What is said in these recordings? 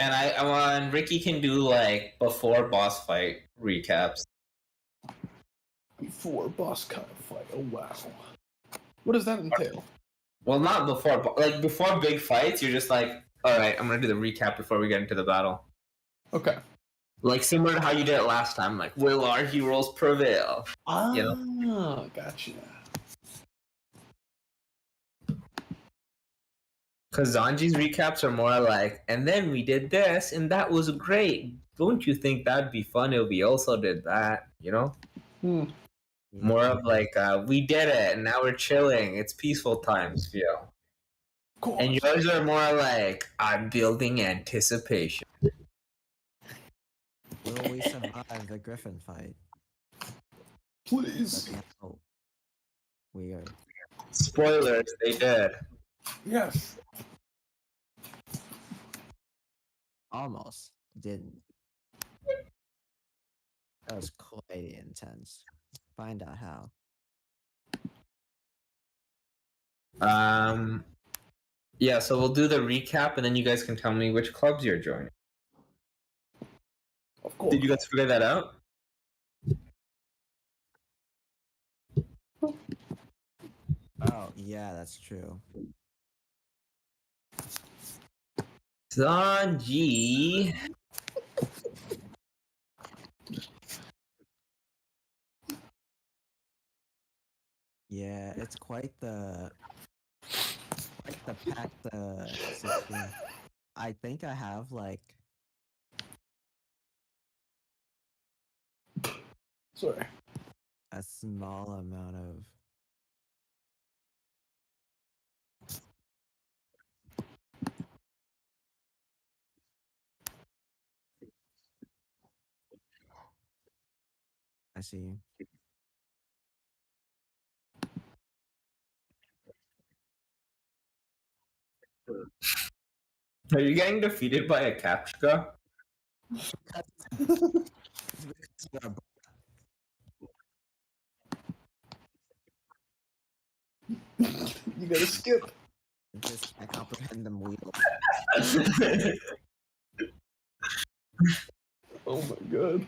And I want Ricky can do like before boss fight recaps. Before boss fight. Oh wow. What does that entail? Well, not before, but like before big fights, you're just like, all right, I'm gonna do the recap before we get into the battle. Okay. Like similar to how you did it last time. Like, will our heroes prevail? You know? Gotcha. Because Zanji's recaps are more like, and then we did this, and that was great. Don't you think that'd be fun if we also did that? Hmm. More of like, we did it, and now we're chilling. It's peaceful times feel. Of course. And yours are more like, I'm building anticipation. Will we survive the Griffin fight? Please. No. Weird. Spoilers, they did. Yes. Almost didn't. That was quite intense. Find out how. Yeah, so we'll do the recap, and then you guys can tell me which clubs you're joining. Of course. Did you guys figure that out? Oh, yeah, that's true. Sanji. Yeah, it's quite the packed system. I think I have like Sorry. a small amount of I see. Are you getting defeated by a Kapchka? You gotta skip. Just I comprehend them wheels. Oh my god.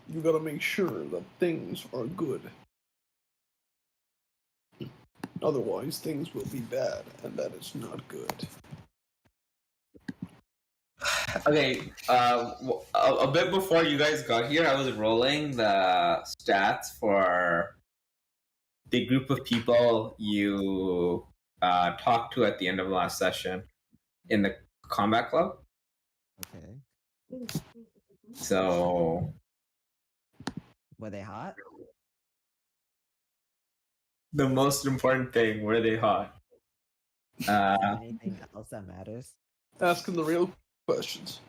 You gotta make sure that things are good. Otherwise, things will be bad, and that is not good. Okay, a bit before you guys got here, I was rolling the stats for the group of people you talked to at the end of last session in the combat club. Okay. So, Were they hot? the most important thing, were they hot? Anything else that matters? Asking the real questions.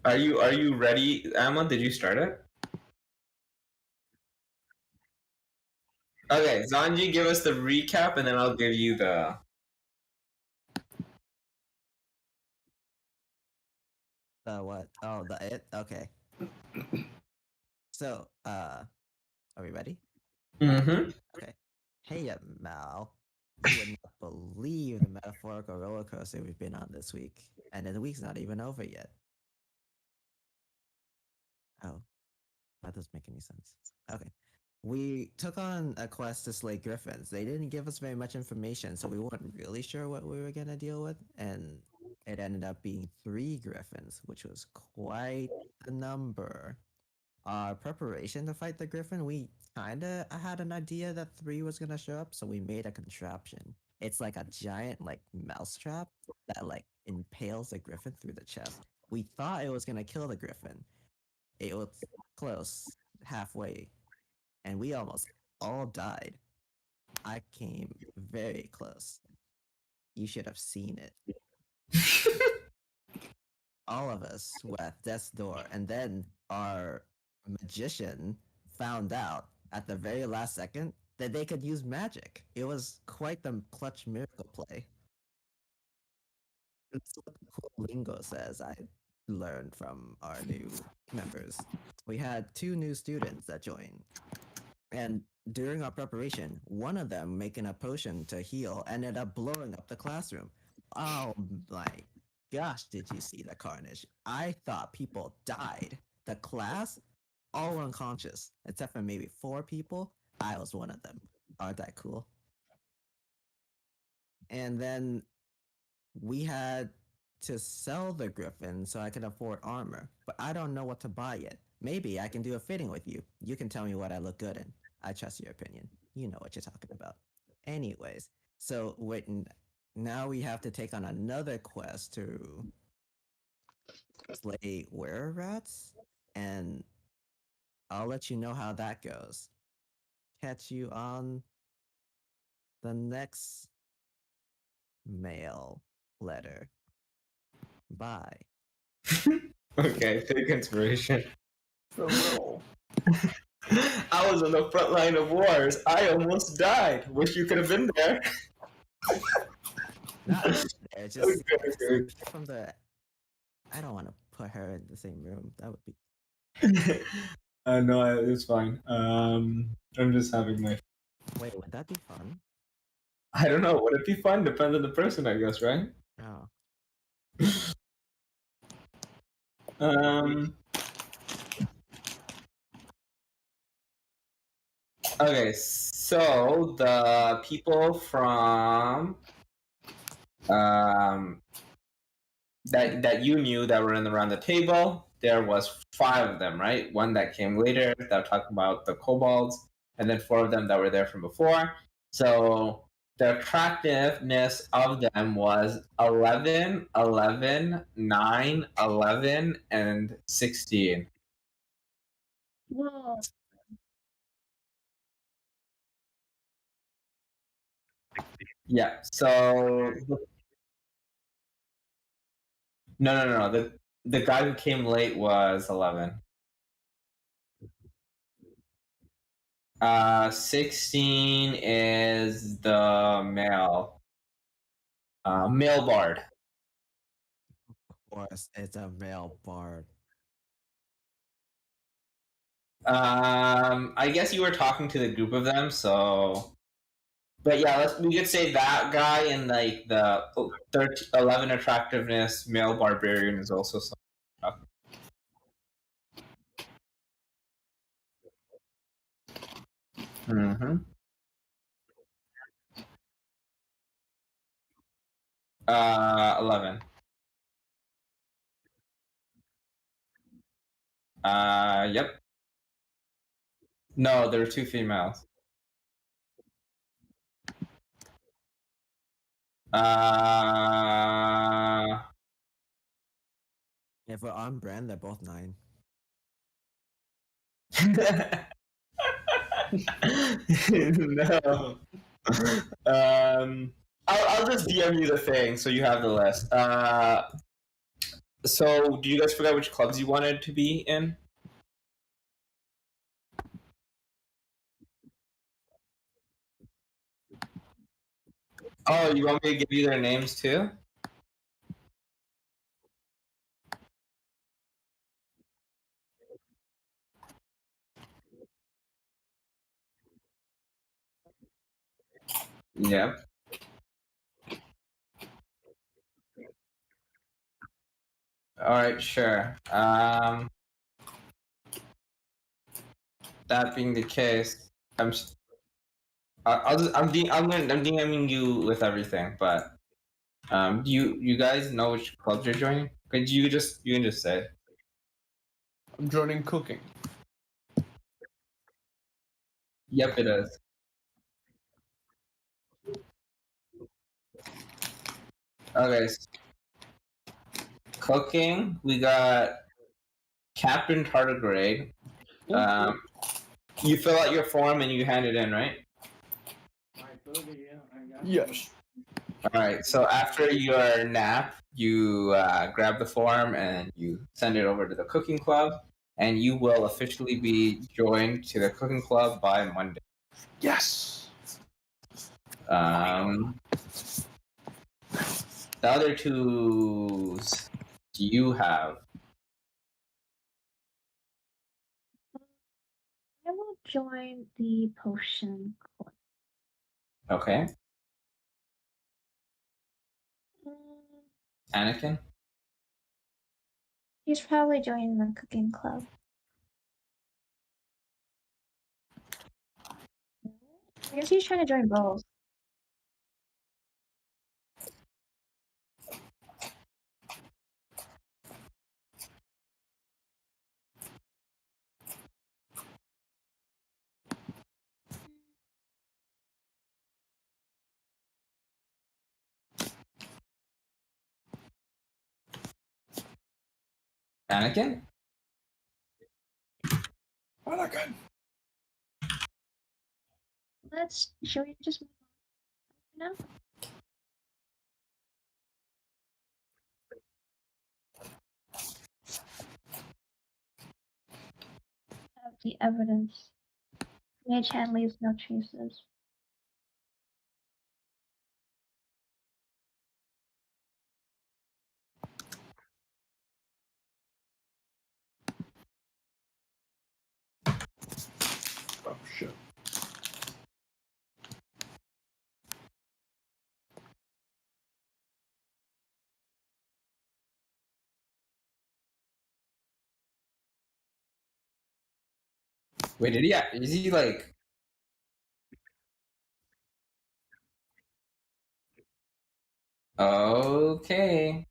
Are you ready, Emma? Did you start it? Okay, Zanji, give us the recap, and then I'll give you the. The what? Oh, the it? Okay. So, are we ready? Mm-hmm. Okay. Hey, Mal. You would not believe the metaphorical roller coaster we've been on this week. And the week's not even over yet. Oh, that doesn't make any sense. Okay. We took on a quest to slay griffins. They didn't give us very much information, so we weren't really sure what we were going to deal with. And it ended up being 3 griffins, which was quite the number. Our preparation to fight the griffin, we kind of had an idea that 3 was going to show up, so we made a contraption. It's like a giant like mousetrap that like impales the griffin through the chest. We thought it was going to kill the griffin. It was close, halfway, and we almost all died. I came very close. You should have seen it. All of us were at death's door, and then our magician found out at the very last second that they could use magic. It was quite the clutch miracle play. That's what cool lingo says. I learned from our new members. We had 2 new students that joined, and during our preparation, one of them making a potion to heal ended up blowing up the classroom. Oh my gosh, did you see the carnage? I thought people died. The class, all unconscious, except for maybe 4 people. I was one of them. Aren't that cool? And then we had to sell the griffin so I could afford armor, but I don't know what to buy yet. Maybe I can do a fitting with you. You can tell me what I look good in. I trust your opinion. You know what you're talking about. Anyways, so wait, now we have to take on another quest to slay were rats, and I'll let you know how that goes. Catch you on the next mail letter. Bye. Okay, take inspiration. For real. I was on the front line of wars. I almost died. Wish you could have been there. Not there, just Okay. from the. I don't want to put her in the same room. That would be. No, it's fine. I'm just having my. Wait, would that be fun? I don't know. Would it be fun? Depends on the person, I guess, right? Oh. Um. Okay, so the people from um that you knew that were in around the table, there was 5 of them, right? One that came later that were talking about the kobolds, and then 4 of them that were there from before. So the attractiveness of them was 11, 11, 9, 11, and 16. Yeah. So no. The guy who came late was 11. 16 is the male bard. Of course, it's a male bard. I guess you were talking to the group of them, so. But yeah, we could say that guy and like the 13, 11 attractiveness male barbarian is also something. Mm-hmm. 11. Yep. No, there were 2 females. Uh, If we're on brand, they're both 9. No. I'll just DM you the thing so you have the list. So do you guys forget which clubs you wanted to be in? Oh, you want me to give you their names too? Yep. All right, sure. That being the case, I'm DMing you with everything, but do you guys know which clubs you're joining? Could you can just say. I'm joining cooking. Yep, it is. Okay, cooking. We got Captain Tardigrade. Um, you fill out your form and you hand it in, right? Yes. All right. So after your nap, you grab the form and you send it over to the cooking club, and you will officially be joined to the cooking club by Monday. Yes. Um, The other twos do you have? I will join the potion club. Okay. Mm, Anakin? He's probably joining the cooking club. I guess he's trying to join both. Anakin? Anakin. Should we just move on now? Have the evidence. Mage hand leaves no traces. Oh shit. Wait, did he? Is he like? Okay.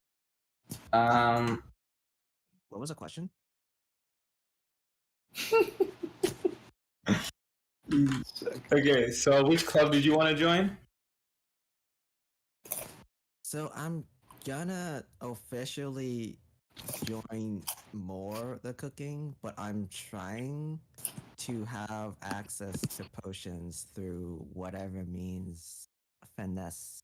What was the question? Okay, so which club did you want to join? So I'm gonna officially join more the cooking, but I'm trying to have access to potions through whatever means finesse.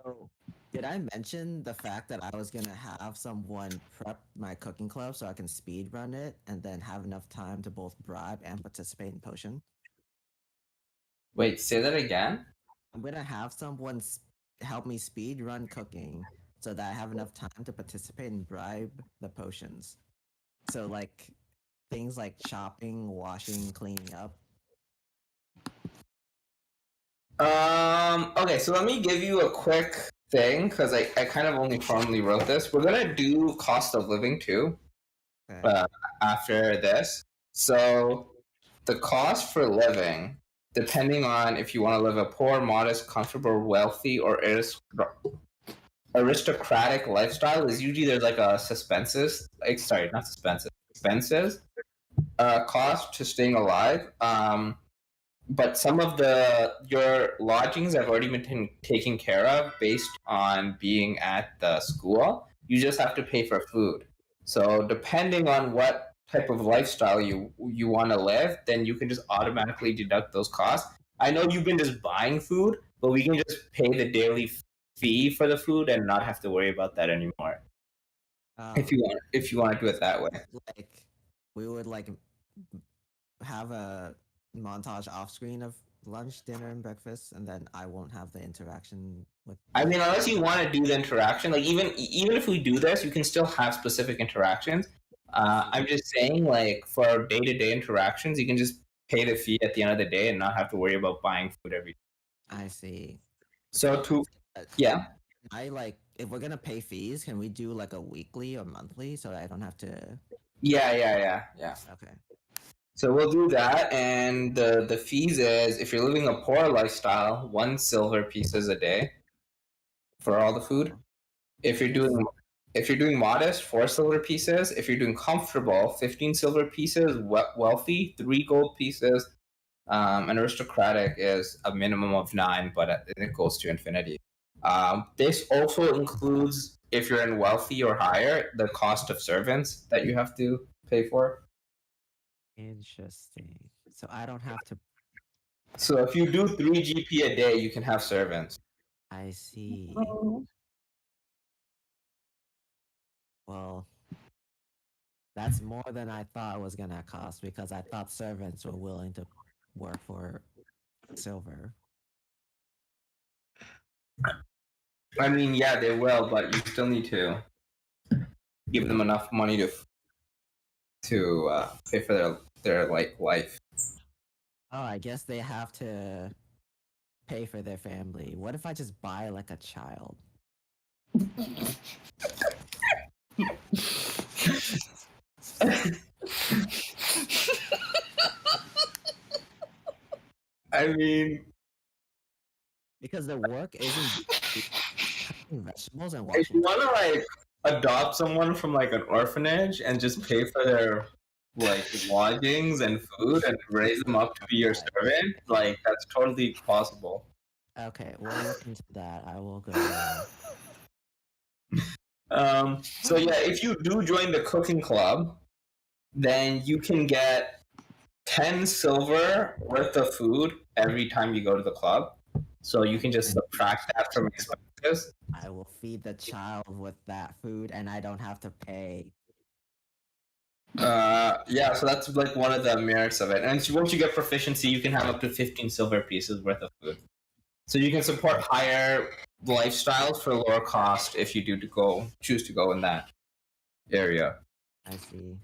Oh, did I mention the fact that I was gonna have someone prep my cooking club so I can speed run it and then have enough time to both bribe and participate in potion? Wait, say that again. I'm gonna have someone help me speed run cooking so that I have enough time to participate and bribe the potions. So like things like chopping, washing, cleaning up. Okay, so let me give you a quick thing because I kind of only formally wrote this. We're gonna do cost of living too Okay. after this. So the cost for living, depending on if you want to live a poor, modest, comfortable, wealthy, or aristocratic lifestyle, is usually there's like a suspenses. Like, sorry, not suspenses. Expenses. Cost to staying alive. But some of your lodgings have already been taken care of based on being at the school. You just have to pay for food. So depending on what type of lifestyle you want to live, then you can just automatically deduct those costs. I know you've been just buying food, but we can just pay the daily fee for the food and not have to worry about that anymore. If you want to do it that way. Like we would like have a montage off screen of lunch, dinner, and breakfast, and then I won't have the interaction with. I mean, unless you want to do the interaction, like even if we do this, you can still have specific interactions. I'm just saying, like for day to day interactions, you can just pay the fee at the end of the day and not have to worry about buying food every day. I see. So to yeah, I like if we're gonna pay fees, can we do like a weekly or monthly so I don't have to? yeah. Okay. So we'll do that, and the fees is if you're living a poor lifestyle, 1 silver pieces a day for all the food. If you're doing modest, 4 silver pieces. If you're doing comfortable, 15 silver pieces. Wealthy, 3 gold pieces. And aristocratic is a minimum of 9, but it goes to infinity. This also includes if you're in wealthy or higher, the cost of servants that you have to pay for. Interesting. So I don't have to. So if you do 3 GP a day, you can have servants. I see. Oh. Well, that's more than I thought it was gonna cost because I thought servants were willing to work for silver. I mean, yeah, they will, but you still need to give them enough money to pay for their like life. Oh, I guess they have to pay for their family. What if I just buy like a child? I mean, Because the work isn't cutting vegetables and if washing. you want to like adopt someone from like an orphanage and just pay for their like lodgings and food and raise them up to be your servant, like that's totally possible. Okay, we'll look into that. I will go. So yeah, if you do join the cooking club, then you can get 10 silver worth of food every time you go to the club. So you can just subtract that from expenses. I will feed the child with that food, and I don't have to pay. Yeah, so that's like one of the merits of it. And so once you get proficiency, you can have up to 15 silver pieces worth of food. So you can support higher lifestyles for lower cost if you do choose to go in that area. I see.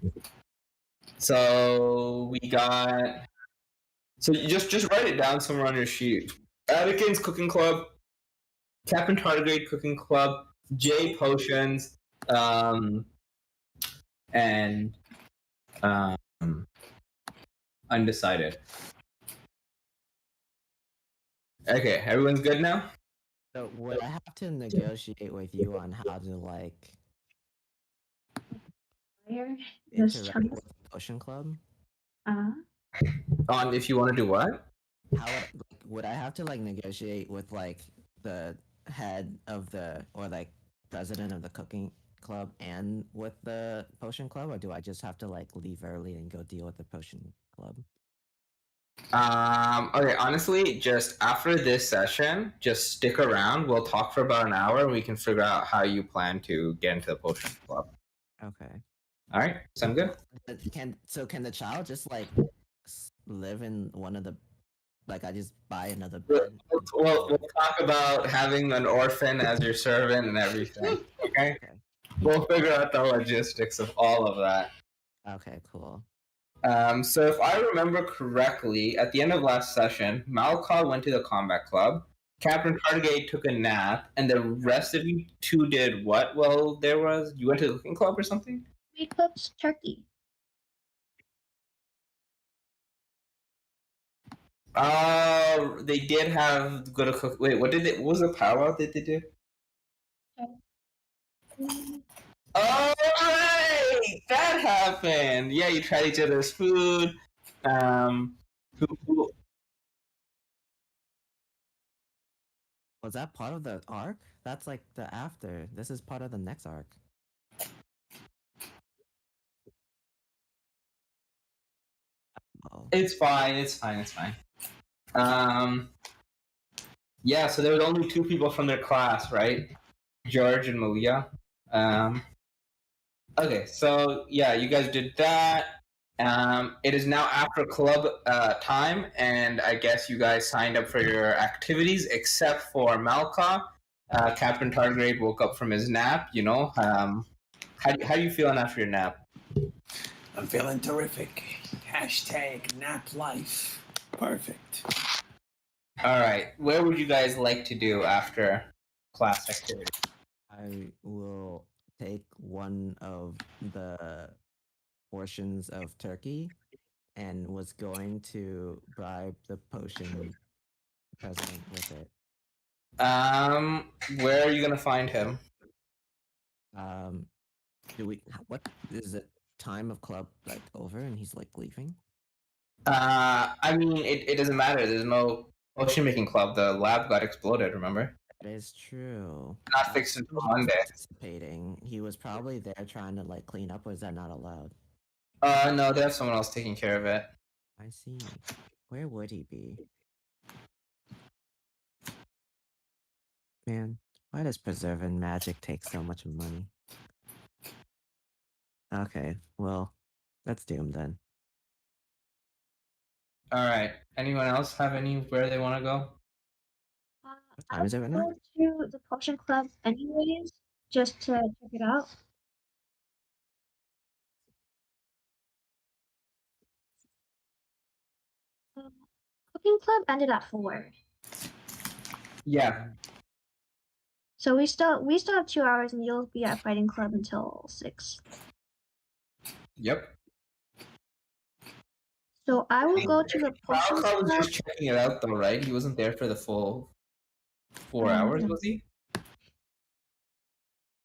So we got. So you just write it down somewhere on your sheet. Anakin's Cooking Club, Captain Tardigrade Cooking Club, J Potions, and Undecided. Okay, everyone's good now? So would I have to negotiate with you on how to like Where this interact chunk? with the potion club? On if you want to do what? How would I have to like negotiate with like the head of the or like president of the cooking club and with the potion club, or do I just have to like leave early and go deal with the potion club? Okay, honestly, just after this session, just stick around. We'll talk for about an hour and we can figure out how you plan to get into the potion club. Okay. All right, sound good? Can the child just like live in one of the like I just buy another bed? We'll talk about having an orphan as your servant and everything. Okay? Okay. We'll figure out the logistics of all of that. Okay, cool. So if I remember correctly, at the end of last session, Malcaw went to the combat club, Captain Targate took a nap, and the rest of you two did what? Well, you went to the cooking club or something? We cooked turkey. They did have go to cook. Wait, what was the powwow that they did? Oh, right! That happened! Yeah, you tried each other's food. Who Was that part of the arc? That's like the after. This is part of the next arc. Oh. It's fine. Yeah, so there was only two people from their class, right? George and Malia. Okay, so yeah, you guys did that. It is now after club time, and I guess you guys signed up for your activities, except for Malca. Captain Tardigrade woke up from his nap. How do you feeling after your nap? I'm feeling terrific. Hashtag nap life. Perfect. All right, where would you guys like to do after class activity? I will take one of the portions of turkey and was going to bribe the potion president with it. Where are you gonna find him? What is it? Time of club like over and he's like leaving? I mean, it doesn't matter. There's no ocean making club. The lab got exploded. Remember? That is true. Not fixed He until was Monday. participating. He was probably there trying to like clean up, or is that not allowed? No, they have someone else taking care of it. I see. Where would he be? Man, why does preserving magic take so much money? Okay, well, let's do him then. All right. Anyone else have anywhere they want to go? What time is it right now? I'll go to the potion club anyways, just to check it out. Cooking club ended at 4, Yeah. so we still have 2 hours, and you'll be at fighting club until 6. Yep. So I will go to the Flower potion Club was club. just checking it out, though, right? He wasn't there for the full 4 hours, was he?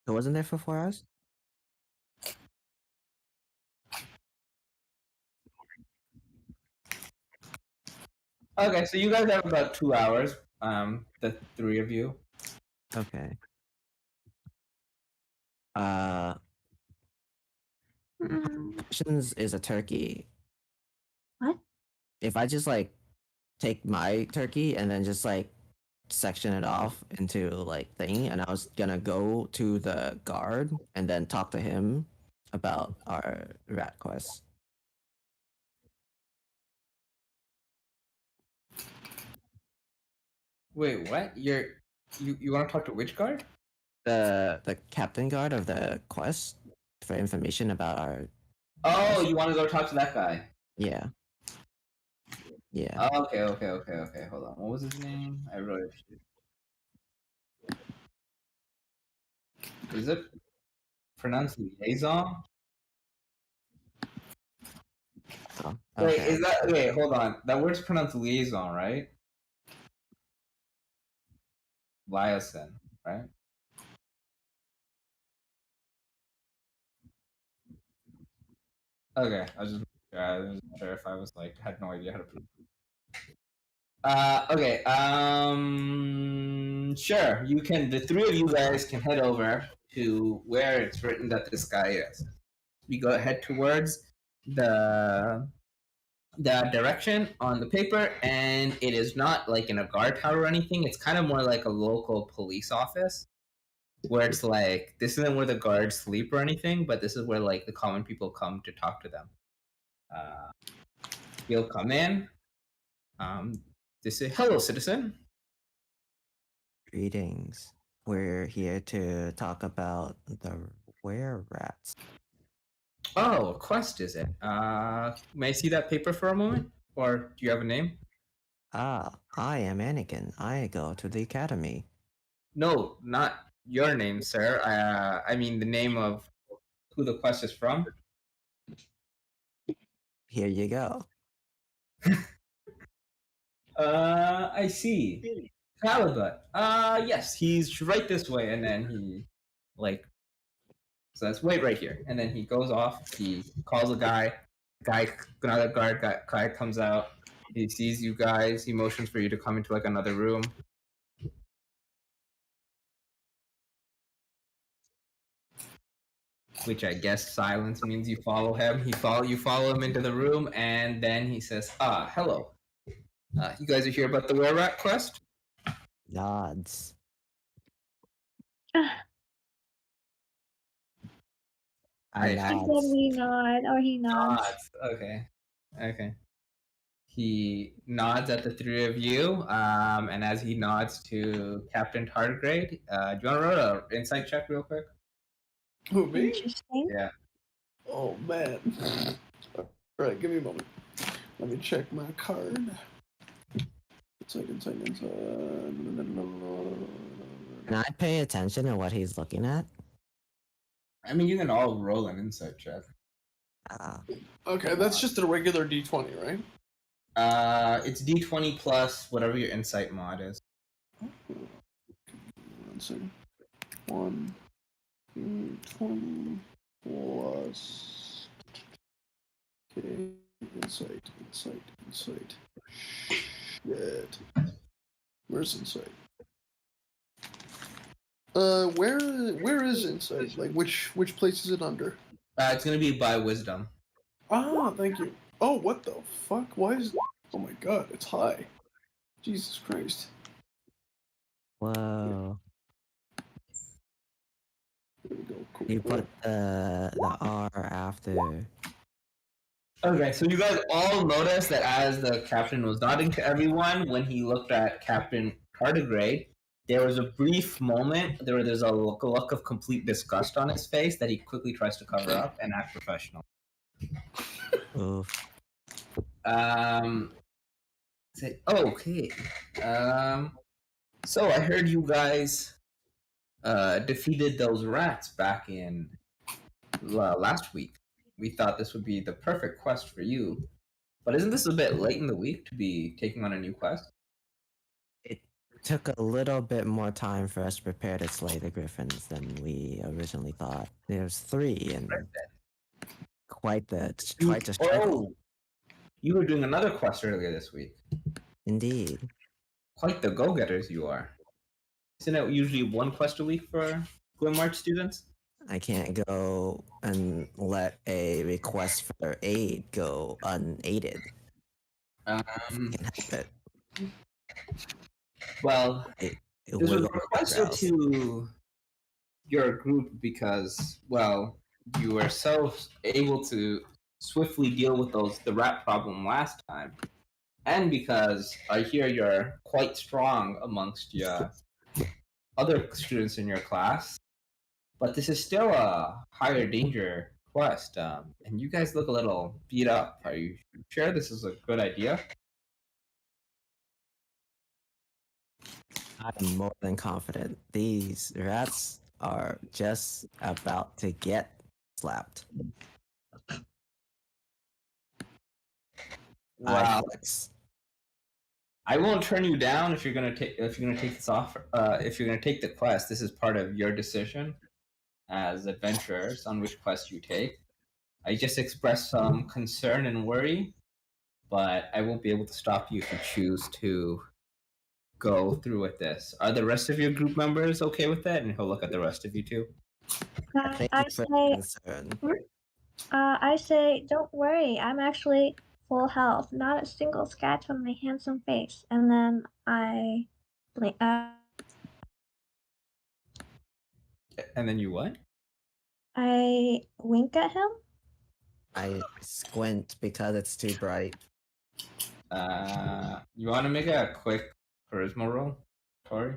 It wasn't there for 4 hours? Okay, so you guys have about 2 hours. The three of you. Okay. Options is a turkey. What? If I just like take my turkey and then just like section it off into like thing, and I was gonna go to the guard and then talk to him about our rat quest. Wait, what? You want to talk to which guard? The captain guard of the quest for information about our Oh, you want to go talk to that guy? yeah. Oh, okay. Hold on. What was his name? I wrote it. Is it pronounced liaison? Oh, Wait, okay. is that wait? Hold on. That word's pronounced liaison, right? Liaison, right? Okay, I wasn't sure if I was like had no idea how to pronounce. Okay. Sure. You can. The three of you guys can head over to where it's written that this guy is. We go head towards the direction on the paper, and it is not like in a guard tower or anything. It's kind of more like a local police office, where it's like this isn't where the guards sleep or anything, but this is where like the common people come to talk to them. You'll come in. They say, "Hello, citizen." Greetings. We're here to talk about the were rats. Oh, a quest is it? May I see that paper for a moment? Or do you have a name? Ah, I am Anakin. I go to the academy. No, not your name, sir. I mean the name of who the quest is from. Here you go. I see. Halibut. Yes, he's right this way, and then he, like, so that's wait right here, and then he goes off. He calls a guy. Another guy comes out. He sees you guys. He motions for you to come into like another room. Which I guess silence means you follow him. You follow him into the room, and then he says, hello. You guys are here about the were rat quest? Nods. I nods. Did we nod? Or he nods. Okay. He nods at the three of you, and as he nods to Captain Tardigrade, do you want to roll an insight check real quick? Who, me? Interesting. Yeah. Oh, man. Alright, give me a moment. Let me check my card. Insight. Can I pay attention to what he's looking at? I mean, you can all roll an insight check. Okay, that's just a regular D20, right? It's D20 plus whatever your insight mod is. 1, 20 plus. Okay, insight. Shit. Where's insight? Where is insight? Like, which place is it under? It's gonna be by wisdom. Ah, thank you. Oh, what the fuck? Why is? Oh my god, it's high. Jesus Christ. Whoa. There we go. Cool. You put the R after. Okay, so you guys all noticed that as the captain was nodding to everyone, when he looked at Captain Tardigrade, there was a brief moment. There's a look of complete disgust on his face that he quickly tries to cover up and act professional. Oof. Okay. So I heard you guys defeated those rats back in last week. We thought this would be the perfect quest for you. But isn't this a bit late in the week to be taking on a new quest? It took a little bit more time for us to prepare to slay the griffins than we originally thought. There's 3 and quite the struggle. Oh, you were doing another quest earlier this week. Indeed. Quite the go-getters you are. Isn't it usually 1 quest a week for March students? I can't go and let a request for aid go unaided. Can't help it. Well, It this was will requested to your group because, well, you were so able to swiftly deal with the rat problem last time, and because I hear you're quite strong amongst your other students in your class. But this is still a higher danger quest, and you guys look a little beat up. Are you sure this is a good idea? I'm more than confident. These rats are just about to get slapped. Wow. Flex. I won't turn you down if you're gonna take this off. If you're gonna take the quest, this is part of your decision as adventurers on which quest you take. I just expressed some concern and worry, but I won't be able to stop you if you choose to go through with this. Are the rest of your group members okay with that? And he'll look at the rest of you too. Thank I you for say, the concern. I say, don't worry. I'm actually full health, not a single scratch on my handsome face. And then I And then you what? wink at him. I squint because it's too bright. You want to make a quick charisma roll, Tori?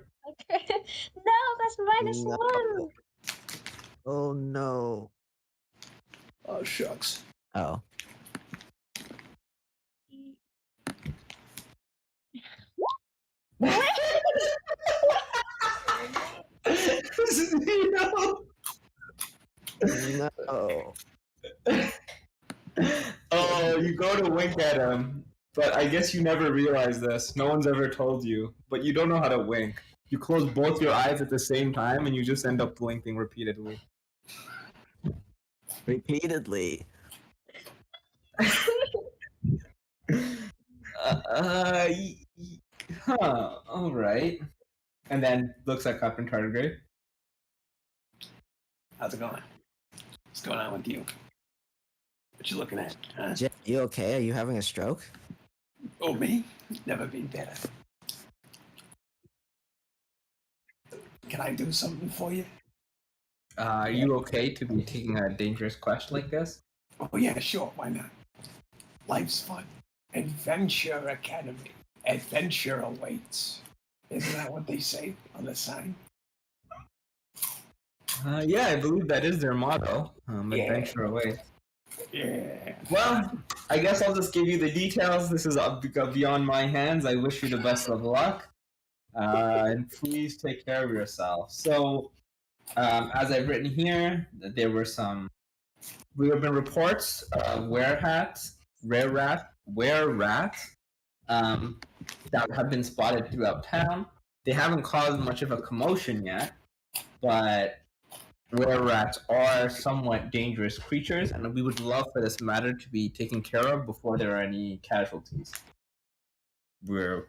Okay. No, that's -1. Oh no. Oh, shucks. Oh. No. Oh, you go to wink at him, but I guess you never realized this. No one's ever told you, but you don't know how to wink. You close both your eyes at the same time, and you just end up blinking repeatedly. Repeatedly. All right. And then looks at Captain Tardigrade. How's it going? What's going on with you? What you looking at? Huh? Jeff, you okay? Are you having a stroke? Oh, me? Never been better. Can I do something for you? Are you okay to be taking a dangerous quest like this? Oh, yeah, sure. Why not? Life's fun. Adventure Academy. Adventure awaits. Isn't that what they say on the sign? Yeah, I believe that is their motto. Yeah. Adventure awaits. Yeah. Well, I guess I'll just give you the details. This is beyond my hands. I wish you the best of luck. And please take care of yourself. So, as I've written here, there have been reports of rare rats that have been spotted throughout town. They haven't caused much of a commotion yet, but were rats are somewhat dangerous creatures, and we would love for this matter to be taken care of before there are any casualties. Where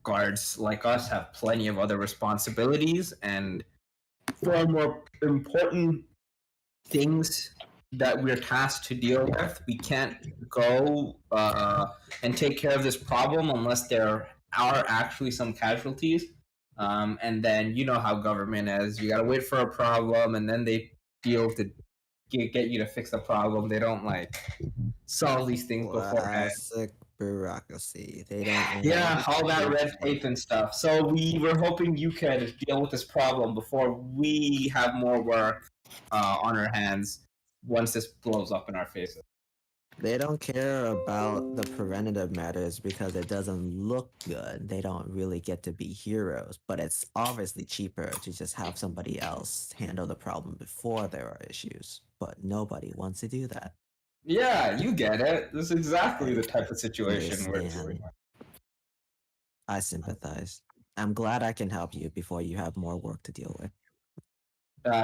guards like us have plenty of other responsibilities and far more important things that we're tasked to deal with. We can't go and take care of this problem unless there are actually some casualties. And then you know how government is. You gotta wait for a problem, and then they deal to get you to fix the problem. They don't like solve these things beforehand. Classic bureaucracy. They don't. Yeah, want all that to red tape and stuff. So we were hoping you could deal with this problem before we have more work on our hands once this blows up in our faces. They don't care about the preventative matters because it doesn't look good. They don't really get to be heroes, but it's obviously cheaper to just have somebody else handle the problem before there are issues. But nobody wants to do that. Yeah, you get it. This is exactly the type of situation we're Understand. dealing with. I sympathize. I'm glad I can help you before you have more work to deal with.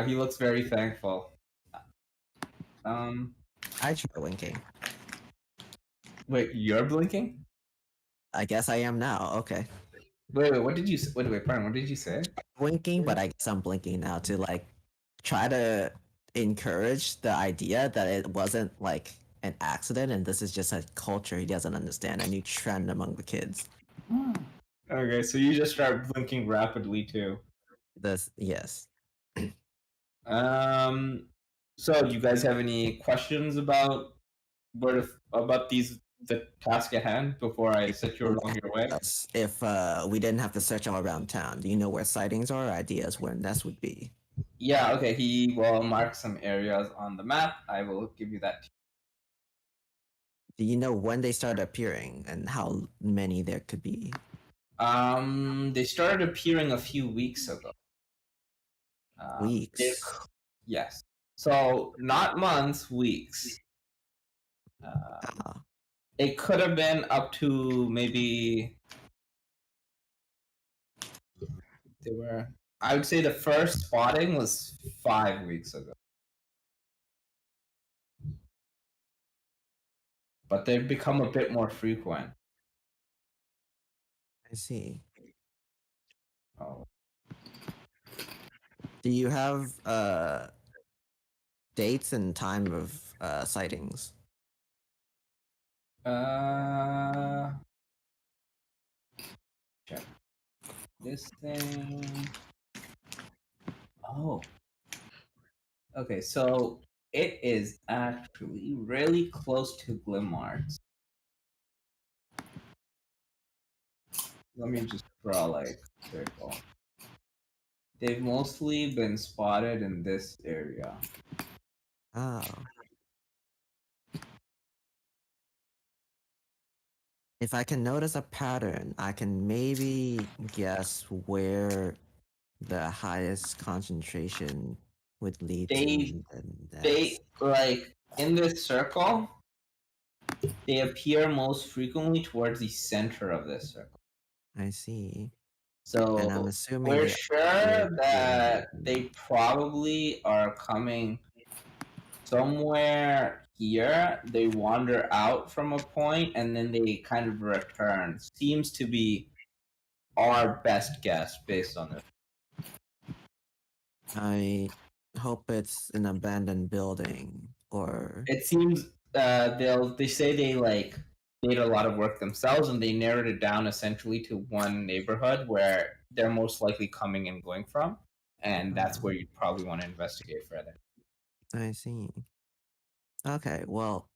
He looks very thankful. I try winking. Wait, you're blinking? I guess I am now. Okay. Wait, what did you say? Wait, pardon, what did you say? Winking, but I guess I'm blinking now to like try to encourage the idea that it wasn't like an accident and this is just a culture he doesn't understand, a new trend among the kids. Okay, so you just start blinking rapidly too. Yes. So do you guys have any questions about the task at hand before I set you along your way? Yes. If we didn't have to search all around town, do you know where sightings are or ideas where nests would be? Yeah, okay, he will mark some areas on the map. I will give you that. Do you know when they started appearing and how many there could be? They started appearing a few weeks ago. Weeks. Yes. So not months, weeks. It could have been up to maybe I would say the first spotting was 5 weeks ago. But they've become a bit more frequent. I see. Oh. Do you have dates and time of sightings? Check this thing. Oh. Okay, so it is actually really close to Glimmart's. Let me just draw like a circle. They've mostly been spotted in this area. Oh. If I can notice a pattern, I can maybe guess where the highest concentration would lead to. They like in this circle, they appear most frequently towards the center of this circle. I see. So and I'm assuming we're they sure appear that in- they probably are coming somewhere here. They wander out from a point and then they kind of return. Seems to be our best guess based on this. I hope it's an abandoned building or It seems they say they like did a lot of work themselves and they narrowed it down essentially to one neighborhood where they're most likely coming and going from, and that's where you'd probably want to investigate further. I see. Okay, well,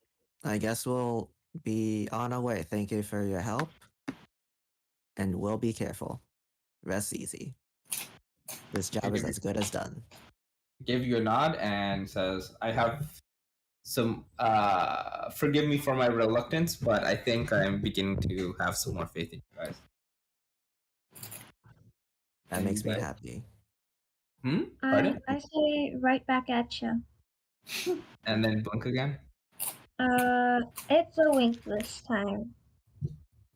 I guess we'll be on our way. Thank you for your help. And we'll be careful. Rest easy. This job is as good as done. Give you a nod and says, I have some forgive me for my reluctance, but I think I'm beginning to have some more faith in you guys. That makes me happy. Pardon? I say right back at you. And then blink again? It's a wink this time.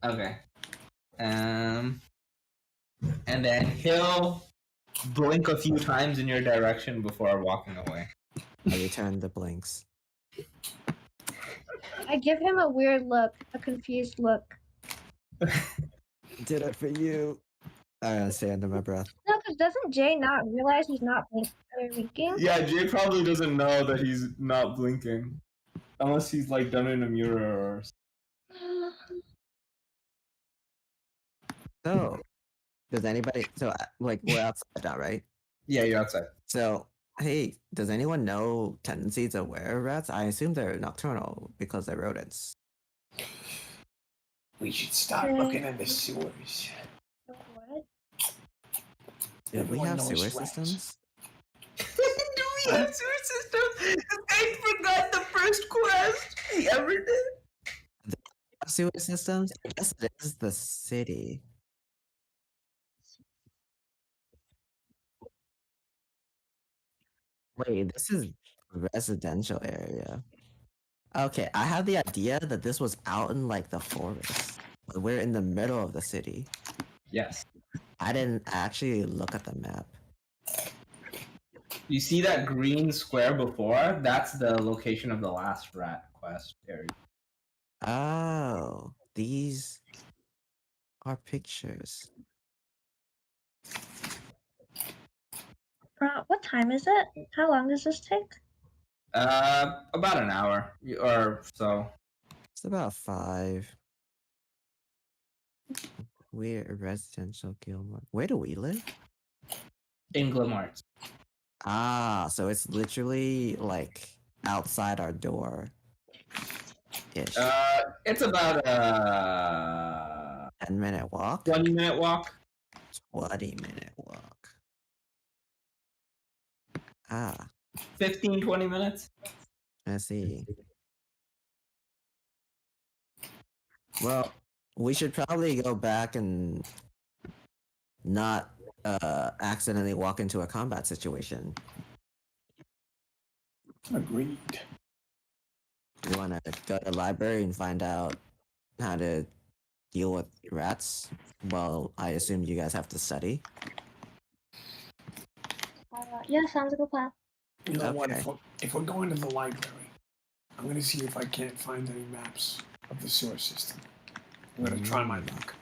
Okay. And then he'll blink a few times in your direction before walking away. I return the blinks. I give him a weird look, a confused look. Did it for you. I gotta say under my breath. No, because doesn't Jay not realize he's not blinking? Yeah, Jay probably doesn't know that he's not blinking. Unless he's like done it in a mirror or So, does anybody? So, like, we're outside now, right? Yeah, you're outside. So, Hey, does anyone know tendencies of were-rats? I assume they're nocturnal because they're rodents. We should start Okay. looking in the sewers. What? Do we Everyone have knows sewer rats. systems? Do we have sewer systems? I forgot the first quest he ever did. Sewer systems? I guess it is the city. Wait, this is residential area. Okay, I had the idea that this was out in like the forest, but we're in the middle of the city. Yes. I didn't actually look at the map. You see that green square before? That's the location of the last rat quest area. Oh, these are pictures. What time is it? How long does this take? About an hour or so. It's about 5. We're a residential Gilmore. Where do we live? In Glimmarts. Ah, so it's literally like outside our door. Ish. It's about a 10-minute walk? 20-minute walk. 20-minute walk. Ah, 15, 20 minutes. I see. Well, we should probably go back and not accidentally walk into a combat situation. Agreed. You want to go to the library and find out how to deal with rats? Well, I assume you guys have to study. Yeah, sounds like a plan. You know what? Okay. If we're going to the library, I'm going to see if I can't find any maps of the sewer system. I'm going to try my luck.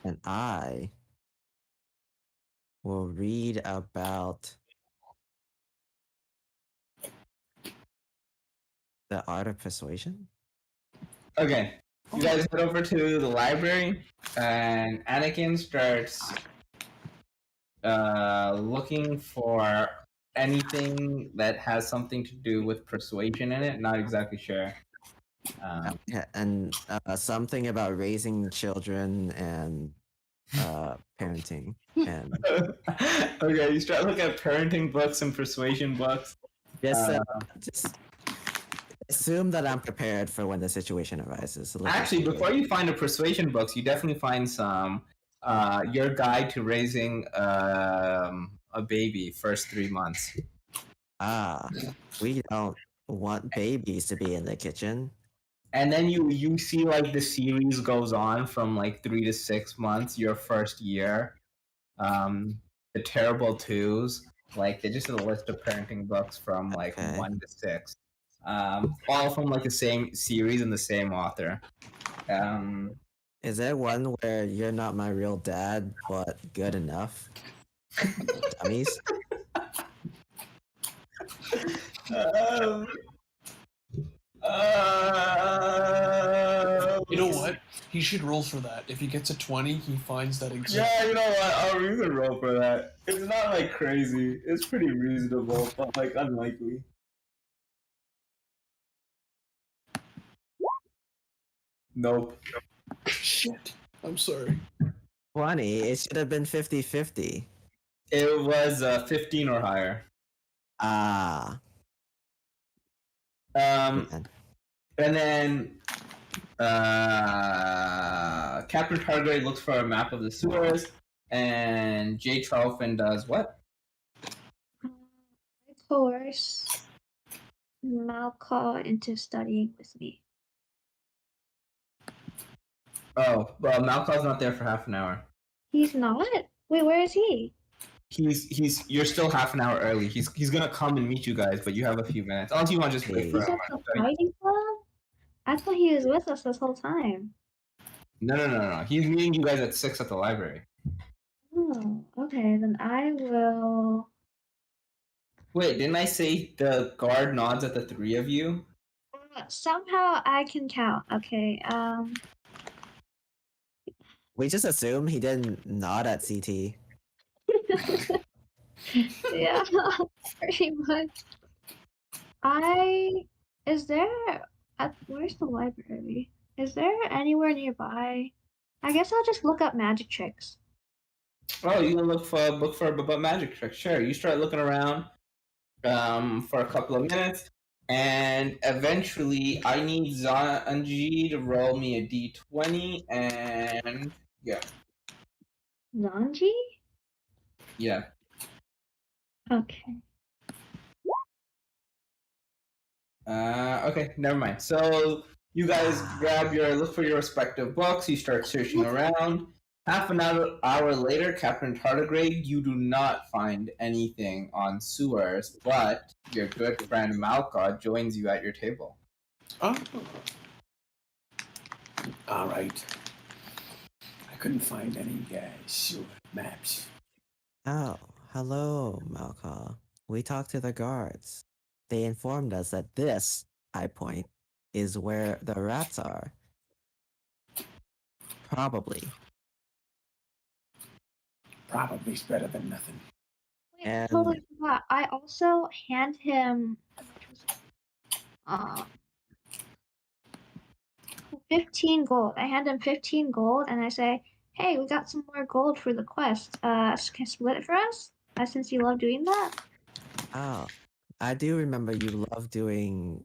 And I will read about the Art of Persuasion. Okay. You guys head over to the library, and Anakin starts looking for anything that has something to do with persuasion in it. Not exactly sure. Yeah, and something about raising children and parenting. And Okay, you start looking at parenting books and persuasion books. just assume that I'm prepared for when the situation arises. So Actually, before you find the persuasion books, you definitely find some your guide to raising a baby first 3 months. We don't want babies to be in the kitchen. And then you see like the series goes on from like 3 to 6 months, your first year. The terrible twos, like they just did a list of parenting books from like Okay. 1 to 6. All from like the same series and the same author. Is there one where you're not my real dad, but good enough? Dummies? You know what? He should roll for that. If he gets a 20, he finds that exists. Yeah, you know what? I'll even roll for that. It's not like crazy. It's pretty reasonable, but like unlikely. Nope. Shit. I'm sorry. 20? It should have been 50-50. It was 15 or higher. Ah. And then Captain Targaryen looks for a map of the sewers, and Jay Charlton does what? I coerce Malcaw into studying with me. Oh, well, Malcolm's not there for half an hour. He's not? Wait, where is he? You're still half an hour early. He's gonna come and meet you guys, but you have a few minutes. Unless you want to just wait for He's him. at the fighting club? I thought he was with us this whole time. No. He's meeting you guys at 6 at the library. Oh, okay, then I will. Wait, didn't I say the guard nods at the 3 of you? Somehow I can count. Okay, We just assume he didn't nod at CT. Yeah, pretty much. Where's the library? Is there anywhere nearby? I guess I'll just look up magic tricks. Oh, you can look for a book magic trick. Sure, you start looking around for a couple of minutes, and eventually I need Zanji to roll me a d20, and yeah, Zanji? yeah. Okay. Okay, never mind. So you guys look for your respective books. You start searching around. Half an hour later, Captain Tardigrade, you do not find anything on sewers, but your good friend Malka joins you at your table. Oh. All right. I couldn't find any sewer maps. Oh, hello, Malka. We talked to the guards. They informed us that this, I point, is where the rats are. Probably. Probably's better than nothing. Wait, And- I totally forgot. I also hand him uh 15 gold. I hand him 15 gold and I say, "Hey, we got some more gold for the quest. Can you split it for us? Since you love doing that." Oh, I do remember you love doing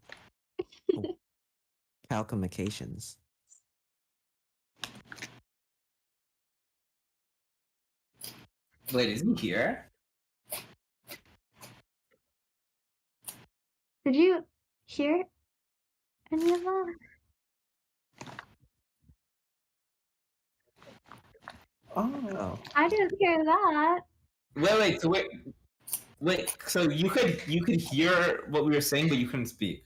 calculations. Wait, is he here? Did you hear any of that? Oh. I didn't hear that. Wait. So you could hear what we were saying, but you couldn't speak.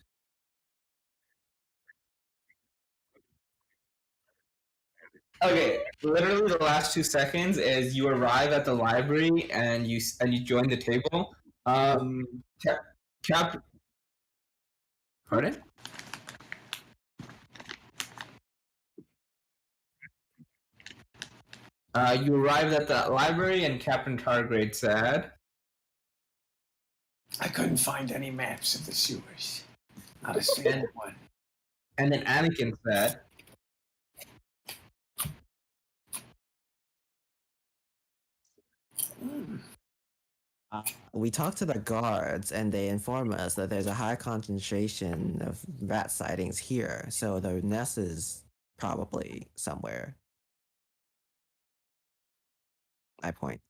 Okay, literally the last 2 seconds is you arrive at the library and you join the table. Cap, pardon? You arrived at the library and Captain Targrade said, I couldn't find any maps of the sewers. Not a single one. and then Anakin said, We talked to the guards, and they inform us that there's a high concentration of rat sightings here, so the nest is probably somewhere. I point.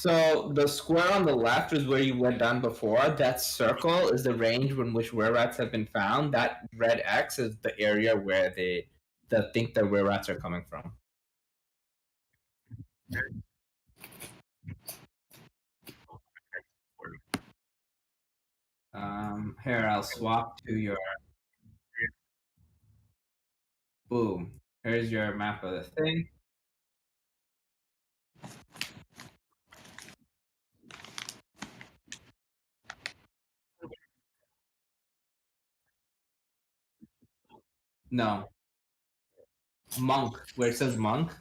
so the square on the left is where you went down before. That circle is the range in which were rats have been found. That red X is the area where they think the were rats are coming from. Here, I'll swap to your. Boom. Here's your map of the thing. No. Monk. Where it says monk.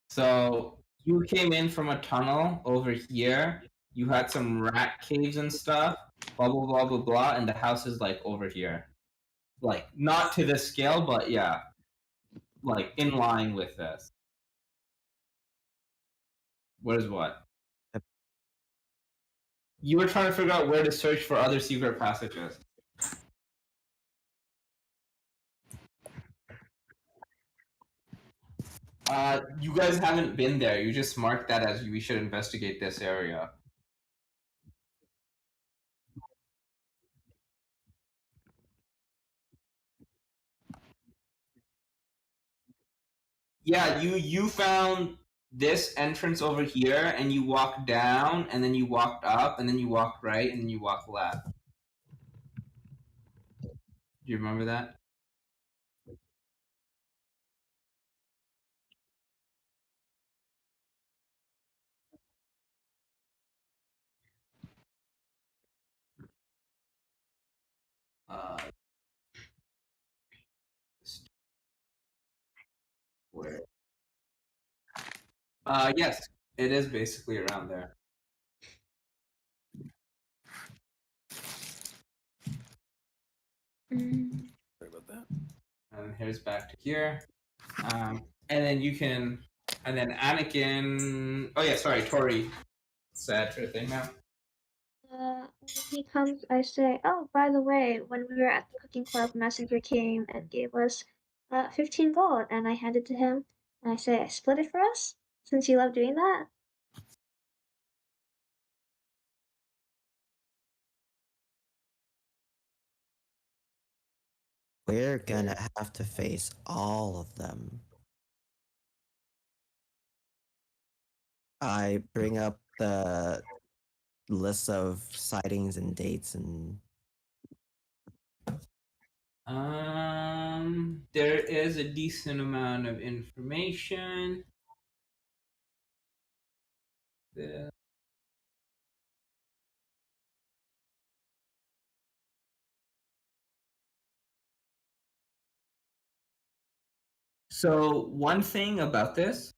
So you came in from a tunnel over here. You had some rat caves and stuff. Blah blah blah blah blah. And the house is like over here. Like not to this scale, but yeah, like in line with this. What is what? You were trying to figure out where to search for other secret passages. You guys haven't been there. You just marked that as we should investigate this area. Yeah, you found this entrance over here, and you walked down, and then you walked up, and then you walked right, and then you walked left. Do you remember that? Yes, it is basically around there. Sorry about that. And here's back to here. And then you can, and then Anakin. Oh yeah, sorry, Tori said her thing now. When he comes, I say, "Oh, by the way, when we were at the cooking club, Messenger came and gave us 15 gold," and I hand it to him, and I say, "I split it for us, since you love doing that." We're gonna have to face all of them. I bring up the list of sightings and dates and There is a decent amount of information. So one thing about this,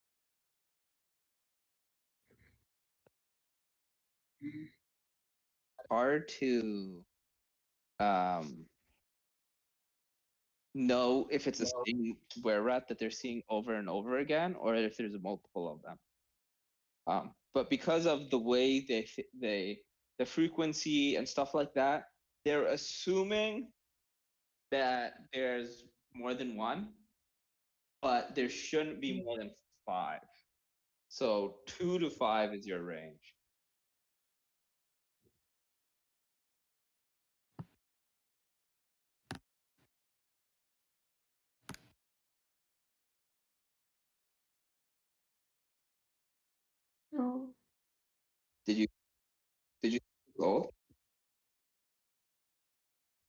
hard to know if it's the same were rat that they're seeing over and over again, or if there's multiple of them. But because of the way the frequency and stuff like that, they're assuming that there's more than one, but there shouldn't be more than 5. So 2 to 5 is your range. Oh, Did you gold?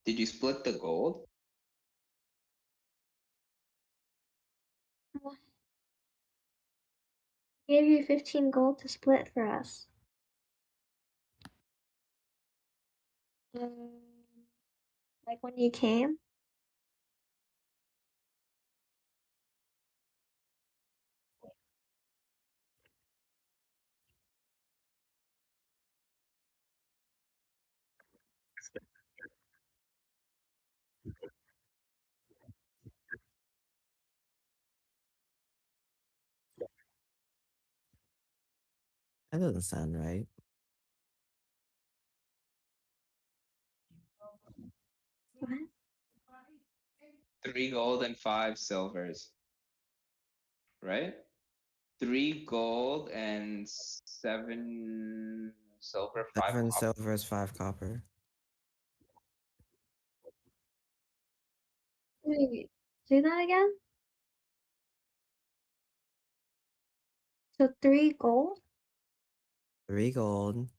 Did you split the gold? well, I gave you 15 gold to split for us. Like when you came. that doesn't sound right. What? 3 gold and 5 silvers. Right? 3 gold and 7 silver, 5 7 copper. silvers, 5 copper. Wait, say that again? So 3 gold? 3 gold,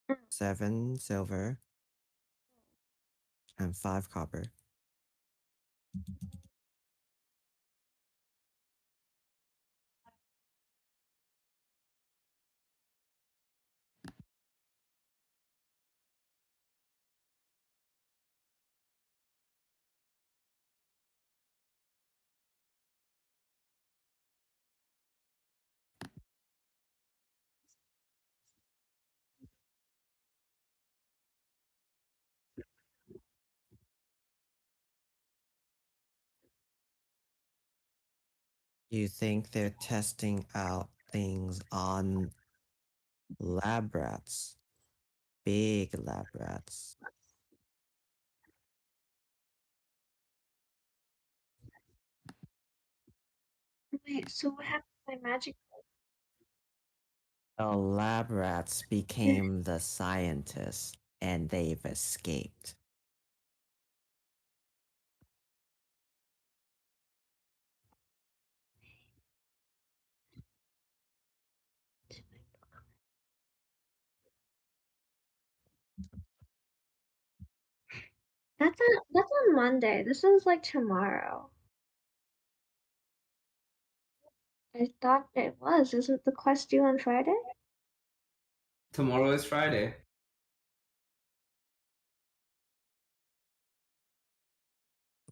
Mm. 7 silver, and 5 copper. You think they're testing out things on lab rats? Big lab rats. Wait, so what happened to my magic? The lab rats became the scientists, and they've escaped. That's on Monday. This is like tomorrow. I thought it was. Isn't the quest due on Friday? tomorrow is Friday.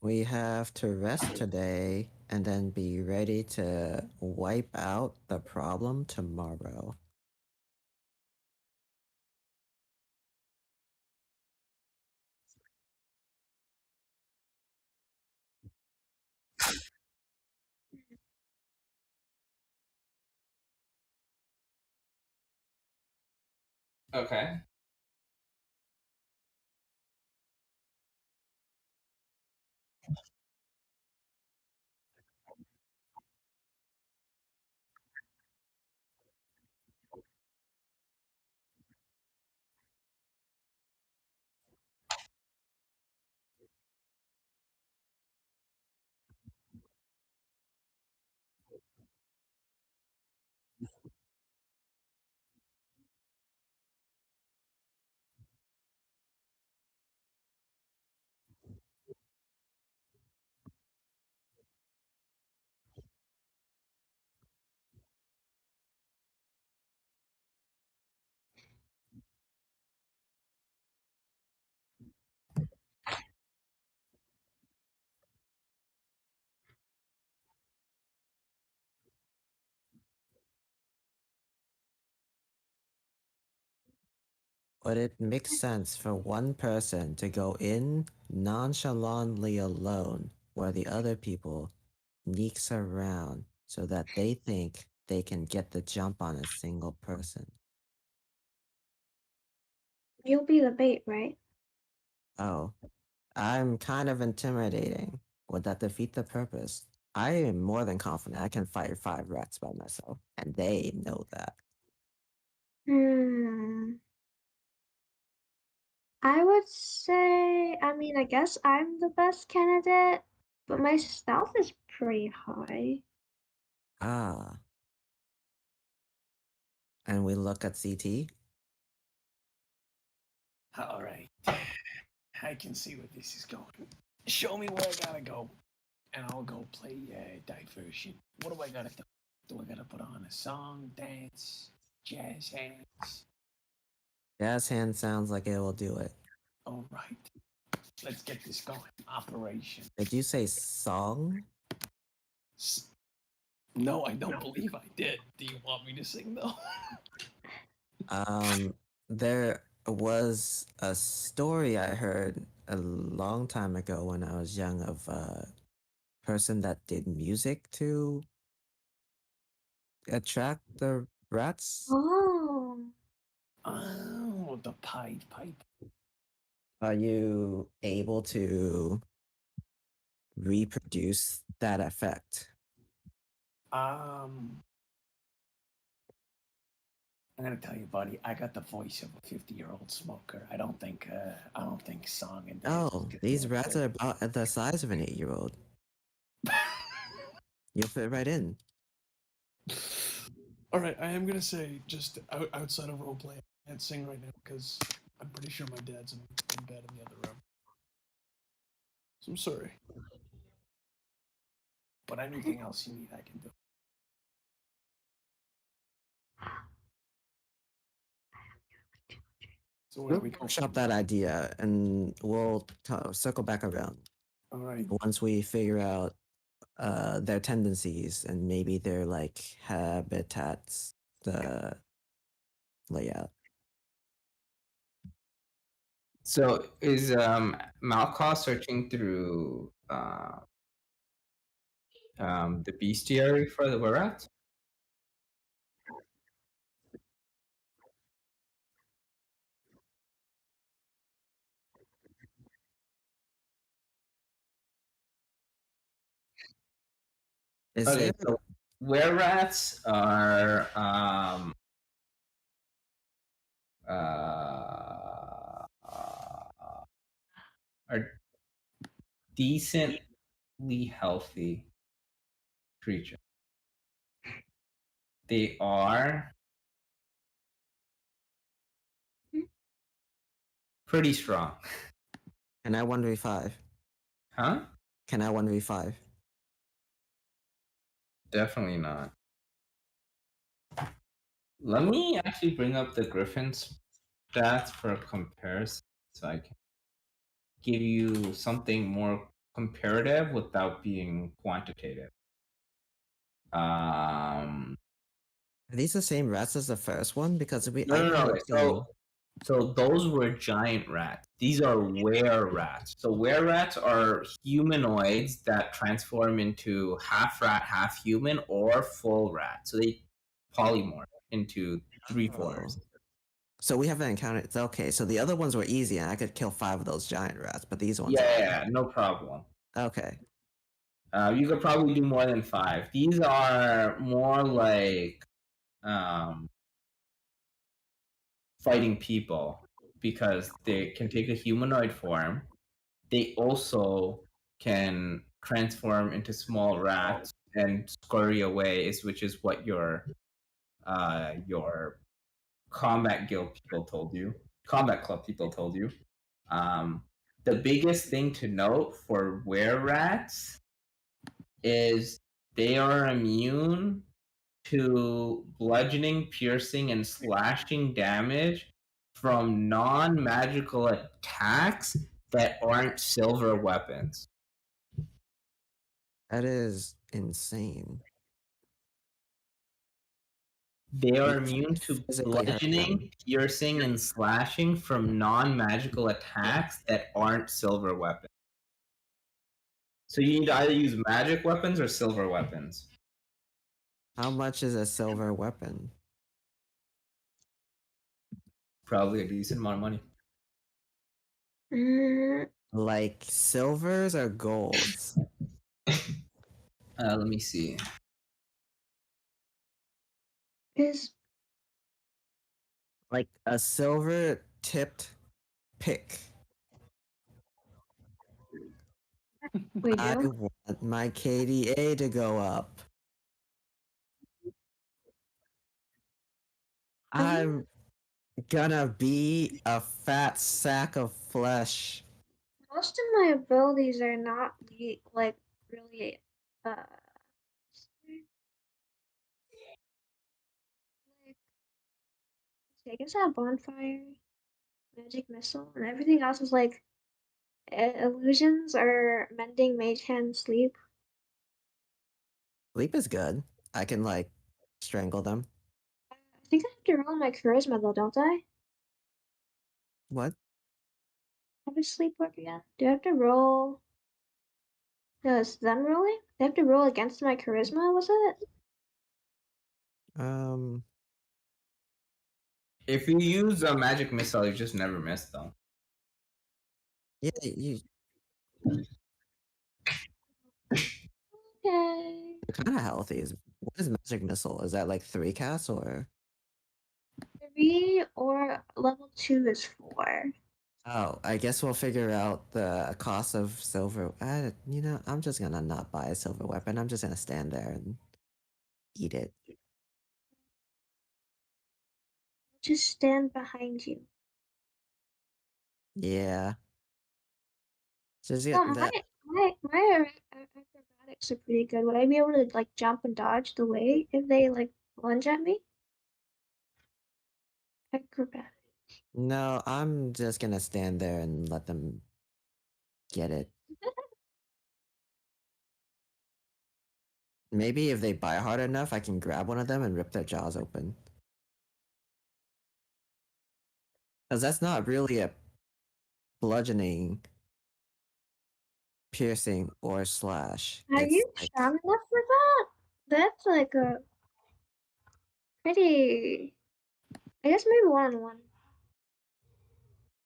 We have to rest today and then be ready to wipe out the problem tomorrow. Okay. Would it make sense for one person to go in nonchalantly alone where the other people sneaks around so that they think they can get the jump on a single person? You'll be the bait, right? Oh, I'm kind of intimidating. Would that defeat the purpose? I am more than confident I can fight 5 rats by myself, and they know that. I would say, I guess I'm the best candidate, but my stealth is pretty high. Ah. And we look at CT. All right. I can see where this is going. Show me where I gotta go, and I'll go play diversion. What do I gotta do? Do I gotta put on a song, dance, jazz hands? Jazz hand sounds like it will do it. All right. Let's get this going. Operation. Did you say song? No, I don't believe I did. Do you want me to sing though? There was a story I heard a long time ago when I was young of a person that did music to attract the rats. Oh. Oh, the Pied Piper. Are you able to reproduce that effect? I'm gonna tell you, buddy. I got the voice of a 50-year-old smoker. I don't think song and dance. Oh, these rats are about the size of an 8-year-old. You'll fit right in. All right, I am gonna say just outside of roleplay, I can't sing right now because I'm pretty sure my dad's in bed in the other room. So I'm sorry. But anything else you need, I can do. So where do we go? Workshop that idea, and we'll circle back around All right. once we figure out their tendencies and maybe their like habitats, the layout. So is Malkoff searching through the bestiary for the rats? Is Okay, there so were rats are decently healthy creatures. They are pretty strong. Can I 1v5? Huh? Can I 1v5? Definitely not. Let me actually bring up the Griffin's stats for comparison so I can give you something more comparative without being quantitative. Um, Are these the same rats as the first one? Because I no. remember seeing. So those were giant rats. These are were rats. So were rats are humanoids that transform into half rat, half human, or full rat. So they polymorph into three forms. So we haven't encountered. Okay, so the other ones were easy, and I could kill 5 of those giant rats, but these ones. Yeah, no problem. Okay. You could probably do more than 5. These are more like fighting people because they can take a humanoid form. They also can transform into small rats and scurry away, which is what your combat guild people told you, combat club people told you. The biggest thing to note for were rats is they are immune to bludgeoning, piercing, and slashing damage from non-magical attacks that aren't silver weapons. That is insane. They are You immune can't to physically hurt them. bludgeoning, piercing, and slashing from non-magical attacks that aren't silver weapons. So you need to either use magic weapons or silver weapons. How much is a silver weapon? Probably a decent amount of money. Like silvers or golds? Let me see. Is Like a silver tipped pick. we I do? want my KDA to go up. I'm gonna be a fat sack of flesh. Most of my abilities are not like really like I guess I have bonfire, magic missile, and everything else is like illusions or mending mage hand sleep. Sleep is good. I can like strangle them. I think I have to roll my charisma though, don't I? What? How does sleep work again? Do I have to roll? No, it's them rolling? They have to roll against my charisma, was it? If you use a magic missile, you just never miss though. Yeah, you're Okay. kind of healthy. What is magic missile? Is that like 3 casts or? 3 or level 2 is 4. Oh, I guess we'll figure out the cost of silver. I'm just gonna not buy a silver weapon. I'm just gonna stand there and eat it. Just stand behind you. Yeah. Just get Oh, that. my acrobatics are pretty good. Would I be able to like jump and dodge the way if they like lunge at me? Acrobatics. No, I'm just gonna stand there and let them get it. Maybe if they bite hard enough, I can grab one of them and rip their jaws open. Because that's not really a bludgeoning, piercing, or slash. Are It's you like, strong enough for that? That's like a pretty. I guess maybe 1-on-1.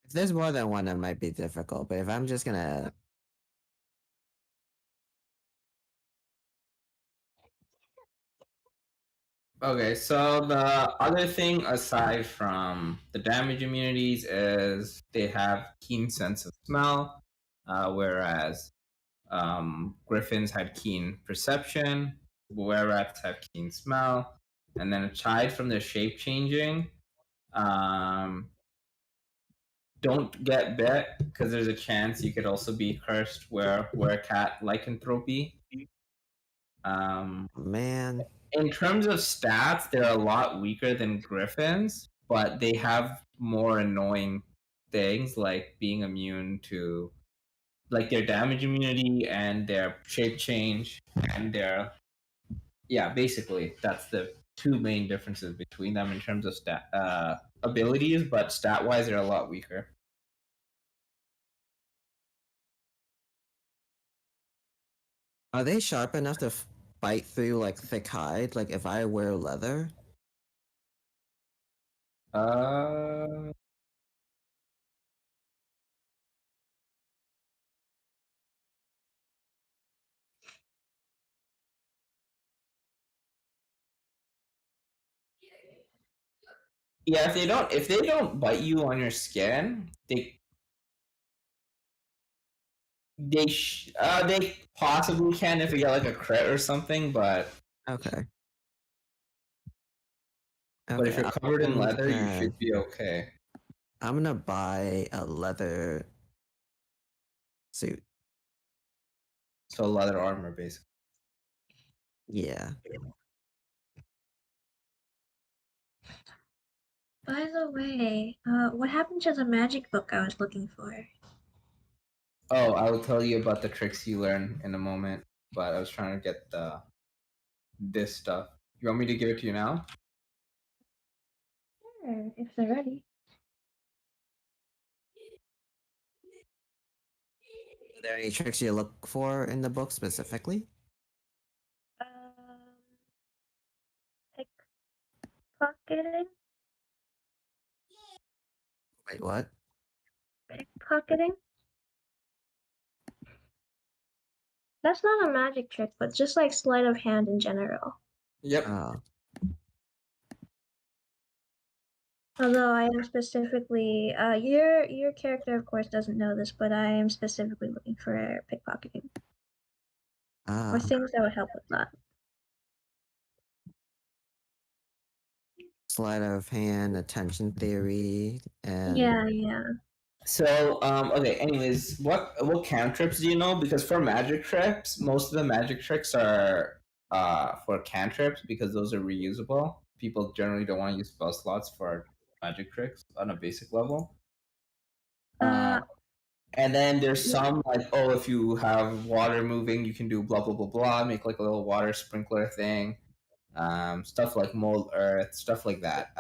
if there's more than one, it might be difficult. But if I'm just gonna. Okay, so the other thing aside from the damage immunities is they have keen sense of smell, whereas griffins had keen perception, were rats have keen smell, and then aside from their shape changing, don't get bit because there's a chance you could also be cursed where cat lycanthropy. Man. In terms of stats, they're a lot weaker than griffins, but they have more annoying things like being immune to like their damage immunity and their shape change and their yeah, basically that's the two main differences between them in terms of stat abilities, but stat wise they're a lot weaker. Are they sharp enough to bite through like thick hide? Like if I wear leather? Uh, yeah, if they don't bite you on your skin, they possibly can if you get like a crit or something, but Okay. if you're covered in leather, you gonna- should be okay. I'm gonna buy a leather suit. So leather armor, basically. Yeah. By the way, what happened to the magic book I was looking for? Oh, I will tell you about the tricks you learn in a moment, but I was trying to get this stuff. You want me to give it to you now? Sure, if they're ready. Are there any tricks you look for in the book specifically? Pickpocketing? Wait, what? Pickpocketing? That's not a magic trick, but just like sleight of hand in general. Yep. Oh. Although I am specifically, your character of course doesn't know this, but I am specifically looking for pickpocketing or things that would help with that. Sleight of hand, attention theory, and Yeah. So, okay. Anyways, what cantrips do you know? Because for magic tricks, most of the magic tricks are for cantrips because those are reusable. People generally don't want to use spell slots for magic tricks on a basic level. And then there's some like, oh, if you have water moving, you can do blah blah blah blah, make like a little water sprinkler thing, stuff like mold earth, stuff like that.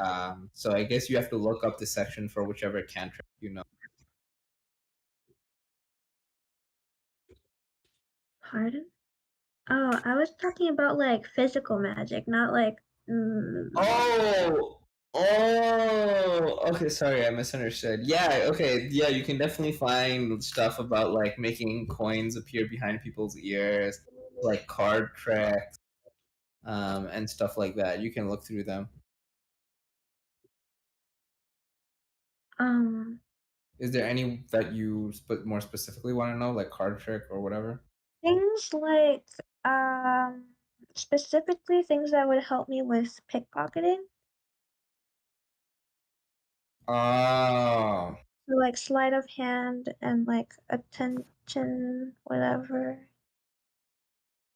So I guess you have to look up the section for whichever cantrip you know. Pardon? Oh, I was talking about like physical magic, not like. Okay, sorry, I misunderstood. Yeah, okay, yeah, you can definitely find stuff about like making coins appear behind people's ears, like card tricks, and stuff like that. You can look through them. Is there any that you more specifically want to know, like card trick or whatever? Things like specifically things that would help me with pickpocketing. Oh. So like sleight of hand and like attention, whatever.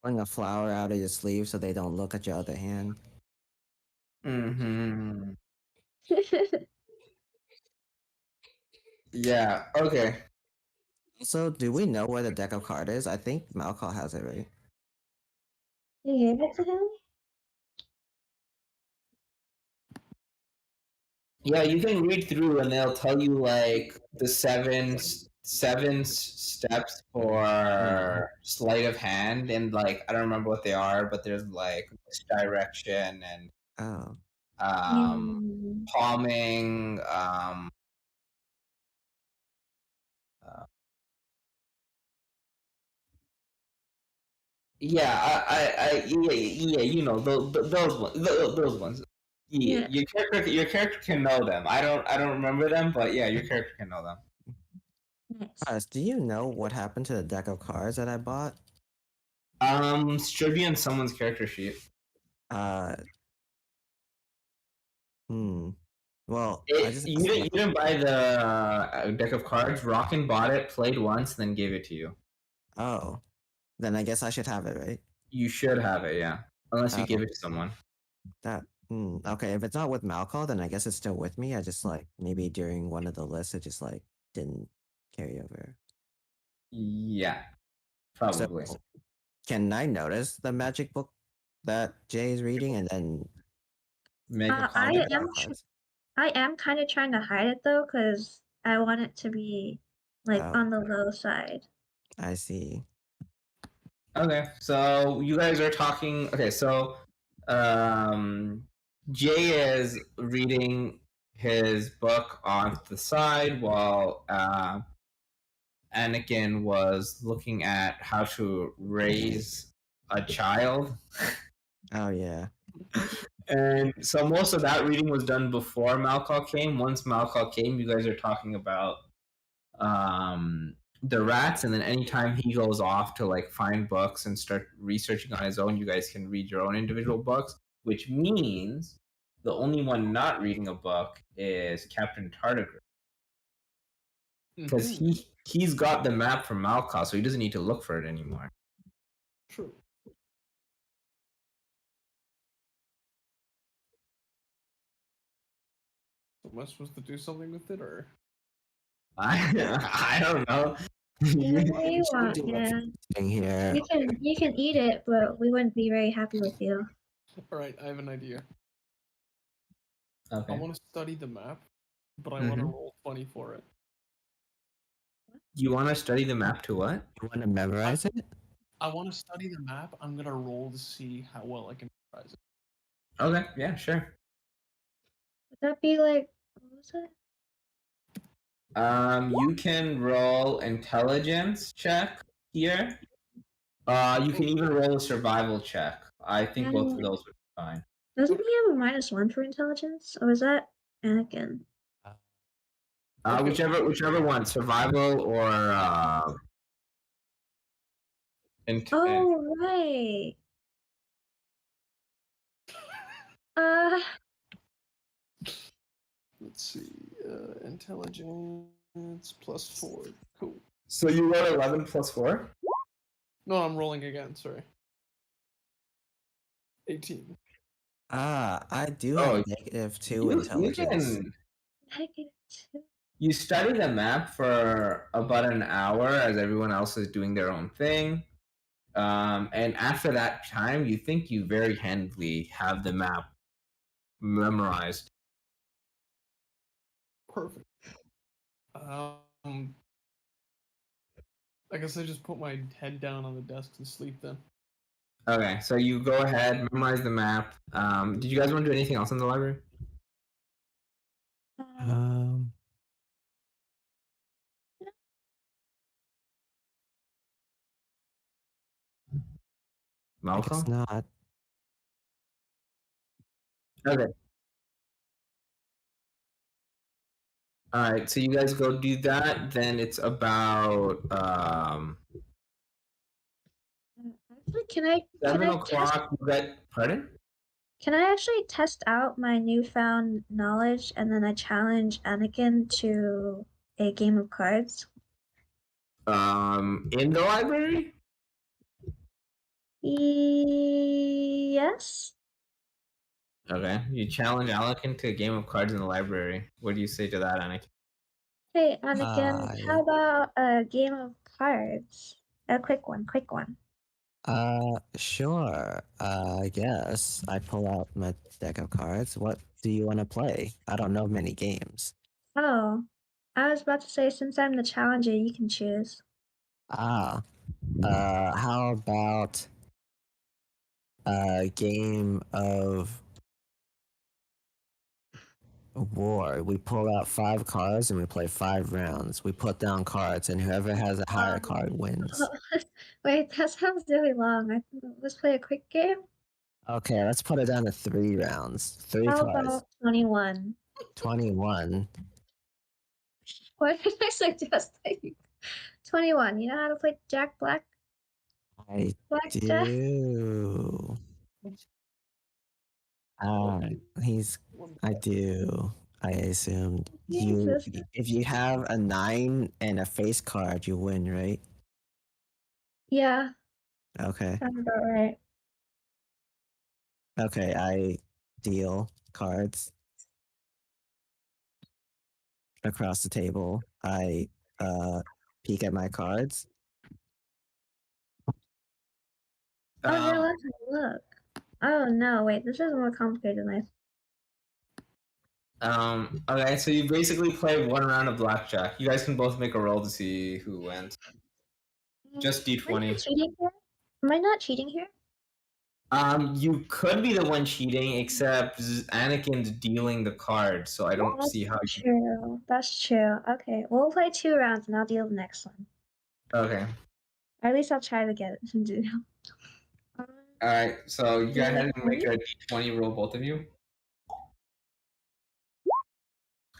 pulling a flower out of your sleeve so they don't look at your other hand. Mm-hmm. Yeah, okay. So, do we know where the deck of cards is? I think Malcolm has it, right? You gave it to him? Yeah, you can read through and they'll tell you like the seven steps for sleight of hand, and like I don't remember what they are, but there's like misdirection and palming, yeah, you know those ones, those ones. Yeah, your character can know them. I don't remember them, but yeah, your character can know them. Nice. Do you know what happened to the deck of cards that I bought? Should be in someone's character sheet. Well, you didn't buy the deck of cards. Rockin bought it, played once, then gave it to you. Oh, then I guess I should have it, right? You should have it, yeah. Unless you give it to someone. Okay, if it's not with Malcolm, then I guess it's still with me. I just like maybe during one of the lists, it just like didn't carry over. Yeah, probably. So, can I notice the magic book that Jay is reading, and then Make a I comment. am I am kind of trying to hide it though, because I want it to be like Oh. on the low side. I see. Okay, so you guys are talking. Okay, so Jay is reading his book on the side while Anakin was looking at how to raise a child. Oh yeah. And so most of that reading was done before Malcolm came. Once Malcolm came, you guys are talking about the rats, and then anytime he goes off to like find books and start researching on his own, you guys can read your own individual books, which means the only one not reading a book is Captain Tardigrade. Because he's got the map from Malcolm, so he doesn't need to look for it anymore. True. Am I supposed to do something with it, or? I don't know. Whatever you want, do a yeah. thing here. You can eat it, but we wouldn't be very happy with you. All right, I have an idea. Okay. I want to study the map, but I want to roll 20 for it. You want to study the map to what? You want to memorize it? I want to study the map. I'm gonna roll to see how well I can memorize it. Okay, yeah, sure. Would that be like, what was it? You can roll intelligence check here. You can even roll a survival check. I think both of those would be fine. Doesn't he have a -1 for intelligence? Or is that Anakin? Whichever one, survival or Oh, right. Let's see. Intelligence +4. Cool. So you roll 11 plus 4? No, I'm rolling again. Sorry. 18. I do have -2 intelligence. You study the map for about an hour as everyone else is doing their own thing. And after that time, you think you very handily have the map memorized. Perfect. I guess I just put my head down on the desk and sleep then. Okay, so you go ahead, memorize the map. Did you guys want to do anything else in the library? I guess Malcolm? not. Okay. All right, so you guys go do that. Then it's about Actually, can I 7 test, o'clock. You get pardon? can I actually test out my newfound knowledge and then I challenge Anakin to a game of cards? In the library? Yes. Okay, you challenge Anakin to a game of cards in the library. What do you say to that, Anakin? Hey, Anakin, how about a game of cards? A quick one, quick one. Sure. I guess I pull out my deck of cards. What do you want to play? I don't know many games. Oh, I was about to say, since I'm the challenger, you can choose. How about a game of war? We pull out 5 cards and we play 5 rounds. We put down cards, and whoever has a higher card wins. Wait, that sounds really long. Let's play a quick game. Okay, let's put it down to 3 rounds. 3 How cards. about 21? 21. What did I suggest? 21. You know how to play Jack Black? I Blackjack? do. I do. I assumed Jesus. if you have a 9 and a face card, you win, right? Yeah, Okay. sounds about right. Okay, I deal cards across the table. I peek at my cards. Oh, yeah, let's look. Oh no, wait, this is more complicated than I. Okay, so you basically play one round of blackjack. You guys can both make a roll to see who wins. Just Am I not D20. cheating here? Am I not cheating here? You could be the one cheating, except Anakin's dealing the cards, so I don't see how you. True. That's true. Okay, we'll play 2 rounds and I'll deal the next one. Okay. Or at least I'll try to get it to do. Alright, so you go ahead and make D20? a D20 roll, both of you.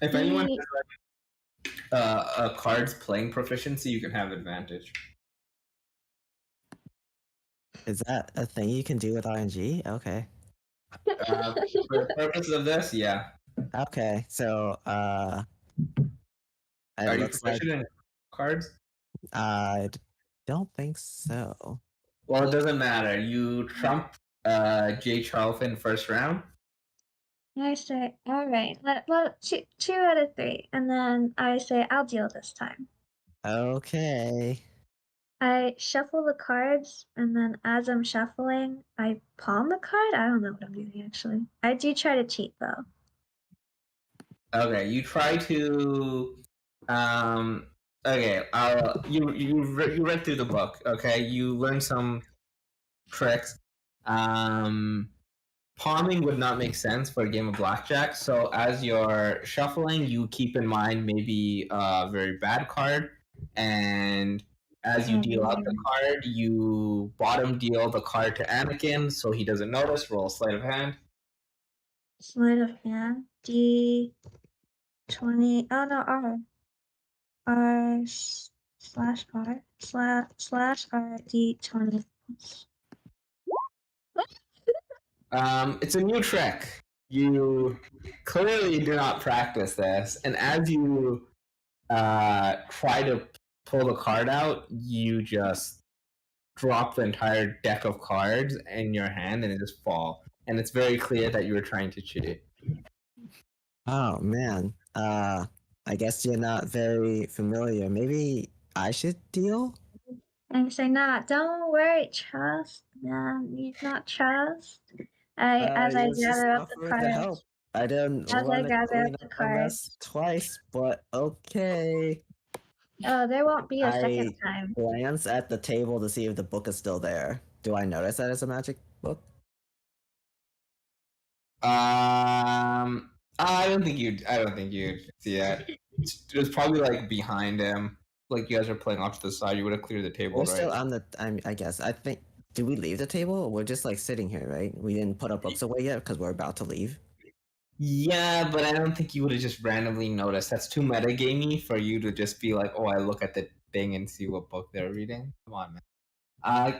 If anyone has a card's playing proficiency, you can have advantage. Is that a thing you can do with RNG? Okay. For the purpose of this, yeah. Okay, so Are you looks like proficient in cards? I don't think so. Well, it doesn't matter. You trump Jay Charlton first round. I say, alright, two out of 3. And then I say, I'll deal this time. Okay. I shuffle the cards, and then as I'm shuffling, I palm the card? I don't know what I'm doing, actually. I do try to cheat, though. Okay, you try to. Okay, you read through the book. Okay, you learn some tricks. Palming would not make sense for a game of blackjack. So as you're shuffling, you keep in mind maybe a very bad card, and as you deal out the card, you bottom deal the card to Anakin so he doesn't notice. Roll sleight of hand. Sleight of hand. D20. Oh no, R. R/R. Slash R D20. It's a new trick. You clearly do not practice this, and as you try to pull the card out, you just drop the entire deck of cards in your hand, and it just fall. And it's very clear that you were trying to cheat. Oh man. I guess you're not very familiar. Maybe I should deal? And say, nah, don't worry, trust. Nah, need not trust. As I was just gather up the offering to help. cards. I didn't As I want to gather clean up the up my mess cards. twice, but okay. Oh, there won't be a second I time. glance at the table to see if the book is still there. Do I notice that it's a magic book? I don't think you'd see that. It was probably like behind him. Like you guys are playing off to the side, you would have cleared the table, We're right? still on the. I guess. I think. Did we leave the table? We're just like sitting here, right? We didn't put our books away yet because we're about to leave. Yeah, but I don't think you would have just randomly noticed. That's too metagamey for you to just be like, "Oh, I look at the thing and see what book they're reading." Come on, man.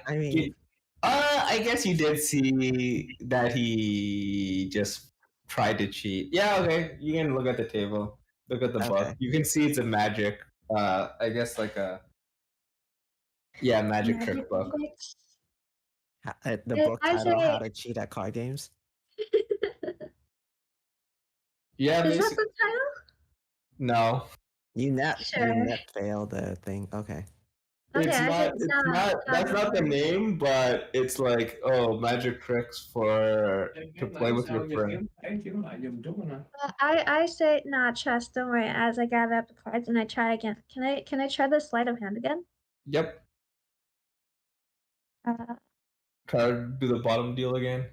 I mean, I guess you did see that he just tried to cheat. Yeah, okay. You can look at the table. Look at the book. Okay. You can see it's a magic. I guess like a magic trick book. the book title "How to Cheat at Card Games." Yeah, Is that basically. the title? No. You net Sure. failed the thing. Okay. Okay, It's I not. said It's no, not. That's no. not the name, but it's like magic tricks to play with your friend. I say nah, trust. Don't worry. As I gather up the cards and I try again. Can I try the sleight of hand again? Yep. Try to do the bottom deal again.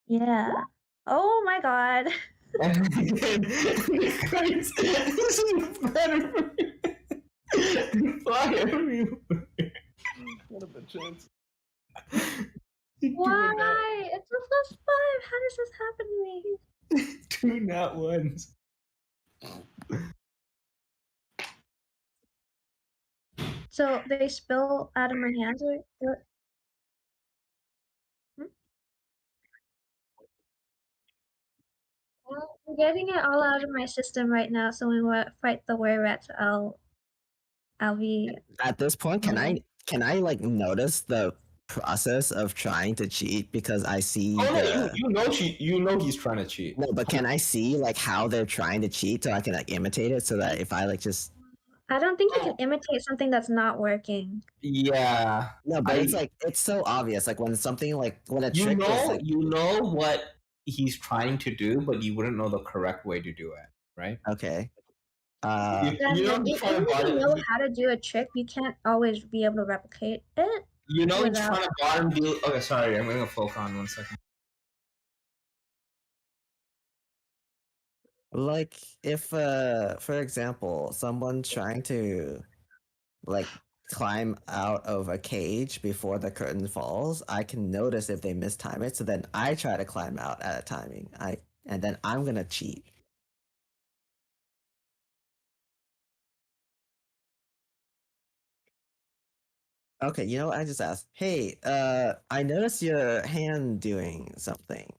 Yeah. Oh my god. Christ, this is better for me. Fly everywhere. What a chance. Why? It's a +5. How does this happen to me? 2 not ones. So they spill out of my hands or Well, I'm getting it all out of my system right now, so when we fight the were rats, I'll be At this point, can I like notice the process of trying to cheat because I see you know he's trying to cheat. No, but can I see like how they're trying to cheat so I can like imitate it so that if I like just I don't think you can imitate something that's not working. Yeah. No, but it's like it's so obvious. Like when something like when a trick is like you know what he's trying to do, but you wouldn't know the correct way to do it, right? okay. Then You know even he's trying to if you bottom. know how to do a trick, you can't always be able to replicate it. You know he's without- trying to bottom deal. Okay, sorry, I'm gonna focus on 1 second. Like if for example, someone trying to like climb out of a cage before the curtain falls, I can notice if they mistime it, so then I try to climb out at a timing. And then I'm gonna cheat. Okay, you know what? I just asked. Hey, I noticed your hand doing something.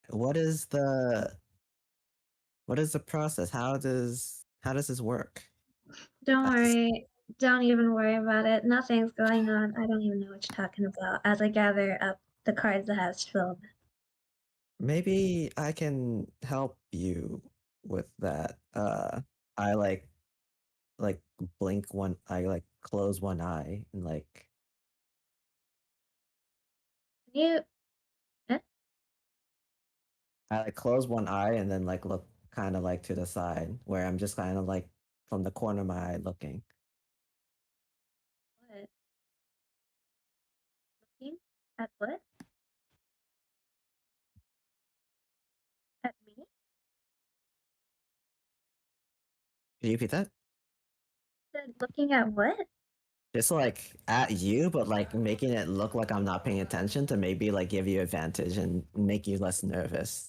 What is the process? How does this work? Don't I just- worry. Don't even worry about it. Nothing's going on. I don't even know what you're talking about as I gather up the cards that has filled. Maybe I can help you with that. I like blink one. I like close one eye and like Can you? I like close one eye and then like look kind of like to the side where I'm just kind of like from the corner of my eye looking. What? Looking at what? At me? Can you repeat that? Said looking at what? Just like at you, but like making it look like I'm not paying attention to maybe like give you advantage and make you less nervous.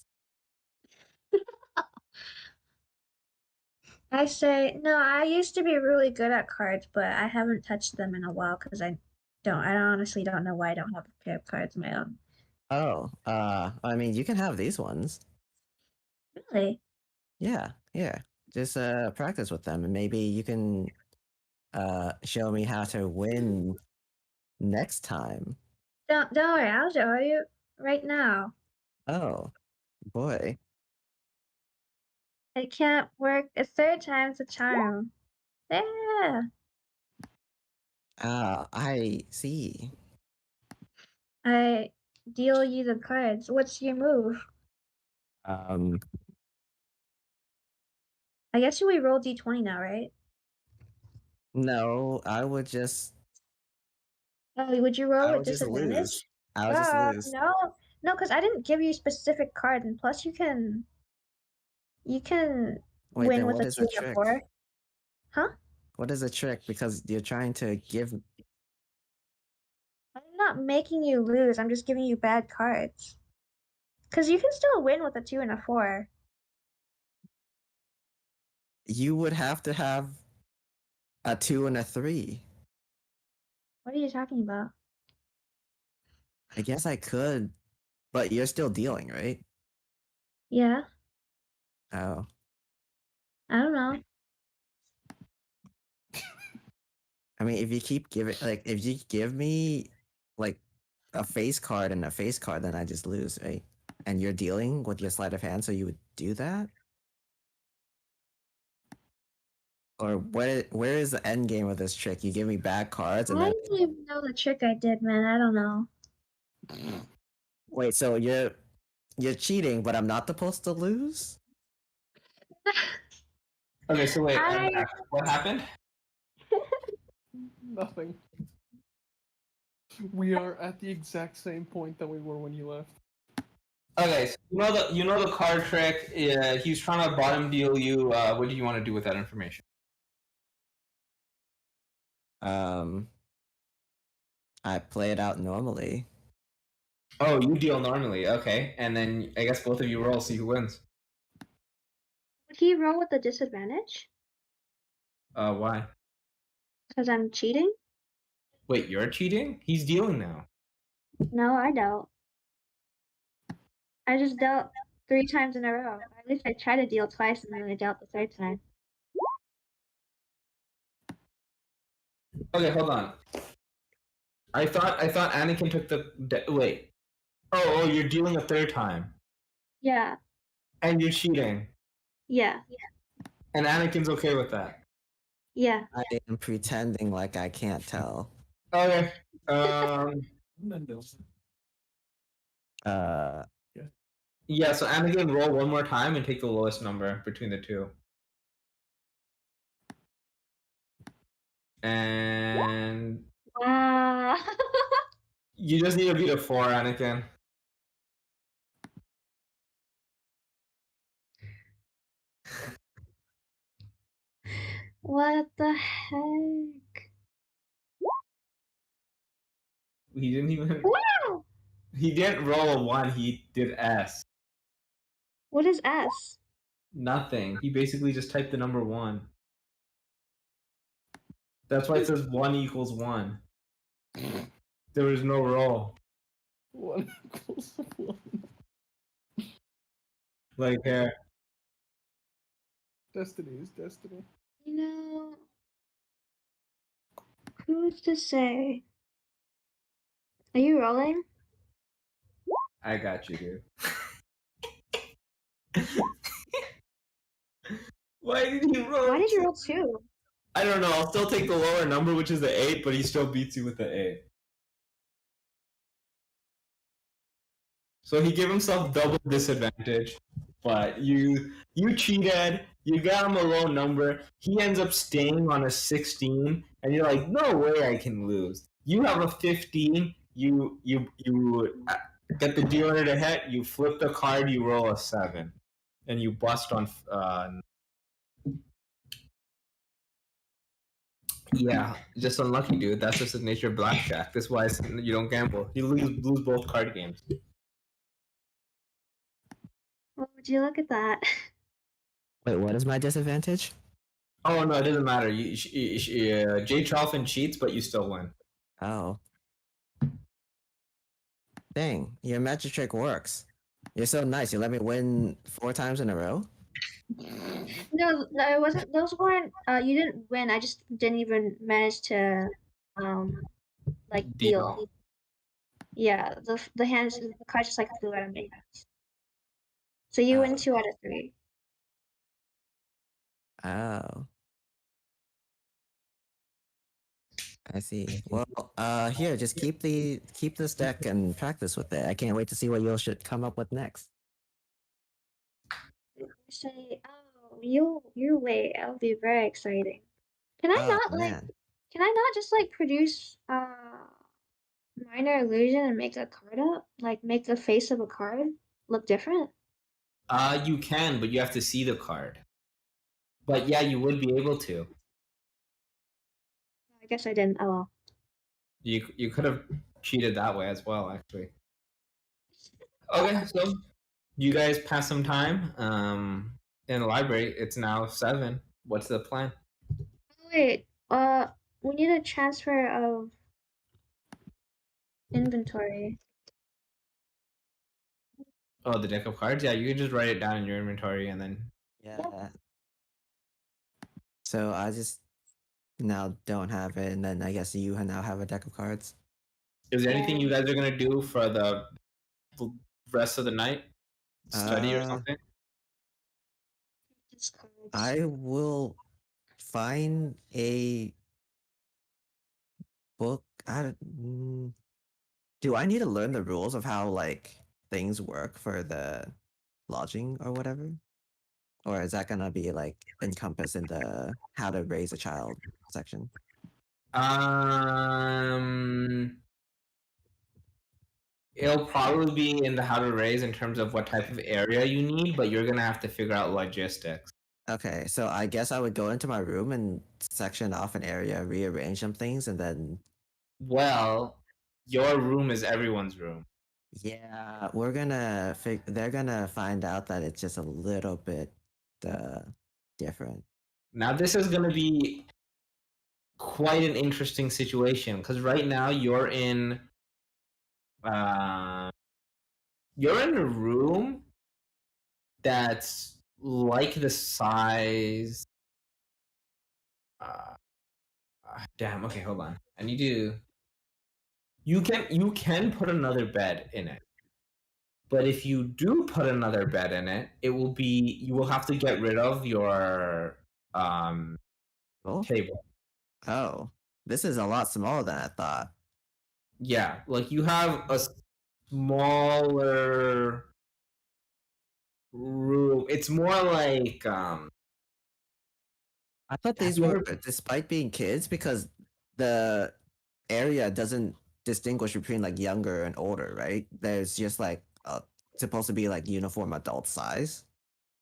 I say, no, I used to be really good at cards, but I haven't touched them in a while because I honestly don't know why I don't have a pair of cards of my own. Oh, I mean, you can have these ones. Really? Yeah, yeah. Just practice with them, and maybe you can show me how to win next time. Don't worry, I'll show you right now. Oh, boy. It can't work. A third time's a charm. Yeah. Ah, I see. I deal you the cards. What's your move? Um, I guess we roll d20 now, right? no, I would just Oh, would you roll I with would just lose. disadvantage? I would just lose. No, because I didn't give you specific cards, and plus you can Wait, win then with what a is 2 the and a trick? 4. Huh? What is the trick? Because you're trying to give. I'm not making you lose. I'm just giving you bad cards. Because you can still win with a 2 and a 4. You would have to have a 2 and a 3. What are you talking about? I guess I could, but you're still dealing, right? Yeah, Oh. I don't know. I mean, if you keep giving, like, if you give me, like, a face card and a face card, then I just lose, right? And you're dealing with your sleight of hand, so you would do that? Or where is the end game of this trick? You give me bad cards and I then don't even know the trick I did, man. I don't know. wait, so you're cheating, but I'm not supposed to lose? Okay, so wait, I'm I back. What happened? Nothing. We are at the exact same point that we were when you left. Okay, so you know the card trick. He's trying to bottom deal you. What do you want to do with that information? I play it out normally. Oh, you deal normally. Okay, and then I guess both of you roll, see who wins. would he roll with a disadvantage? Why? Because I'm cheating? Wait, you're cheating? He's dealing now. No, I don't. I just dealt 3 times in a row. At least I tried to deal twice and then I dealt the third time. Okay, hold on. I thought Anakin took wait. Oh, you're dealing a third time, Yeah, and you're cheating, yeah. and Anakin's okay with that. Yeah. I am pretending like I can't tell. Okay. Uh, Yeah. So Anakin, roll one more time and take the lowest number between the two. And Wow. you just need to beat a 4, Anakin. What the heck? He didn't even. Wow. He didn't roll a 1. He did S. What is S? Nothing. He basically just typed the number 1. That's why it says 1 equals 1. There was no roll. 1 equals 1. Like here. Destiny is destiny. You know, who's to say? Are you rolling? I got you, dude. Why did he roll? Why did you roll 2? I don't know. I'll still take the lower number, which is the 8, but he still beats you with the 8. So he gave himself double disadvantage. But you cheated. You got him a low number. He ends up staying on a 16, and you're like, no way I can lose. You have a 15. You get the dealer to hit. You flip the card. You roll a 7, and you bust on. Yeah, just unlucky, dude. That's just the nature of blackjack. That's why you don't gamble. You lose both card games. Well, would you look at that? wait, what is my disadvantage? Oh no, it doesn't matter. Jay Chalfin cheats, but you still win. Oh. Dang, your magic trick works. You're so nice. You let me win 4 times in a row? No, it wasn't. Those weren't. You didn't win. I just didn't even manage to, like deal. Yeah, the hands, the cards just like flew out of my hands. So you win 2 out of 3. Oh. I see. Well, here, just keep this deck and practice with it. I can't wait to see what you should come up with next. Say, oh, you wait. That'll be very exciting. Can I Oh, not man. Can I not just like produce minor illusion and make a card up? Like make the face of a card look different? You can, but you have to see the card. But yeah, you would be able to. I guess I didn't. Oh well. You could have cheated that way as well, actually. Okay, so you guys pass some time. In the library, it's now 7. What's the plan? Wait, we need a transfer of inventory. Oh, the deck of cards? Yeah, you can just write it down in your inventory and then. Yeah. So I just now don't have it, and then I guess you now have a deck of cards. Is there anything you guys are gonna do for the rest of the night? Study or something? Just cards. I will find a book. Do I need to learn the rules of how like things work for the lodging or whatever? Or is that gonna be like encompassed in the how to raise a child section? It'll probably be in the how to raise in terms of what type of area you need, but you're gonna have to figure out logistics. Okay, so I guess I would go into my room and section off an area, rearrange some things, and then Well, your room is everyone's room. yeah, they're gonna find out that it's just a little bit different. Now this is gonna be quite an interesting situation because right now you're in a room that's like the size. Damn. Okay, hold on. I need to. You can put another bed in it, but if you do put another bed in it, you will have to get rid of your Oh, table. oh, this is a lot smaller than I thought. Yeah, like you have a smaller room. It's more like I thought have these you were, ever despite being kids, because the area doesn't distinguish between like younger and older, right? There's just like supposed to be like uniform adult size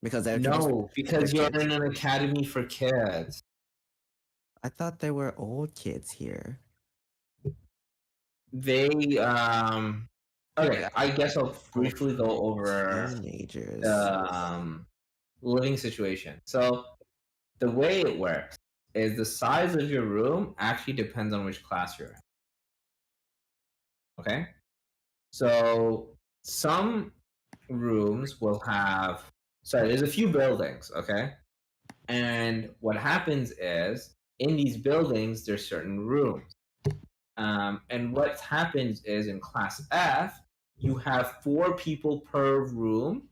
because they're supposed to no, be for because you're kids. in an academy for kids. I thought there were old kids here. They okay, I guess I'll briefly go over Teenagers. the living situation. So the way it works is the size of your room actually depends on which class you're in. Okay? So some rooms will have there's a few buildings, okay? And what happens is in these buildings there's certain rooms. And what happens is in class F, you have 4 people per room,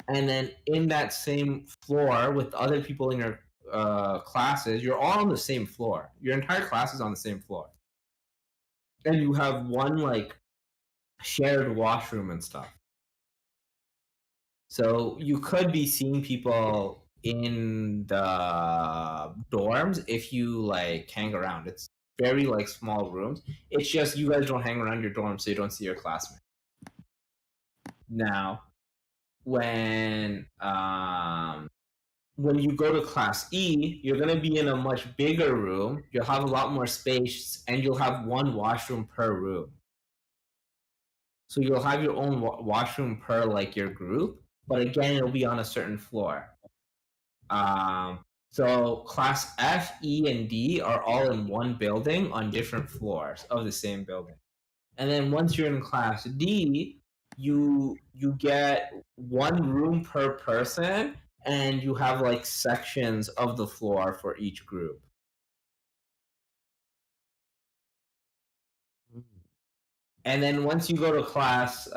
and then in that same floor with other people in your classes, you're all on the same floor. Your entire class is on the same floor, and you have one like shared washroom and stuff. So you could be seeing people in the dorms if you like hang around. It's very like small rooms. It's just you guys don't hang around your dorm, so you don't see your classmates. Now, when you go to class E, you're going to be in a much bigger room. You'll have a lot more space, and you'll have one washroom per room. So you'll have your own washroom per like your group, but again, it'll be on a certain floor. So class F, E, and D are all in one building on different floors of the same building. And then once you're in class D, you get one room per person, and you have like sections of the floor for each group. And then once you go to class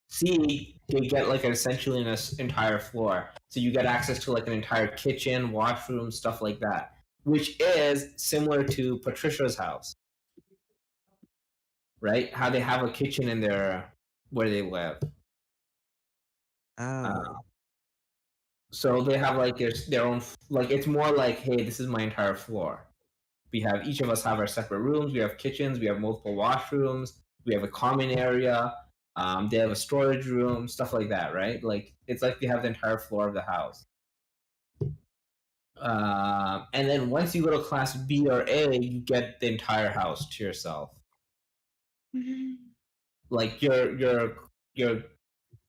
C, you get like essentially an entire floor. So you get access to like an entire kitchen, washroom, stuff like that, which is similar to Patricia's house, right? How they have a kitchen in their where they live. Oh, So they have like their own like it's more like, hey, this is my entire floor. We have each of us have our separate rooms. We have kitchens. We have multiple washrooms. We have a common area. They have a storage room, stuff like that, right? Like it's like they have the entire floor of the house. And then once you go to class B or A, you get the entire house to yourself. Like your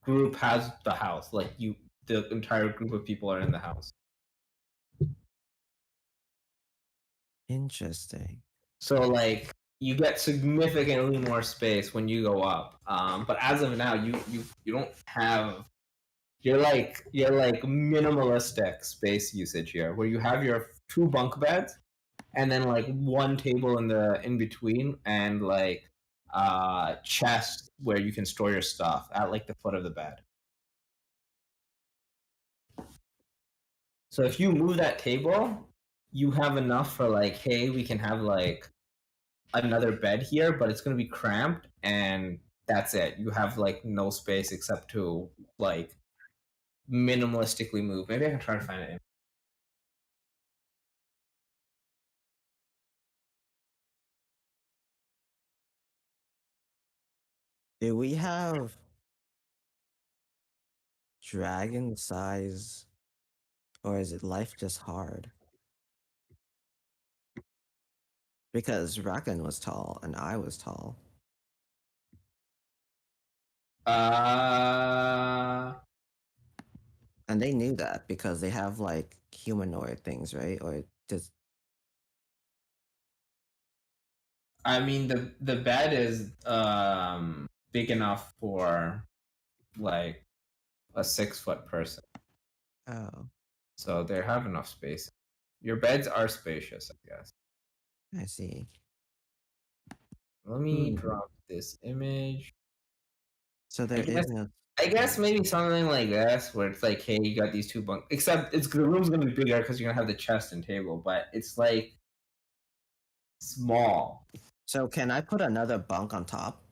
group has the house. Like the entire group of people are in the house. interesting. So like you get significantly more space when you go up. But as of now, you don't have you're like minimalistic space usage here, where you have your 2 bunk beds and then like one table in between and like chest where you can store your stuff at like the foot of the bed. So if you move that table, you have enough for like, hey, we can have like another bed here, but it's going to be cramped, and that's it. You have like no space except to like minimalistically move. Maybe I can try to find it. Do we have dragon size, or is it life just hard? Because Rakan was tall and I was tall. And they knew that because they have like humanoid things, right? Or just I mean the bed is big enough for like a 6-foot person, oh, so they have enough space. Your beds are spacious, I guess. I see. Let me drop this image. So there guess- is no I guess maybe something like this, where it's like, hey, you got these two bunk. Except the room's gonna be bigger because you're gonna have the chest and table, but it's like small. So can I put another bunk on top?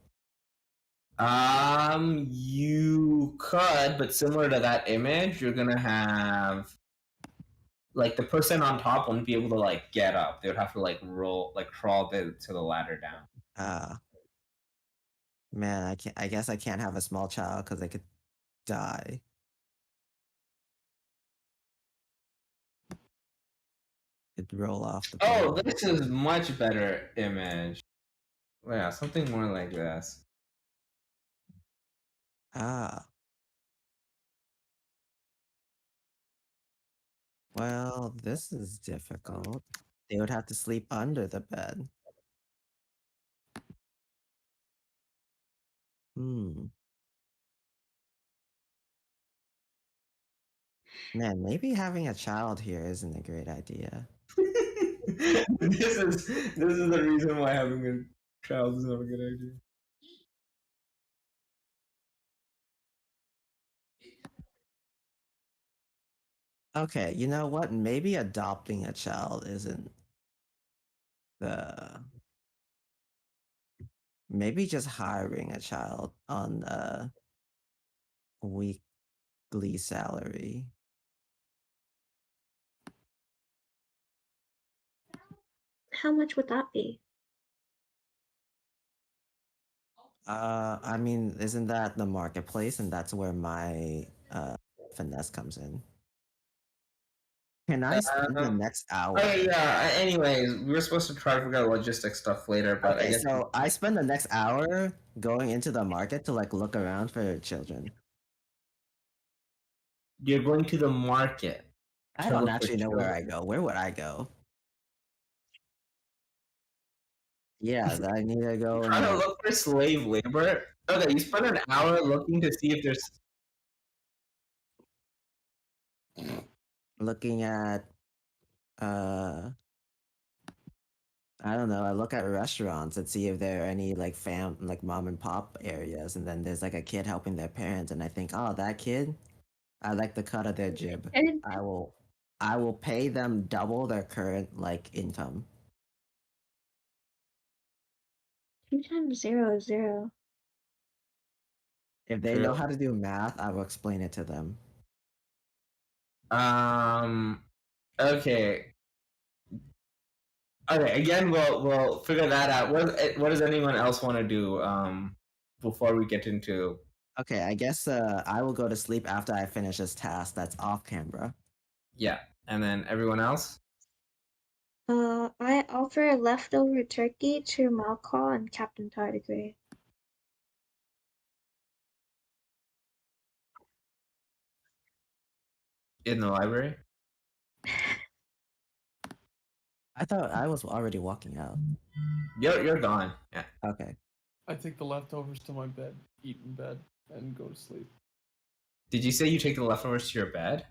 You could, but similar to that image, you're gonna have like the person on top wouldn't be able to like get up. They would have to like roll, like crawl to the ladder down. Man, I can't. I guess I can't have a small child because they could die. It'd roll off the. Oh, pole. this is much better image. Yeah, something more like this. Ah. Well, this is difficult. They would have to sleep under the bed. Hmm. Man, maybe having a child here isn't a great idea. This is the reason why having a child is not a good idea. Okay, you know what? Maybe adopting a child isn't the. Maybe just hiring a child on a weekly salary. How much would that be? I mean, isn't that the marketplace, and that's where my finesse comes in? Can I spend the next hour? Oh yeah. Anyways, we were supposed to try to figure out logistic stuff later, but I Okay, guess so I spend the next hour going into the market to like look around for children. you're going to the market. I to don't look for actually know where children. I go. Where would I go? Yeah, I need to go. Trying to look for slave labor. Okay, you spend an hour looking to see if there's. Looking at I don't know, I look at restaurants and see if there are any like mom and pop areas, and then there's like a kid helping their parents, and I think, oh, that kid, I like the cut of their jib. And I will pay them double their current like income. 2 times 0 is 0. If they know how to do math, I will explain it to them. Okay. Okay. Again, we'll figure that out. What does anyone else want to do? Before we get into. Okay, I guess I will go to sleep after I finish this task that's off camera. Yeah, and then everyone else. I offer leftover turkey to Malcaw and Captain Tardigrade. In the library. I thought I was already walking out. You're gone. Yeah. Okay. I take the leftovers to my bed, eat in bed, and go to sleep. Did you say you take the leftovers to your bed?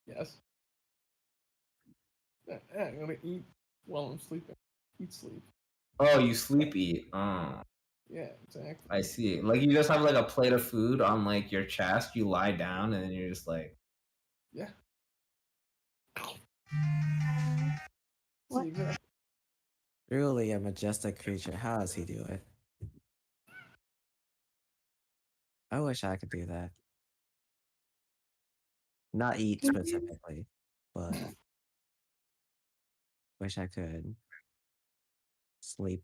Yes. Yeah, I'm gonna eat while I'm sleeping. Eat, sleep. Oh, you sleep eat. Oh, Yeah, exactly. I see. Like you just have like a plate of food on like your chest. You lie down and then you're just like. Yeah. What? See, exactly. Truly a majestic creature. How does he do it? I wish I could do that. Not eat specifically, but wish I could sleep.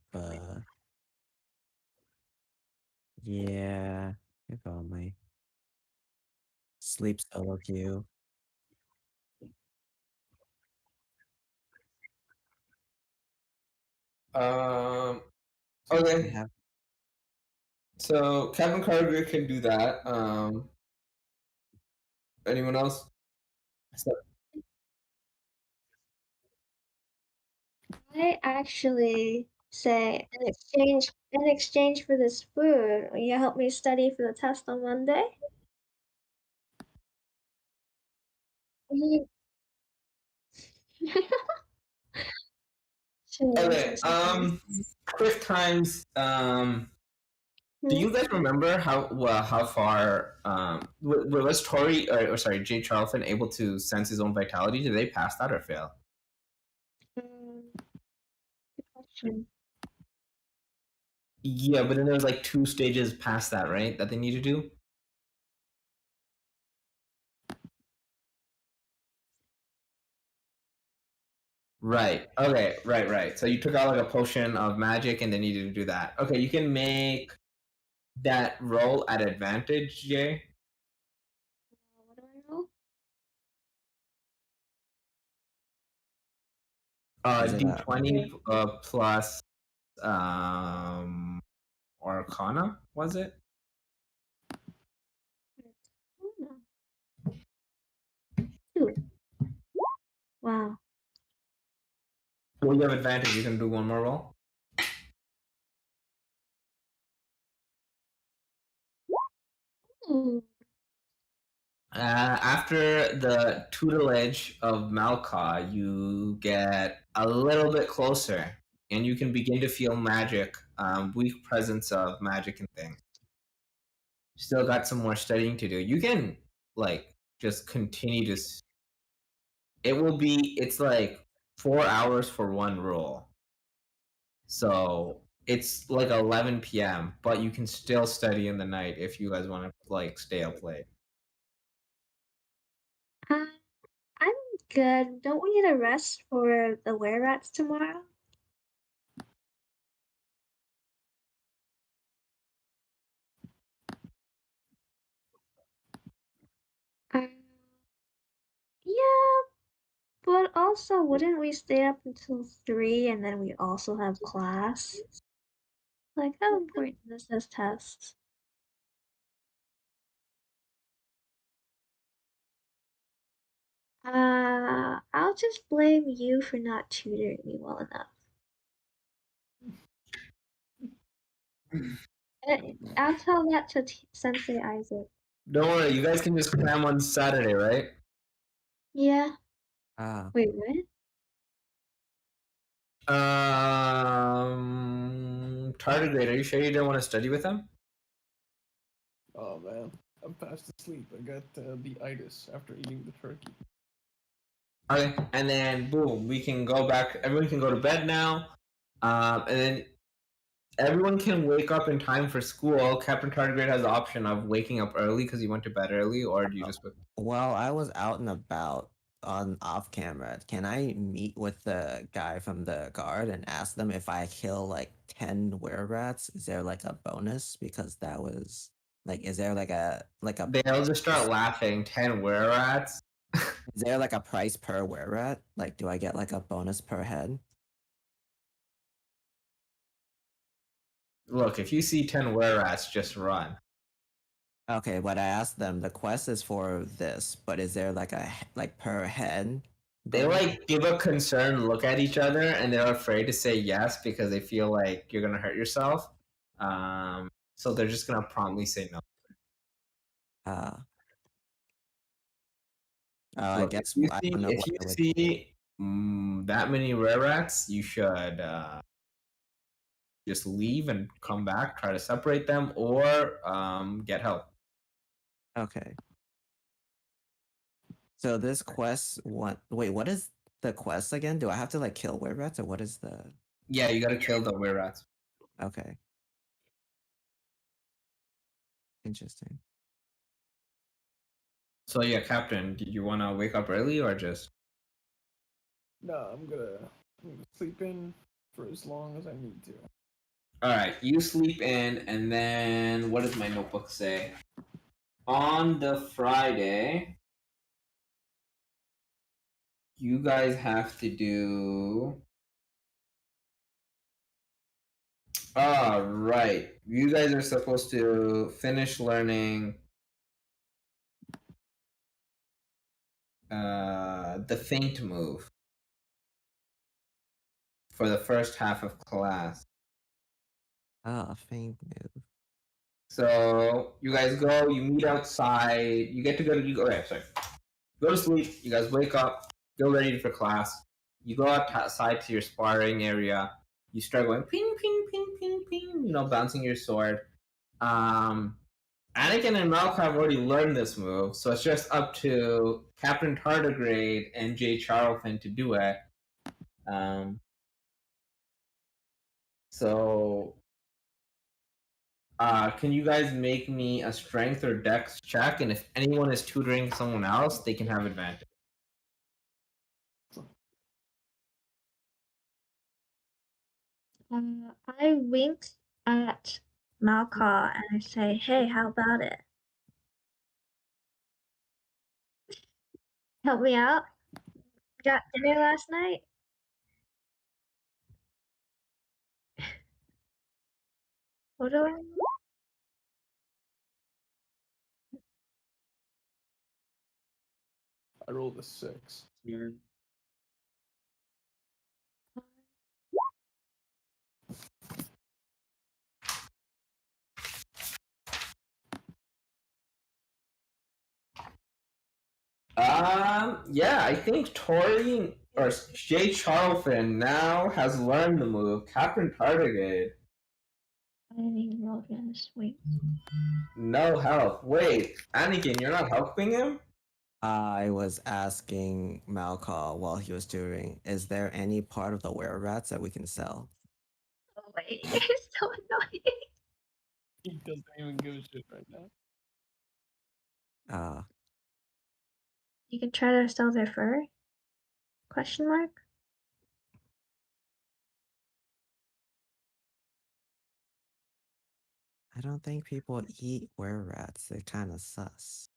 Yeah, if only. Sleep solo queue. Okay. Have So Kevin Carter can do that. Anyone else? I actually say in exchange for this food, will you help me study for the test on Monday? Mm. Sure, Okay. that's okay. Quick times. Do you guys remember how far was Tori or sorry Jay Charlton able to sense his own vitality? Did they pass that or fail? Good question. Yeah, but then there was like 2 stages past that, right? That they need to do. Right. Okay. Right. Right. So you took out like a potion of magic and then needed to do that. Okay, you can make that roll at advantage, Jay. What do I roll? Is it a- D20 plus Arcana, was it? Oh, no. 2. Wow. Well, you have advantage. You can do one more roll. Ooh. After the tutelage of Malka, you get a little bit closer, and you can begin to feel magic, weak presence of magic and things. Still got some more studying to do. You can like just continue to. It will be. It's like 4 hours for one roll, so it's like 11 p.m. But you can still study in the night if you guys want to like stay up late. Uh, I'm good. Don't we need a rest for the were-rats tomorrow? Um, yeah, but also wouldn't we stay up until 3 and then we also have class? Like, how important is this test? I'll just blame you for not tutoring me well enough. I'll tell that to Sensei Isaac. Don't worry, you guys can just cram on Saturday, right? Yeah. Ah, Wait, what? Tardigrade, are you sure you don't want to study with him? Oh man, I'm fast asleep. I got the itis after eating the turkey. Okay, and then boom, we can go back. Everyone can go to bed now, and then everyone can wake up in time for school. Captain Tardigrade has the option of waking up early because he went to bed early, or do you just? well, I was out and about on off camera. Can I meet with the guy from the guard and ask them if I kill like 10 were-rats? Is there like a bonus? Because that was like, is there like a They'll just start laughing. 10 were-rats. is there like a price per were-rat? Like, do I get like a bonus per head? Look, if you see 10 were-rats, just run. Okay, but I asked them. The quest is for this, but is there like like per head? They like give a concerned look at each other, and they're afraid to say yes because they feel like you're gonna hurt yourself. So they're just gonna promptly say no. Uh, I Look, guess if I you don't know see, if what you I would. see that many rare rats, you should just leave and come back, try to separate them, or get help. Okay. So this quest, wait, what is the quest again? Do I have to like kill were-rats or what is the? Yeah, you gotta kill the rare rats. Okay. Interesting. So yeah, Captain, do you want to wake up early or just? No, I'm gonna sleep in for as long as I need to. All right, you sleep in, and then what does my notebook say? On the Friday, you guys have to do. Right. You guys are supposed to finish learning the feint move for the first half of class. Ah, feint move. So you guys go, you meet outside, you get to go to you go okay, sorry. Go to sleep, you guys wake up, go ready for class. You go outside to your sparring area, you start going ping ping ping ping ping, bouncing your sword. Anakin and Malcolm have already learned this move, so it's just up to Captain Tardigrade and Jay Charlton to do it. So, can you guys make me a strength or dex check? And if anyone is tutoring someone else, they can have advantage. I wink at Malcaw and I say, "Hey, how about it? Help me out. Got dinner last night?" What do I? I rolled a 6. Yeah, I think Tori or Jay Charlton now has learned the move. Captain Tardigrade, I didn't even roll again this week. no help. Wait, Anakin, you're not helping him? I was asking Malcaw while he was touring, is there any part of the were-rats that we can sell? Oh wait, you're so annoying. He doesn't even give a shit right now. You can try to sell their fur? Question mark. I don't think people eat were-rats. They're kind of sus.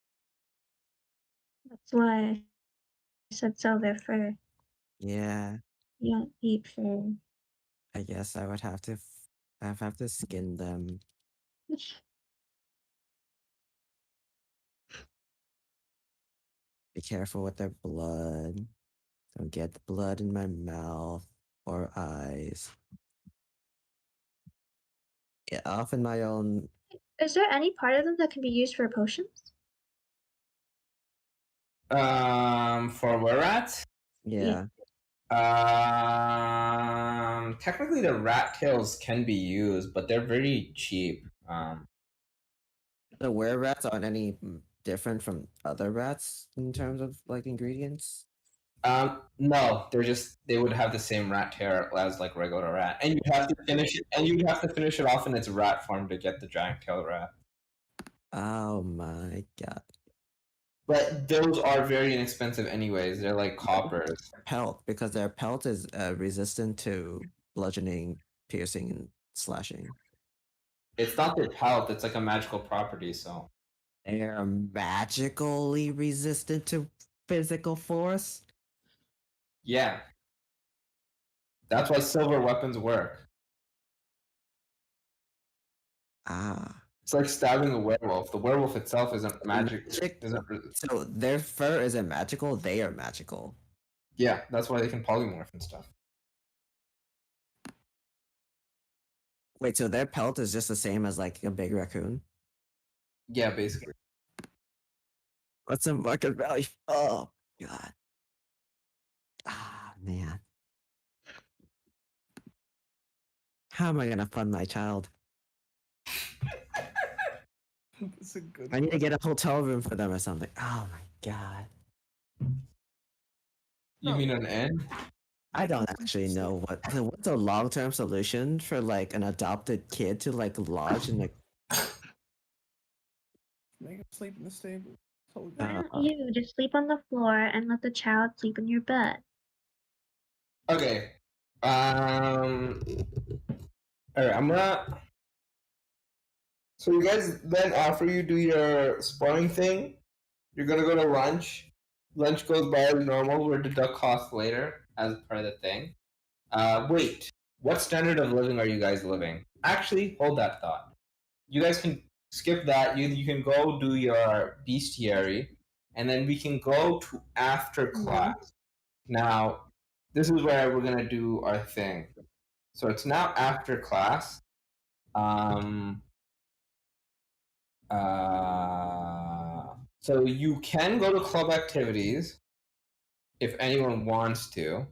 That's why I said sell their fur. Yeah, You don't eat fur. I guess I would have to. I'd have to skin them. Be careful with their blood. Don't get the blood in my mouth or eyes. Yeah, often my own. Is there any part of them that can be used for potions? For were rats? Yeah. Technically the rat tails can be used, but they're very cheap. The were-rats aren't any different from other rats in terms of like ingredients. No, they would have the same rat tail as like regular rat, and you'd have to finish it, and you'd have to finish it off in its rat form to get the giant tail rat. Oh my god. But those are very inexpensive, anyways. They're like coppers. Pelt, because their pelt is resistant to bludgeoning, piercing, and slashing. It's not their pelt; it's like a magical property. So They're magically resistant to physical force. yeah, that's why silver weapons work. Ah. It's like stabbing a werewolf. The werewolf itself isn't magic. So their fur isn't magical, they are magical. Yeah, that's why they can polymorph and stuff. Wait, so their pelt is just the same as like a big raccoon? Yeah, basically. What's the market value? Oh god. Ah man. How am I gonna fund my child? That's a good I need to get a hotel room for them or something. Oh my god. You mean an inn? I don't actually know what's a long-term solution for like an adopted kid to like lodge in like Make him sleep in the stable. Totally Why good. don't you just sleep on the floor and let the child sleep in your bed? Okay. Alright, I'm gonna. So you guys then after you do your sparring thing, you're gonna go to lunch. Lunch goes by as normal. We'll deduct costs later as part of the thing. Wait. What standard of living are you guys living? Actually, hold that thought. You guys can skip that. You can go do your bestiary, and then we can go to after class. Now, this is where we're gonna do our thing. So it's now after class. So you can go to club activities if anyone wants to,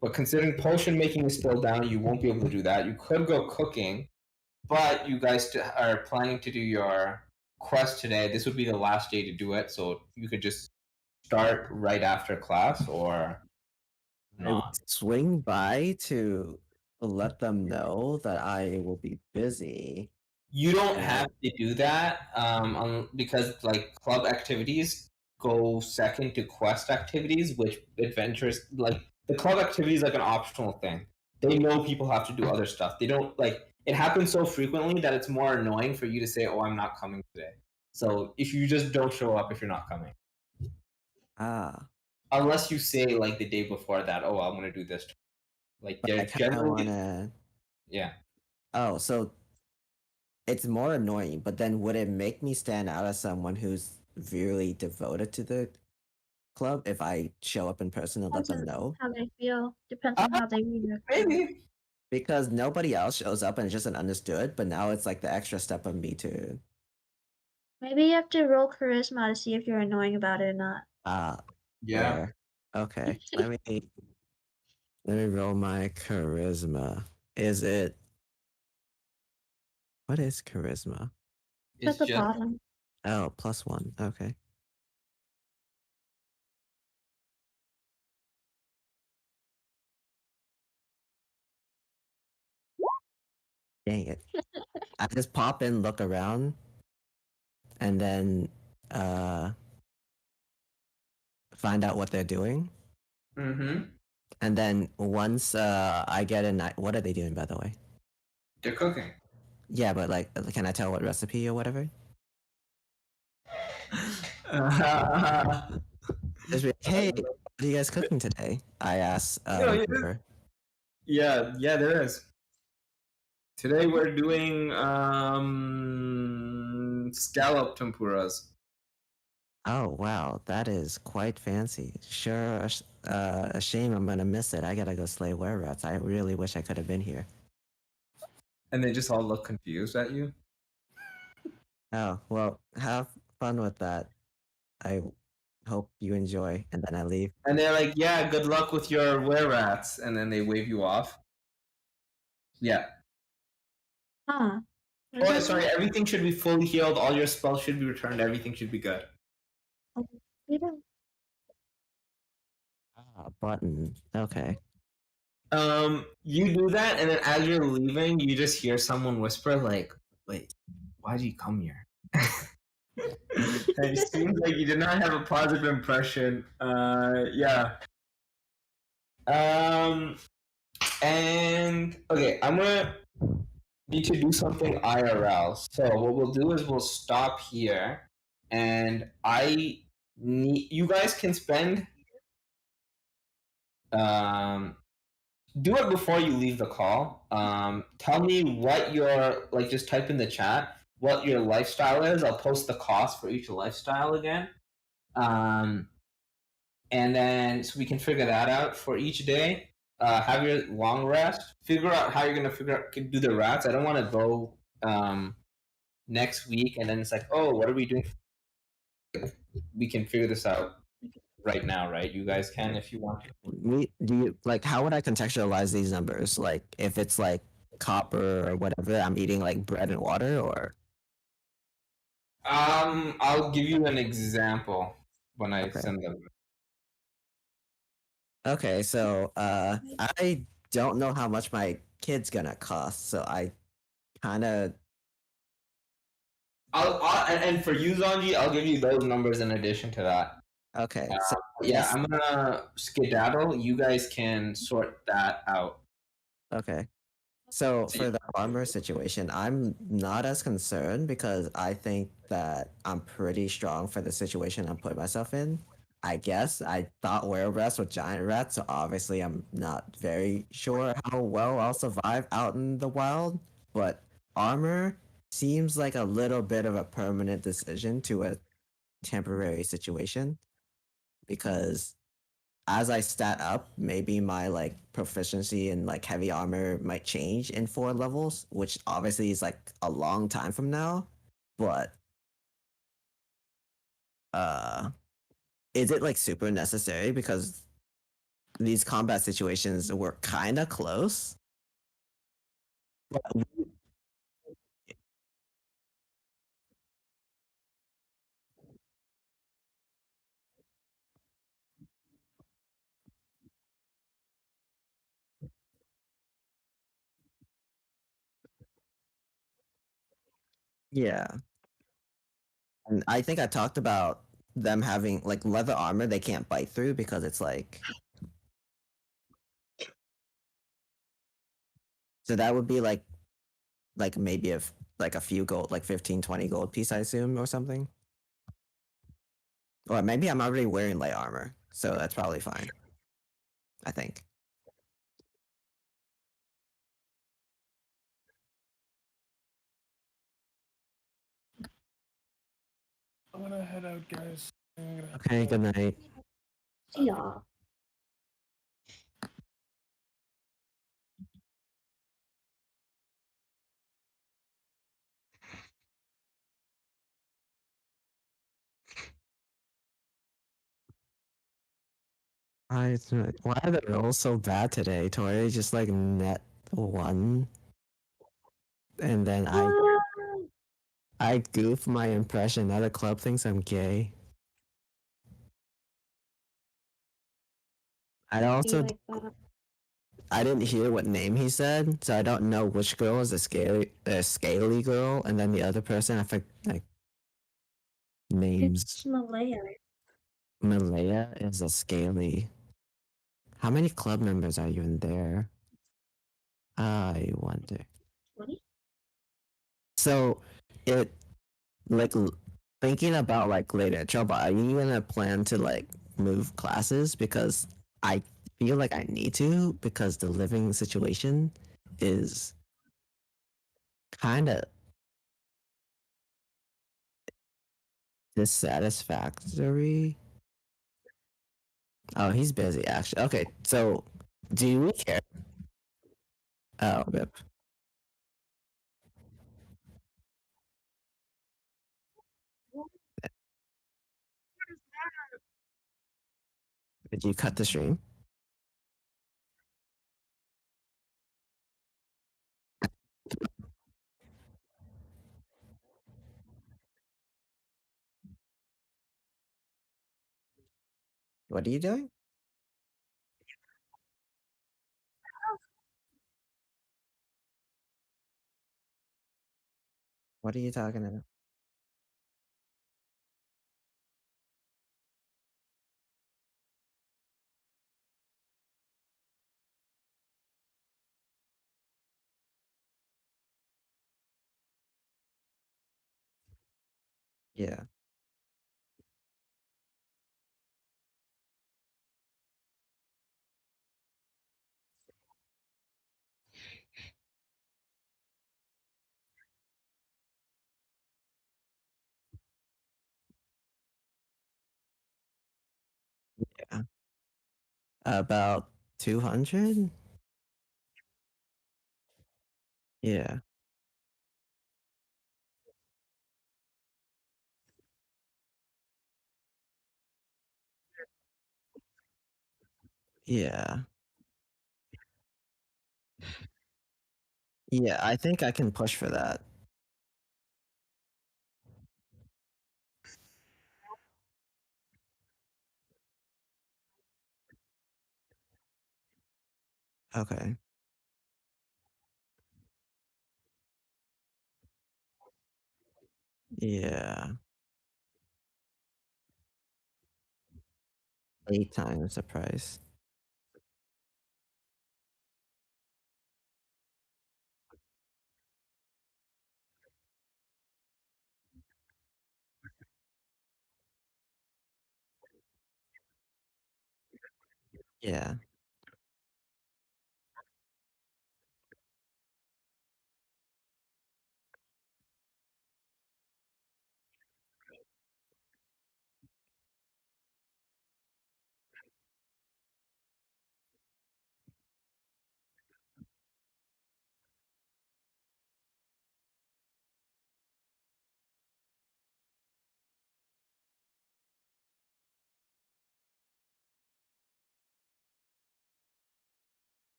but considering potion making is still down, you won't be able to do that. You could go cooking, but you guys are planning to do your quest today. This would be the last day to do it, so you could just start right after class or I would not. swing by to let them know that I will be busy. You don't Yeah. have to do that because like club activities go second to quest activities, which adventures like the club activity is like an optional thing. They know people have to do other stuff. They don't like it happens so frequently that it's more annoying for you to say, "Oh, I'm not coming today." So if you just don't show up if you're not coming, Ah, unless you say like the day before that, "Oh, I'm gonna do this." Like but I they're kind of generally, wanna. yeah. Oh, so it's more annoying, but then would it make me stand out as someone who's really devoted to the club if I show up in person and let Depends them on know? how they feel. Depends on how they react. Maybe. Because nobody else shows up and it's just an understood, but now it's like the extra step of me to Maybe you have to roll charisma to see if you're annoying about it or not. Yeah. there. Okay. Let me roll my charisma. Is it what is charisma? It's at It's the just bottom. Oh, +1. Okay. Dang it. I just pop in, look around, and then find out what they're doing. mm-hmm. And then once I get a night, what are they doing, by the way? They're cooking. Yeah, but like, can I tell what recipe or whatever? Just be like, hey, what are you guys cooking today? I asked No, the yeah. member. Yeah, there is. Today we're doing scallop tempuras. Oh wow, that is quite fancy. Sure, a shame I'm gonna miss it. I gotta go slay were rats. I really wish I could have been here. And they just all look confused at you. Oh well, have fun with that. I hope you enjoy, and then I leave. And they're like, yeah, good luck with your were rats. And then they wave you off. Yeah. Huh. What does Oh, that sorry, mean? everything should be fully healed. All your spells should be returned. Everything should be good. We don't. Button. Okay. You do that, and then as you're leaving, you just hear someone whisper, like, wait, why'd you come here? It seems like you did not have a positive impression. Yeah. Um, and okay, I'm gonna need to do something IRL. So what we'll do is we'll stop here, and I need you guys can spend do it before you leave the call. Tell me what your like. Just type in the chat what your lifestyle is. I'll post the cost for each lifestyle again. Um, and then so we can figure that out for each day. Have your long rest. Figure out how you're gonna do the rats. I don't want to go next week and then it's like, oh, what are we doing? We can figure this out right now, right? You guys can if you want to. Do you like? How would I contextualize these numbers? Like, if it's like copper or whatever, I'm eating like bread and water, or I'll give you an example when I Okay. send them. okay. So, I don't know how much my kid's gonna cost, so I kind of And for you, Zonji, I'll give you those numbers in addition to that. okay. So Yeah, yes, I'm gonna skedaddle. You guys can sort that out. okay. So for the armor situation, I'm not as concerned because I think that I'm pretty strong for the situation I'm putting myself in. I guess I thought were-rats with giant rats, so obviously I'm not very sure how well I'll survive out in the wild. But armor seems like a little bit of a permanent decision to a temporary situation because as I stat up, maybe my like proficiency in like heavy armor might change in 4 levels, which obviously is like a long time from now. But uh is it like super necessary because these combat situations were kind of close? But Yeah. And I think I talked about them having like leather armor they can't bite through because it's like, so that would be like maybe if like a few gold, like 15, 20 gold piece, I assume, or something. Or maybe I'm already wearing light armor, so that's probably fine. I think. I'm gonna head out, guys. I'm gonna Okay, good night. See y'all. Why are the rolls so bad today? Tori just like net one, and then I goof my impression. Now the club thinks I'm gay. I Be also like that. I didn't hear what name he said, so I don't know which girl is the scaly girl, and then the other person I forget like names. It's Malaya. Malaya is a scaly. How many club members are you in there? I wonder. 20? So, it like thinking about like later trouble. Are you gonna plan to like move classes? Because I feel like I need to because the living situation is kind of dissatisfactory. Oh, he's busy actually. Okay, so do you care? Oh, rip. Did you cut the stream? What are you doing? What are you talking about? Yeah, yeah. About 200? Yeah, yeah, yeah. I think I can push for that. Okay. Yeah. 8 times the price. Yeah.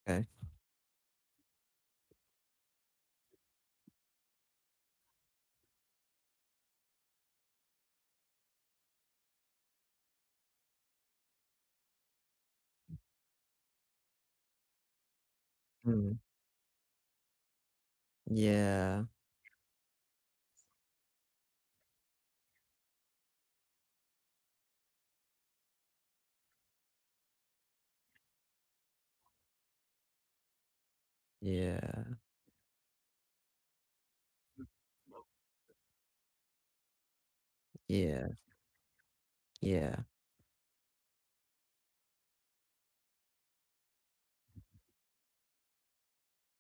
Okay. Hmm. Yeah. Yeah. Yeah. Yeah.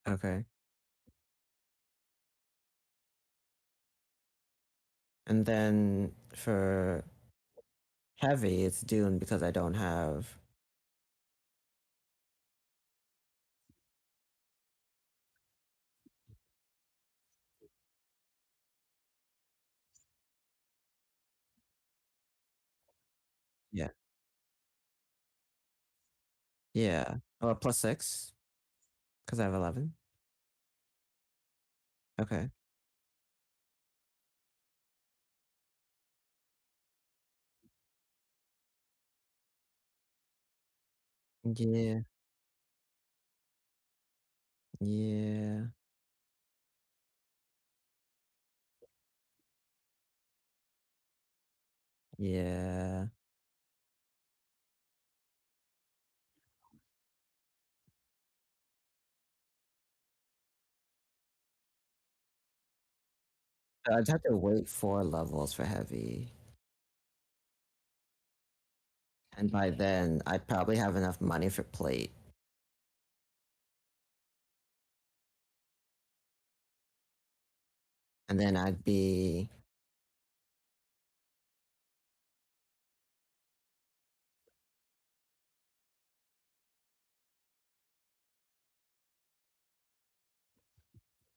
Okay. And then for heavy, it's Dune because I don't have. Yeah. Yeah. Oh, +6 because I have 11. Okay. Yeah. Yeah. Yeah. I'd have to wait 4 levels for heavy. And by then, I'd probably have enough money for plate. And then I'd be.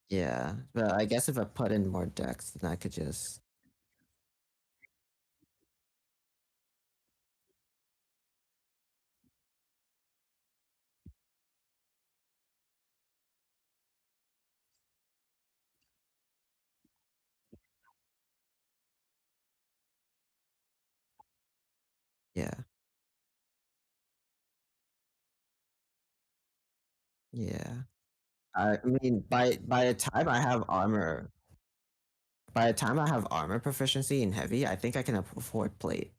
Yeah. But I guess if I put in more decks, then I could just. Yeah. Yeah. I mean, by the time I have armor, by the time I have armor proficiency in heavy, I think I can afford plate.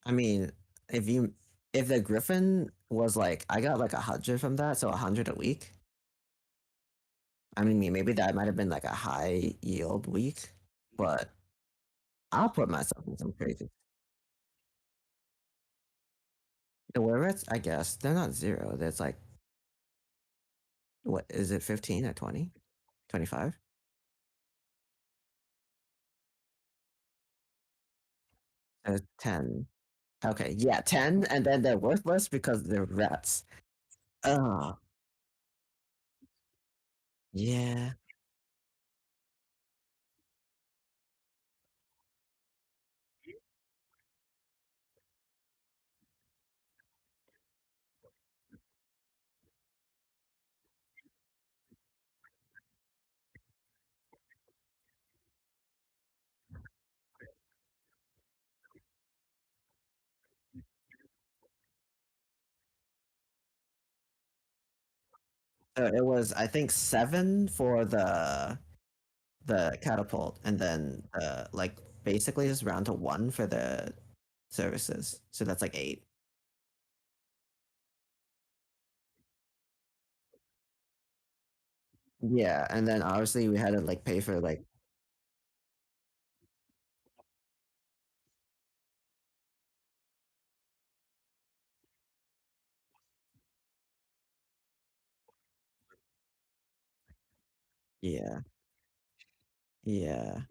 I mean, if the Griffin was like I got like 100 from that, so 100 a week. I mean, maybe that might have been like a high yield week, but I'll put myself in some crazy. The Werewolves, I guess, they're not zero. That's like, what is it, 15 at 20? 25? 10. Okay, yeah, 10, and then they're worthless because they're rats. Oh, yeah. So it was, I think, 7 for the catapult, and then like basically just round to 1 for the services. So that's like 8. Yeah, and then obviously we had to like pay for like yeah, yeah,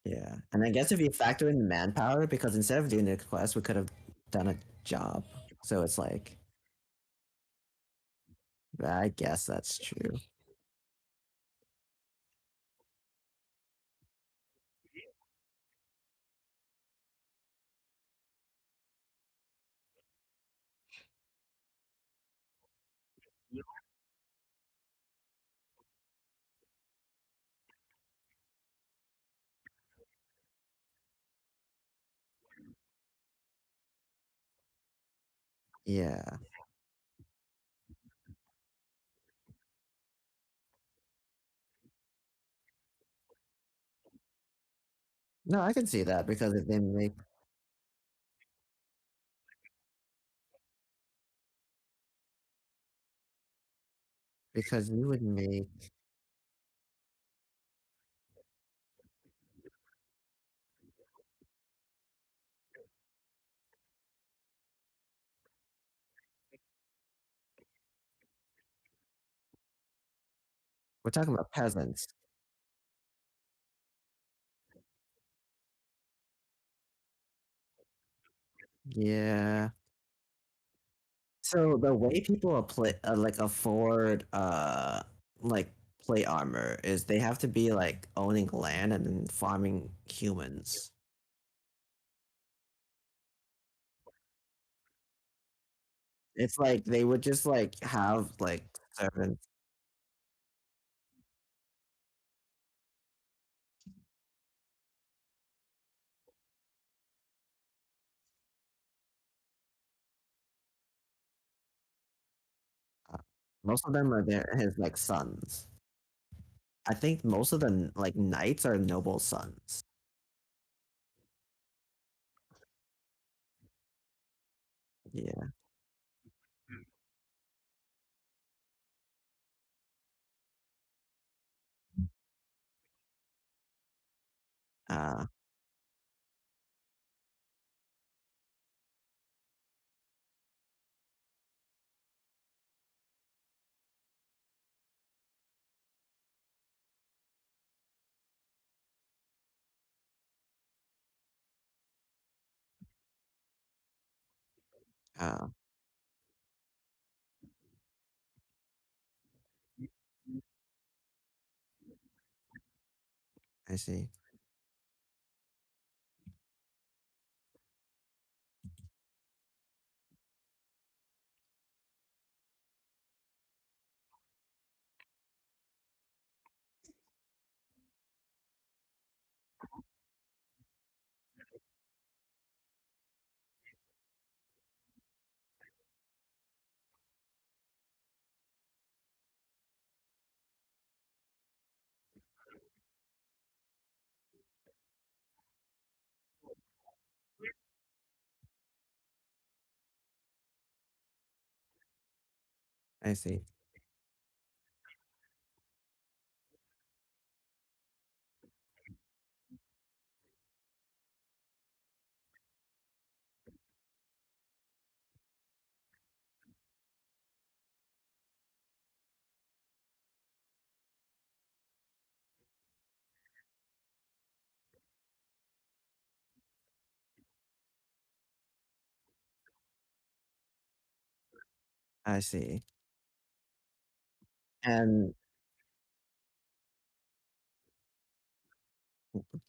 yeah. And I guess if you factor in manpower, because instead of doing the quest, we could have done a job. So it's like, I guess that's true. Yeah. No, I can see that because if they make because you would make we're talking about peasants. Yeah. So the way people like afford like plate armor is they have to be like owning land and then farming humans. It's like they would just like have like servants. Uh, most of them are there his like sons. I think most of the like knights are noble sons. Yeah. Uh, uh, I see. I see. I see. And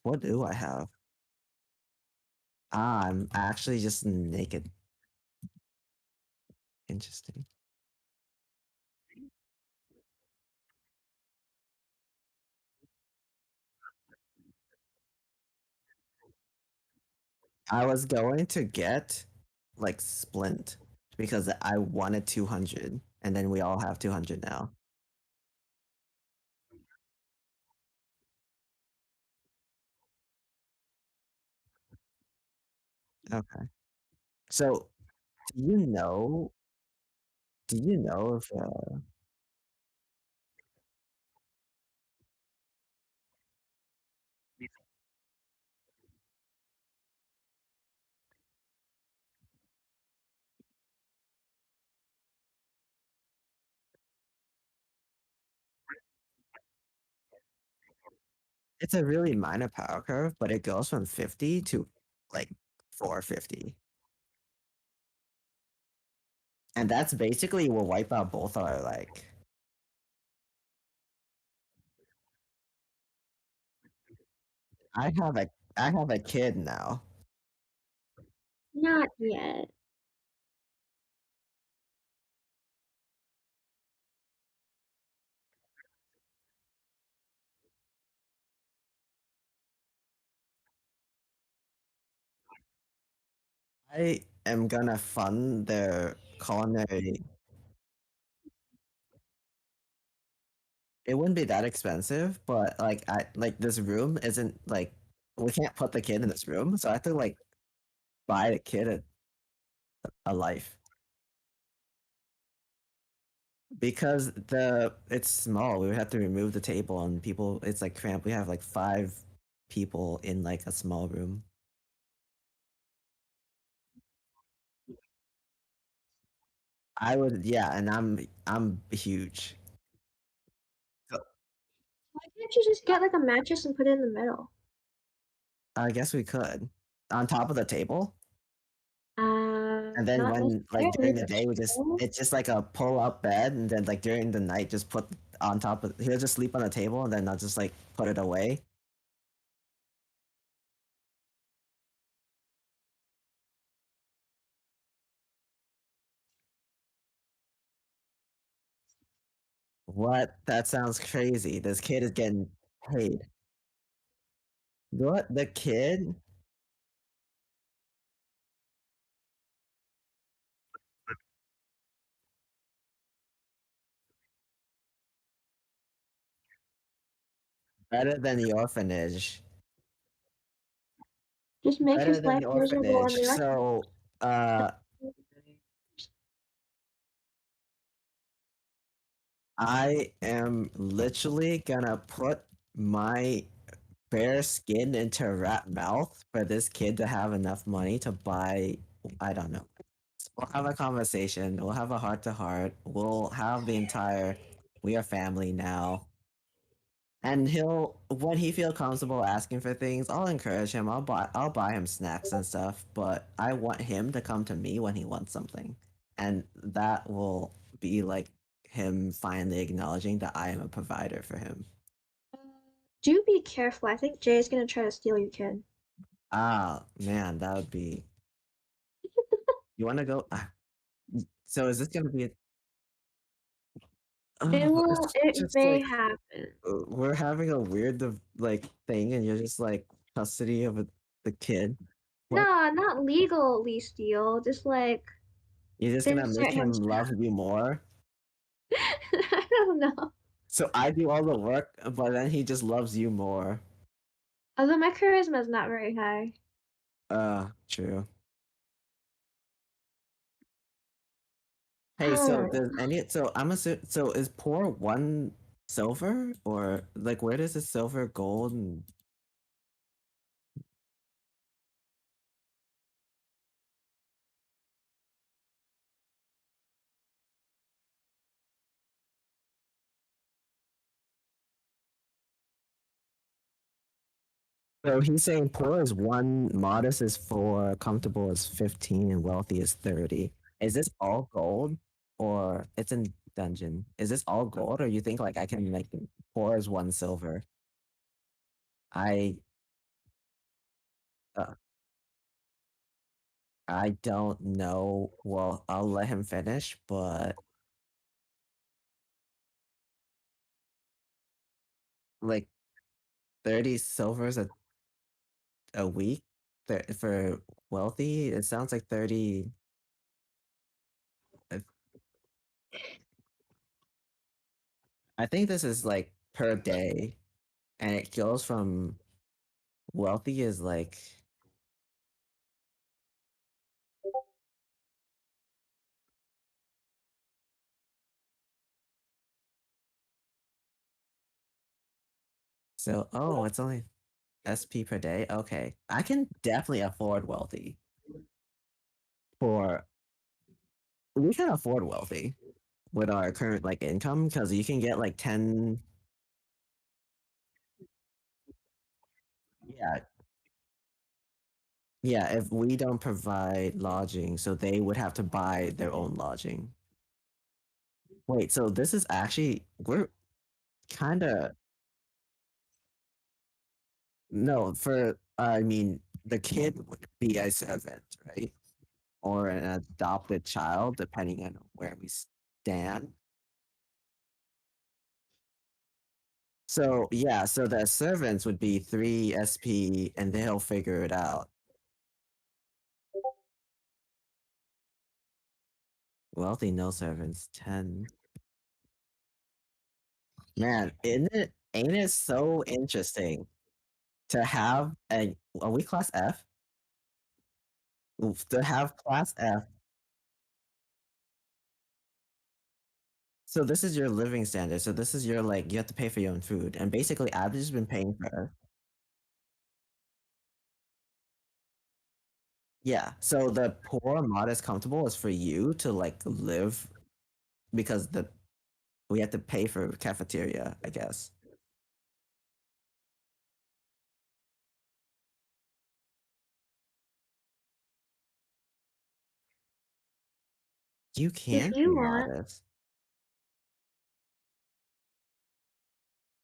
what do I have? Ah, I'm actually just naked. Interesting. I was going to get like Splint because I wanted 200 and then we all have 200 now. Okay. So, do you know if it's a really minor power curve, but it goes from 50 to like 450. And that's basically will wipe out both our like I have a kid now. Not yet. am gonna fund their culinary. It wouldn't be that expensive, but like I like this room isn't like we can't put the kid in this room, so I have to like buy the kid a life because it's small. We would have to remove the table and people. It's like cramped. We have like 5 people in like a small room. I would, yeah, and I'm huge. So Why can't you just get like a mattress and put it in the middle? I guess we could on top of the table, and then Not when like necessarily, during the but day we just sure. it's just like a pull up bed, and then like during the night just put on top of he'll just sleep on the table, and then I'll just like put it away. What? That sounds crazy. This kid is getting paid. What? The kid? Better than the orphanage. Just make Better his than life the miserable orphanage. on the rest. So, uh, I am literally gonna put my bare skin into a rat mouth for this kid to have enough money to buy. I don't know. We'll have a conversation. We'll have a heart to heart. We'll have the entire. We are family now. And he'll when he feel comfortable asking for things, I'll encourage him. I'll buy him snacks and stuff, but I want him to come to me when he wants something. And that will be like him finally acknowledging that I am a provider for him. Do be careful. I think Jay's gonna try to steal your kid. Ah, man, that would be. You want to go? So is this gonna be? It will. It's It just may like happen. we're having a weird like thing, and you're just like custody of the kid. What? No, not legally steal. Just like You're just gonna make insert him. him love you more. I don't know. So I do all the work, but then he just loves you more. Although my charisma is not very high. True. Hey, so Huh. does any so I'm assuming so is poor 1 silver or like where does the silver gold and so he's saying poor is 1, modest is 4, comfortable is 15, and wealthy is 30. Is this all gold or it's in dungeon? Is this all gold or you think like I can make poor is 1 silver? I uh, I don't know. Well, I'll let him finish, but like 30 silvers a week for wealthy, it sounds like 30. uh, I think this is like per day, and it goes from wealthy is like so. Oh, it's only SP per day. Okay, I can definitely afford wealthy. For we can afford wealthy with our current like income because you can get like 10. Yeah, yeah, if we don't provide lodging, so they would have to buy their own lodging. Wait, so this is actually we're kind of no for I mean the kid would be a servant, right? Or an adopted child, depending on where we stand. So yeah, so the servants would be 3 SP, and they'll figure it out. Wealthy, no servants, 10. Man, ain't it so interesting to have a are we class F? To have class F. So this is your living standard. So this is your like you have to pay for your own food. And basically I've just been paying for yeah. So the poor, modest, comfortable is for you to like live because we have to pay for cafeteria, I guess. You If can be you want. modest.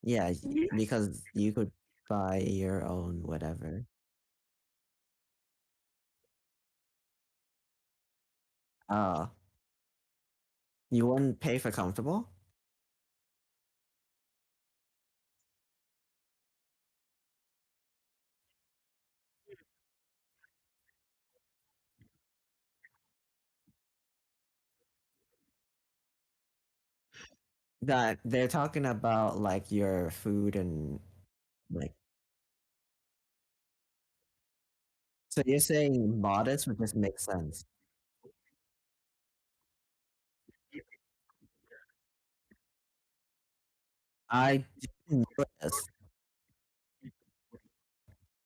Yeah, Mhm. because you could buy your own whatever. Uh, you wouldn't pay for comfortable? That they're talking about like your food and like so you're saying modest would just make sense. I do notice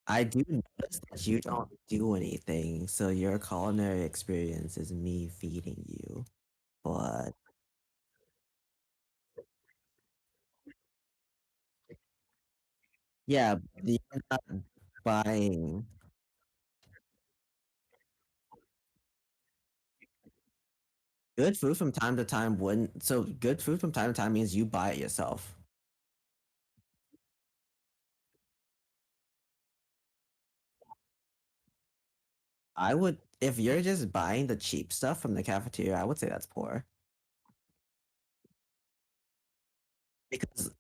I do notice that you don't do anything, so your culinary experience is me feeding you. But yeah, you're not buying good food from time to time wouldn't so good food from time to time means you buy it yourself. I would if you're just buying the cheap stuff from the cafeteria, I would say that's poor. Because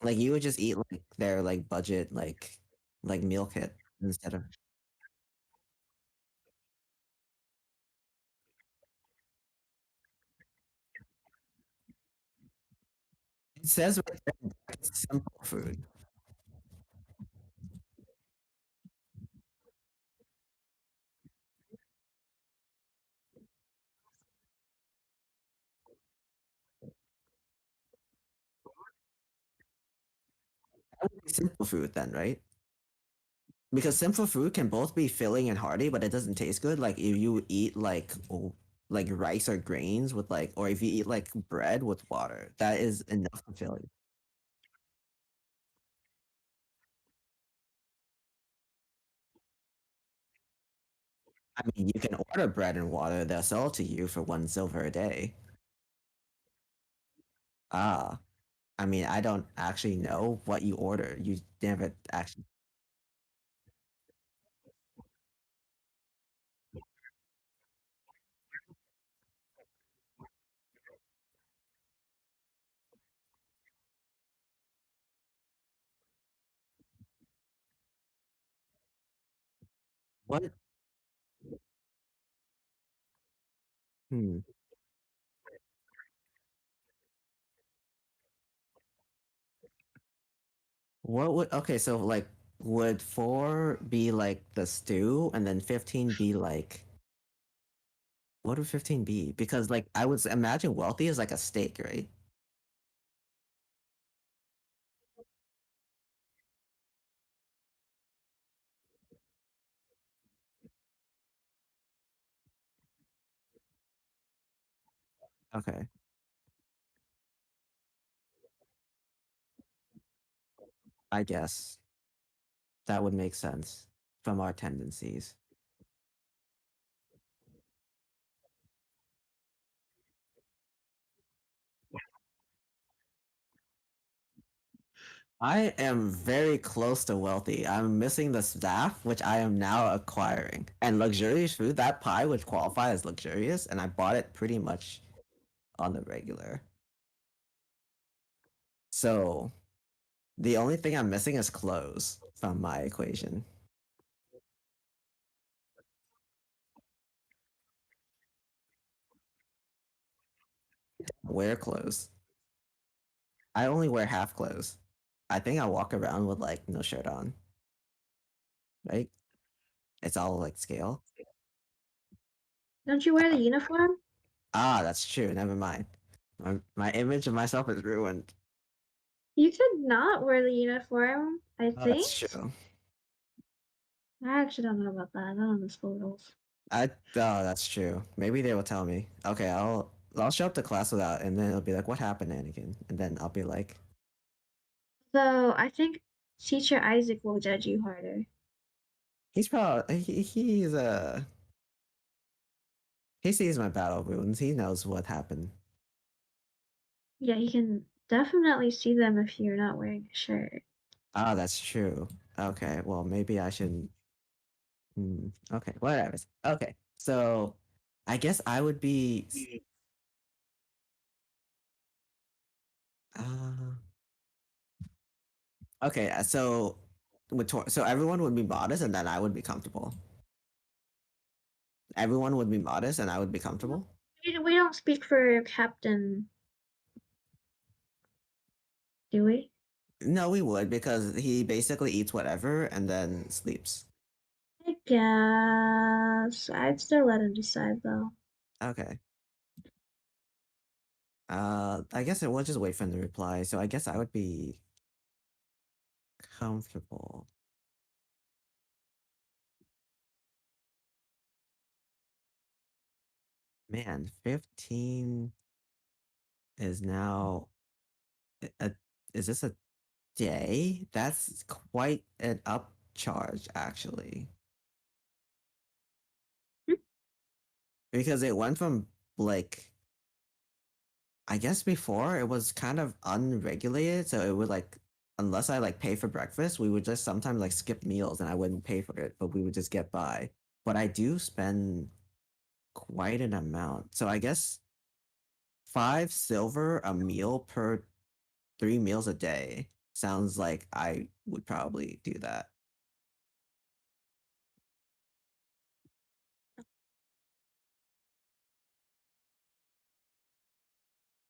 like you would just eat like their like budget like meal kit instead of it says right there, it's simple food. That would be simple food then, right? Because simple food can both be filling and hearty, but it doesn't taste good. Like if you eat like rice or grains with like, or if you eat like bread with water, that is enough to fill you. I mean, you can order bread and water; they'll sell it to you for 1 silver a day. Ah, I mean, I don't actually know what you order. You never actually. What? Hmm. What would okay? So like, would 4 be like the stew, and then 15 be like what would 15 be? Because like I would imagine wealthy is like a steak, right? Okay, I guess that would make sense from our tendencies. I am very close to wealthy. I'm missing the staff, which I am now acquiring. And luxurious food, that pie would qualify as luxurious, and I bought it pretty much on the regular. So the only thing I'm missing is clothes from my equation. wear clothes. I only wear half clothes. I think I walk around with like no shirt on. Right? It's all like scale. Don't you wear the uniform? Ah, that's true. Never mind. My image of myself is ruined. You could not wear the uniform, I Oh, think. that's true. I actually don't know about that. I don't know the school rules. Oh, that's true. Maybe they will tell me. Okay, I'll show up to class without, and then it'll be like, "What happened, Anakin?" And then I'll be like, So I think teacher Isaac will judge you harder. he sees my battle wounds. He knows what happened. Yeah, he can definitely see them if you're not wearing a shirt. Ah, that's true. Okay, well maybe I should. Okay, whatever. Okay, so I guess I would be. Uh, okay, so everyone would be modest, and then I would be comfortable. Everyone would be modest, and I would be comfortable. We don't speak for Captain, do we? No, we would because he basically eats whatever and then sleeps. I guess. I'd still let him decide though. Okay. I guess we'll just wait for him to reply. So I guess I would be comfortable. Man, 15 is now a, is this a day? That's quite an upcharge actually. Hmm. Because it went from like I guess before it was kind of unregulated, so it would like unless I like pay for breakfast, we would just sometimes like skip meals and I wouldn't pay for it, but we would just get by. But I do spend quite an amount. So I guess 5 silver a meal per 3 meals a day sounds like I would probably do that.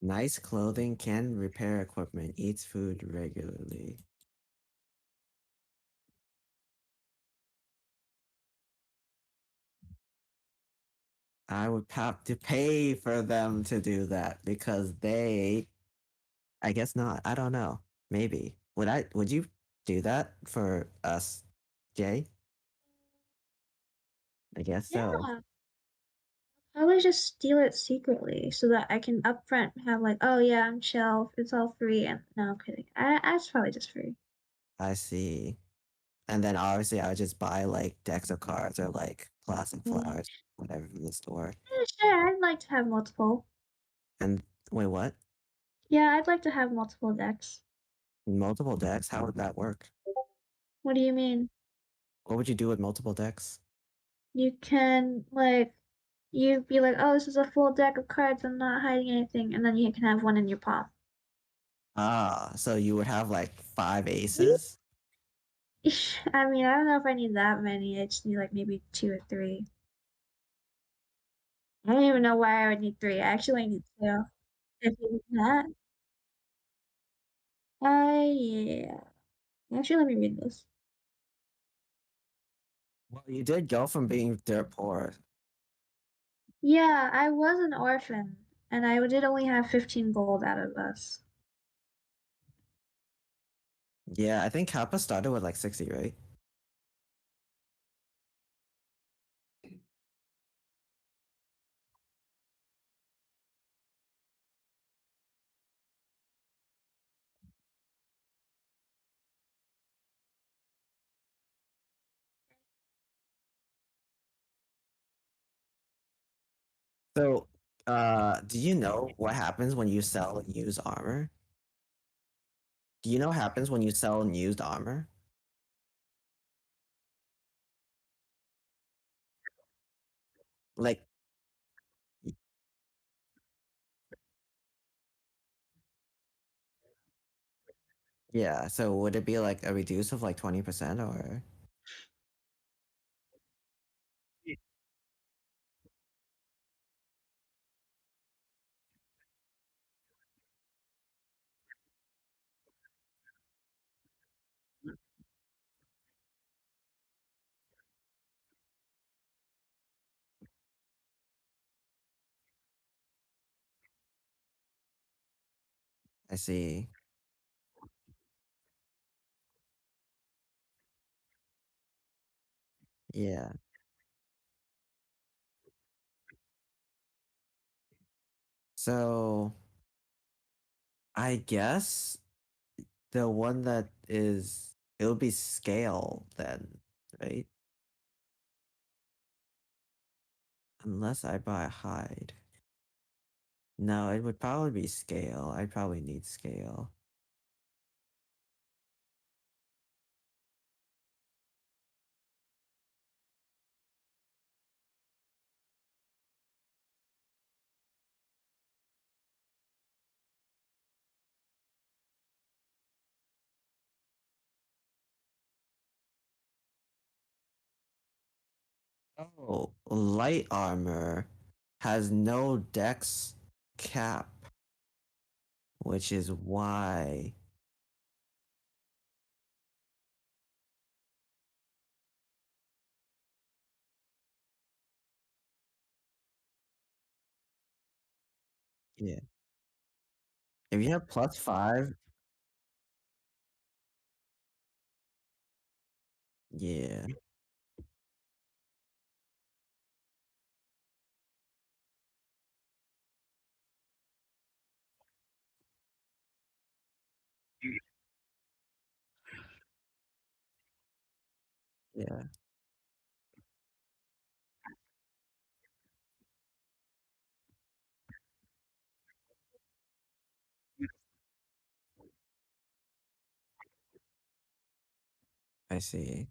Nice clothing, can repair equipment, eats food regularly. I would have to pay for them to do that because I guess not. I don't know. Maybe. Would you do that for us, Jay? I guess so. Yeah. Probably just steal it secretly so that I can upfront have like, oh yeah, I'm chill, it's all free, and no, I'm kidding. It's probably just free. I see. And then obviously I would just buy like decks of cards or like plastic flowers, whatever from the store. Yeah, sure, I'd like to have multiple. And wait, what? Yeah, I'd like to have multiple decks. Multiple decks? How would that work? What do you mean? What would you do with multiple decks? You can like you be like, oh, this is a full deck of cards, I'm not hiding anything, and then you can have one in your palm. Ah, so you would have like 5 aces? I mean, I don't know if I need that many. I just need like maybe 2 or 3. I don't even know why I would need 3. I actually need 2. If you need that. Yeah. Actually, let me read this. Well, you did go from being dirt poor. Yeah, I was an orphan, and I did only have 15 gold out of us. Yeah, I think Kappa started with like 60, right? So, do you know what happens when you sell used armor? Do you know what happens when you sell used armor? Like, yeah, so would it be like a reduce of like 20% or? I see. Yeah. So I guess the one that is it'll be scale then, right? Unless I buy a hide. No, it would probably be scale. I'd probably need scale. Oh, light armor has no dex cap, which is why. Yeah. If you have +5, yeah, yeah, I see.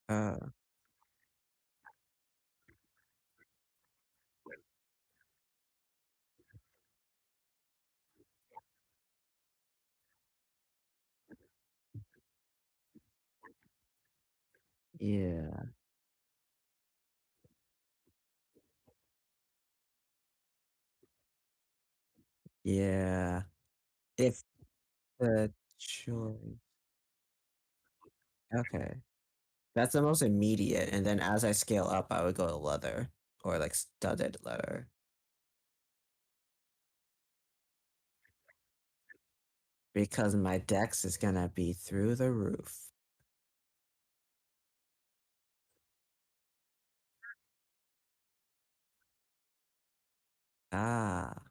Uh, yeah, yeah. If the choice. Okay. That's the most immediate, and then as I scale up, I would go to leather or like studded leather because my dex is gonna be through the roof. Ah,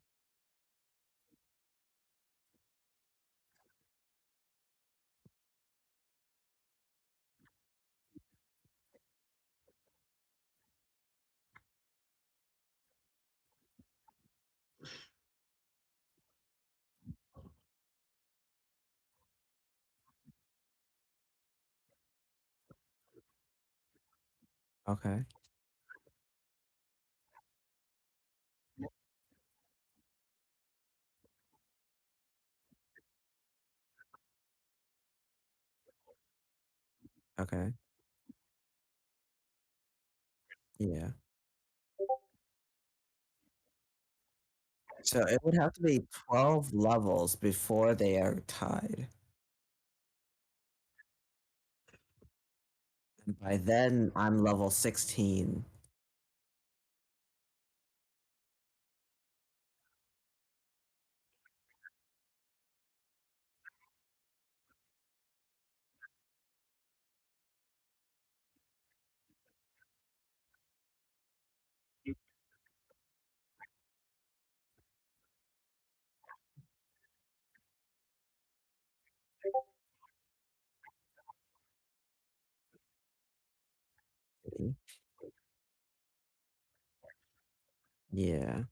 okay, okay, yeah. So it would have to be 12 levels before they are tied. And by then, I'm level 16. See? Yeah,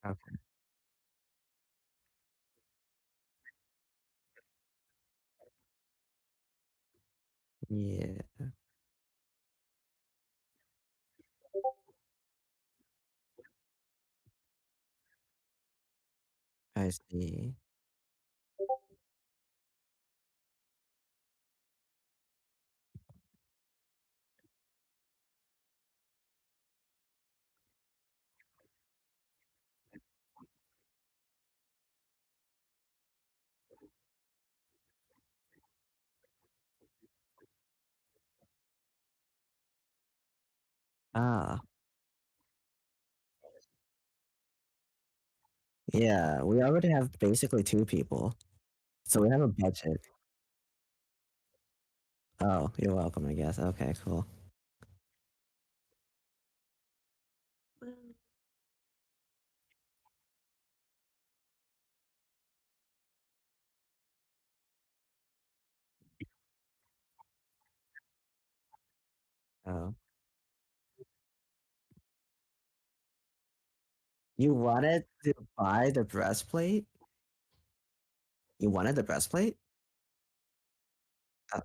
okay, yeah. I see. Ah, yeah, we already have basically 2 people, so we have a budget. Oh, you're welcome, I guess. Okay, cool. Well, Oh. You wanted to buy the breastplate? You wanted the breastplate? Uh,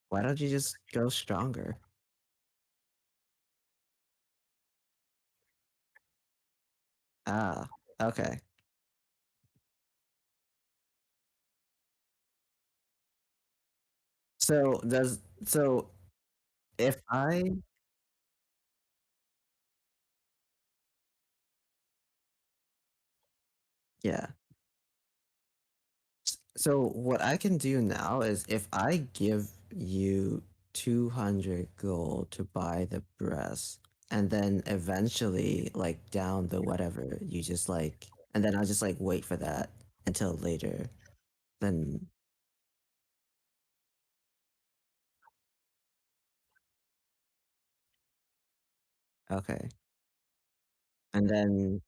why don't you just go stronger? Ah, okay. So does so if I yeah. So what I can do now is if I give you 200 gold to buy the breast, and then eventually like down the whatever, you just like and then I'll just like wait for that until later. Then okay. And then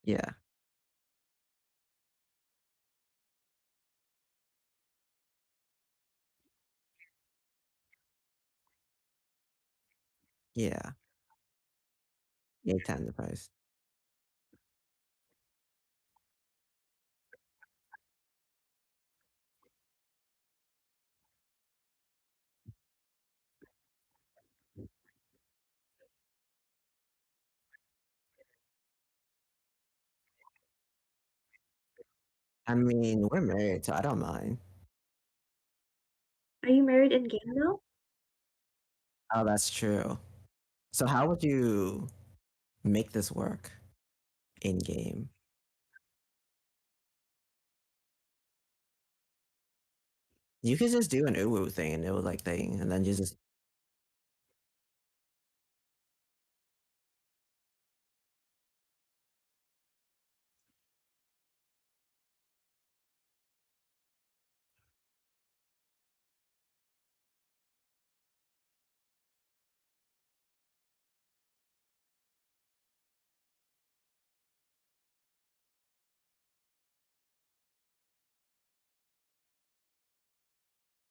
yeah. Yeah. 8 times the price. I mean, we're married, so I don't mind. are you married in game though? Oh, that's true. So how would you make this work in game? You could just do an uwu thing and it would like thing, and then you just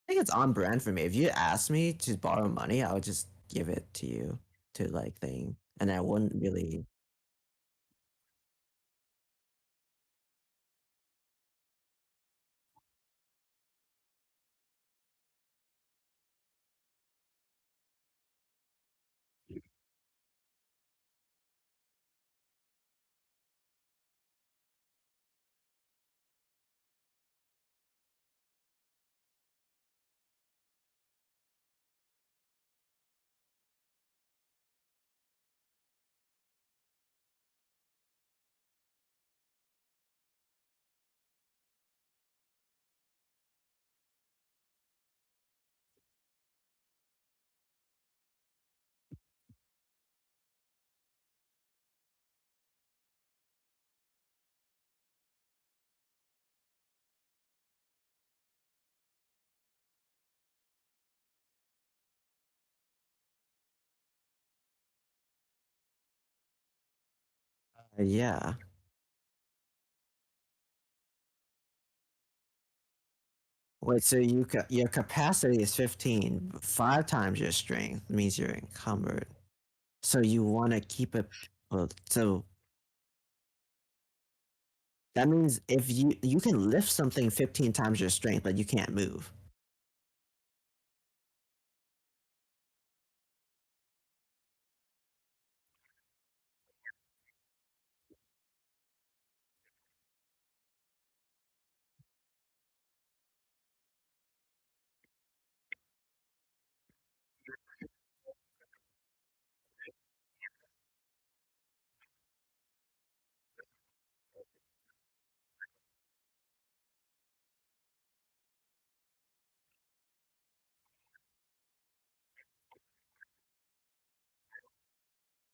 I think it's on brand for me. If you asked me to borrow money, I would just give it to you to like thing, and I wouldn't really. Yeah. Wait, so your capacity is 15, 5 times your strength means you're encumbered. So you want to keep it. Well, so that means if you can lift something 15 times your strength, but you can't move.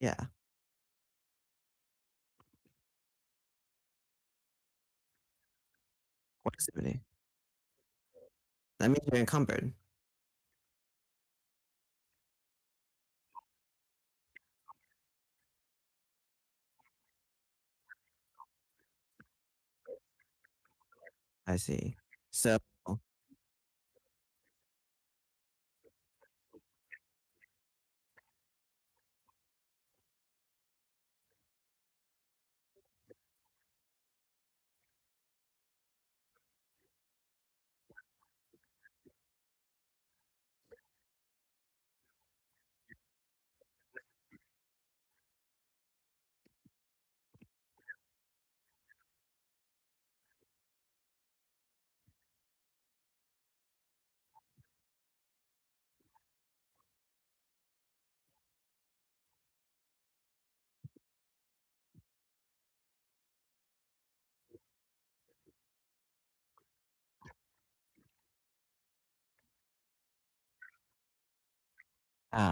Yeah. What is it? That means you're encumbered. I see. So,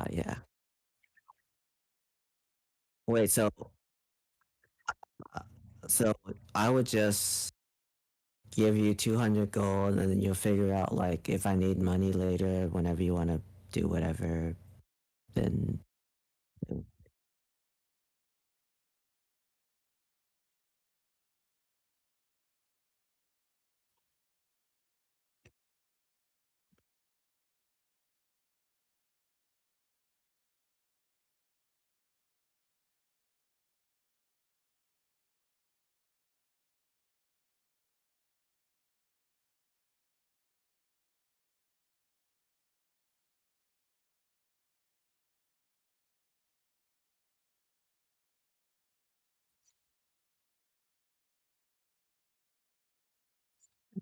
yeah. Wait, uh, so I would just give you 200 gold and then you'll figure out like if I need money later whenever you want to do whatever, then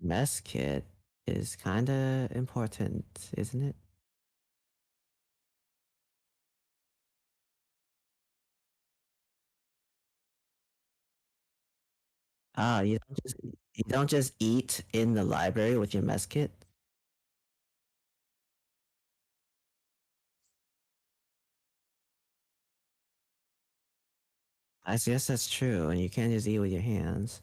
mess kit is kind of important, isn't it? Ah, you don't just eat in the library with your mess kit. I guess that's true, and you can't just eat with your hands.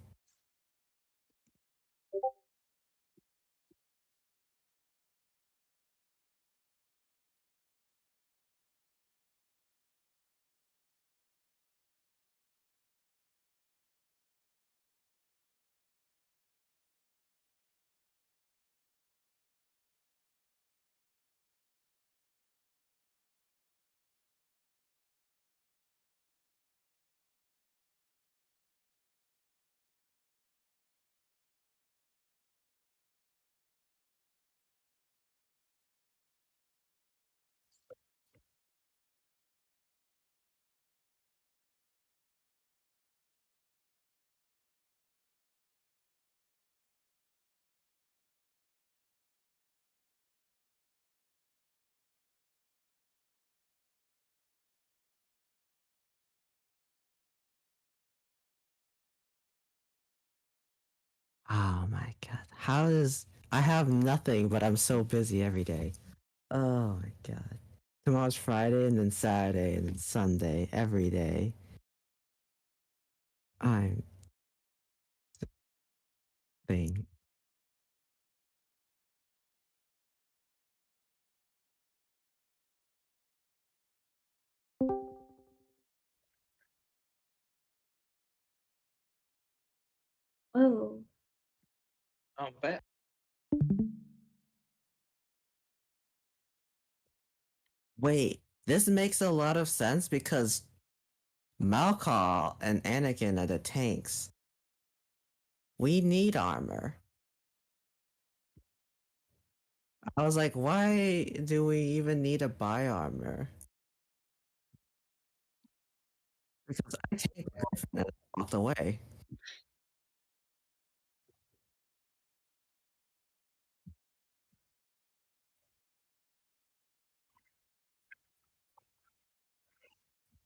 Oh my god. How does I have nothing, but I'm so busy every day. Oh my god. Tomorrow's Friday and then Saturday and then Sunday every day. I'm thing. Oh, Oh, but Wait, this makes a lot of sense because Malkal and Anakin are the tanks. We need armor. I was like, why do we even need to buy armor? Because I take the Griffin and walked away.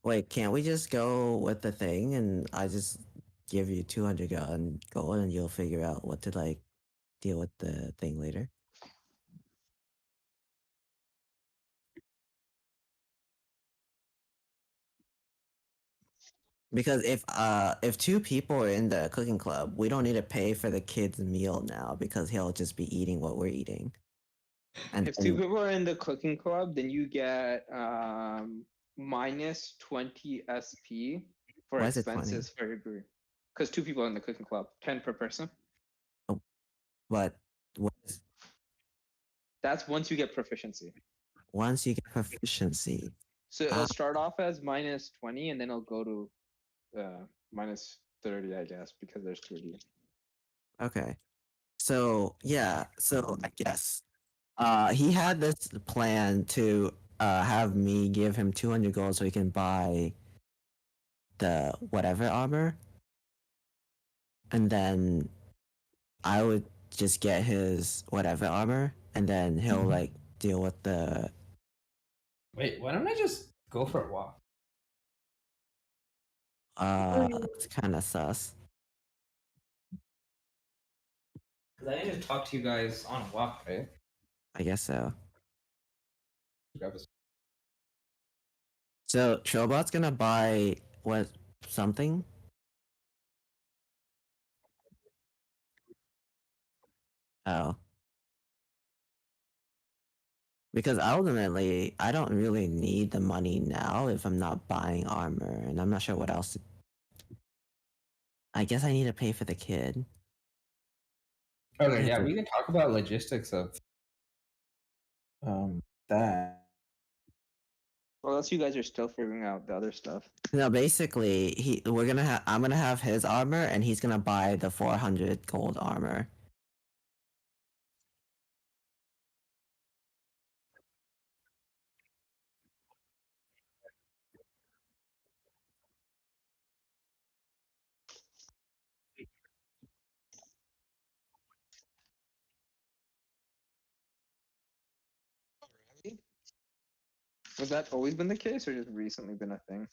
Wait, can't we just go with the thing and I just give you 200 gold and you'll figure out what to like deal with the thing later? Because if two people are in the cooking club, we don't need to pay for the kid's meal now because he'll just be eating what we're eating. And If two people are in the cooking club, then you get minus 20 SP for Why is it 20? expenses for your brew. Because two people are in the cooking club, 10 per person. But what is, That's once you get proficiency. once you get proficiency, So it'll start off as minus 20 and then it'll go to minus 30, I guess, because there's 30. okay. So yeah, so I guess he had this plan to have me give him 200 gold so he can buy the whatever armor, and then I would just get his whatever armor, and then he'll like deal with the. Wait, why don't I just go for a walk? It's kind of sus. Because I need to talk to you guys on a walk, right? I guess so. Grab a- So Trobot's gonna buy what something. Oh. Because ultimately, I don't really need the money now if I'm not buying armor, and I'm not sure what else. I guess I need to pay for the kid. Okay, yeah, we can talk about logistics of that. Well, unless you guys are still figuring out the other stuff. No, basically, I'm gonna have his armor, and he's gonna buy the 400 gold armor. Has that always been the case or just recently been a thing?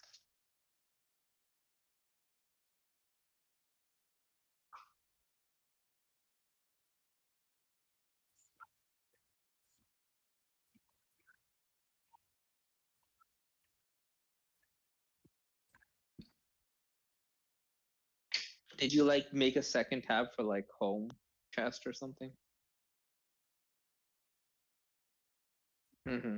Did you like make a second tab for like home chest or something? Mm-hmm.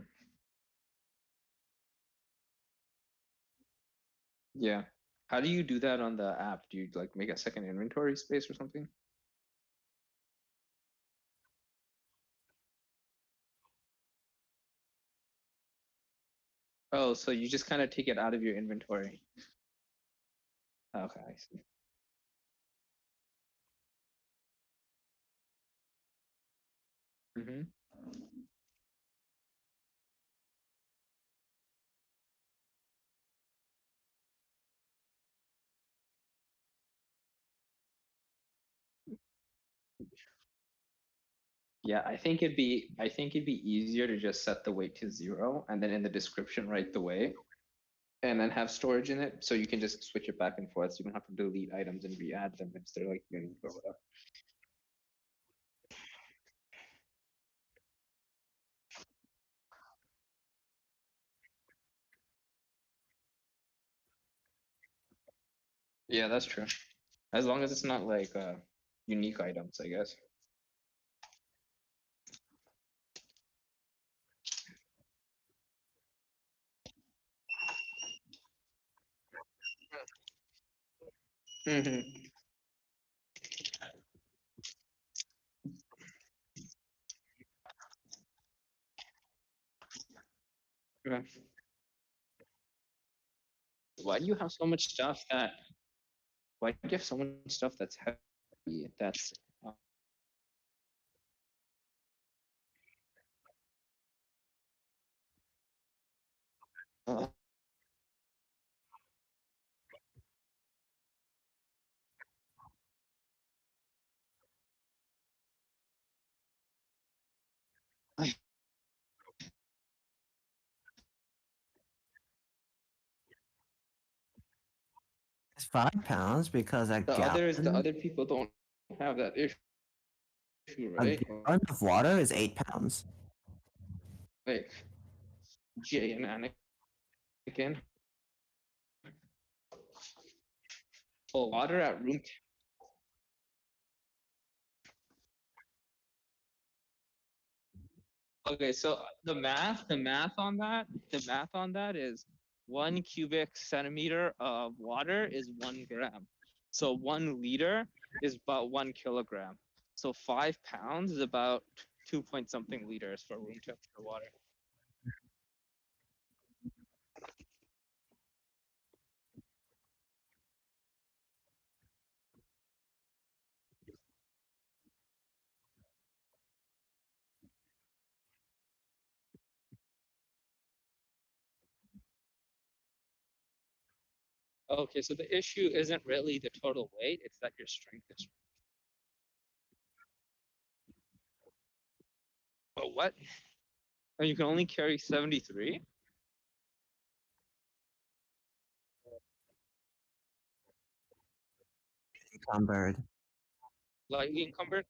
Yeah. How do you do that on the app? Do you like make a second inventory space or something? Oh, so you just kind of take it out of your inventory. Okay, I see. Mm-hmm. Yeah, I think it'd be easier to just set the weight to 0 and then in the description write the weight and then have storage in it so you can just switch it back and forth so you don't have to delete items and re-add them if they're like unique or whatever. Yeah, that's true. As long as it's not like unique items, I guess. Mm-hmm. Okay. Why do you have so much stuff that? Why do you have so much stuff that's heavy? That's uh, It's 5 pounds because a the other people don't have that issue, right? gallon of water is 8 pounds. Like Jay and Anakin. Oh, water at room. Okay, so the math on that is 1 cubic centimeter of water is 1 gram. So 1 liter is about 1 kilogram. So 5 pounds is about 2 point something liters for room temperature water. Okay, so the issue isn't really the total weight, it's that your strength is. But what? Oh, you can only carry 73? Encumbered. Lightly encumbered?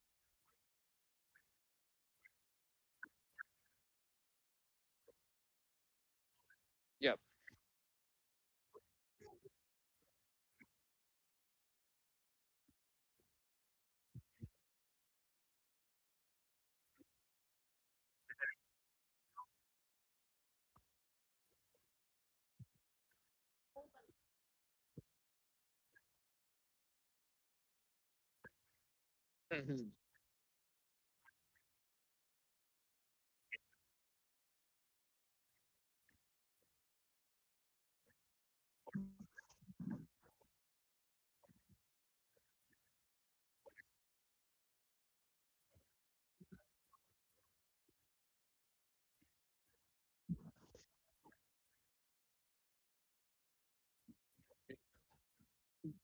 Yep. Mhm.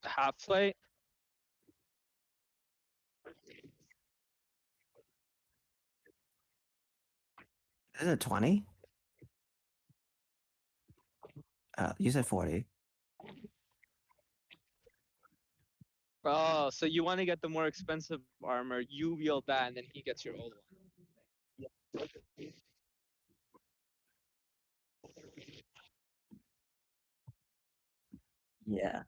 Half plate? Is it 20? You said 40. Oh, so you want to get the more expensive armor, you wield that, and then he gets your old one. Yeah.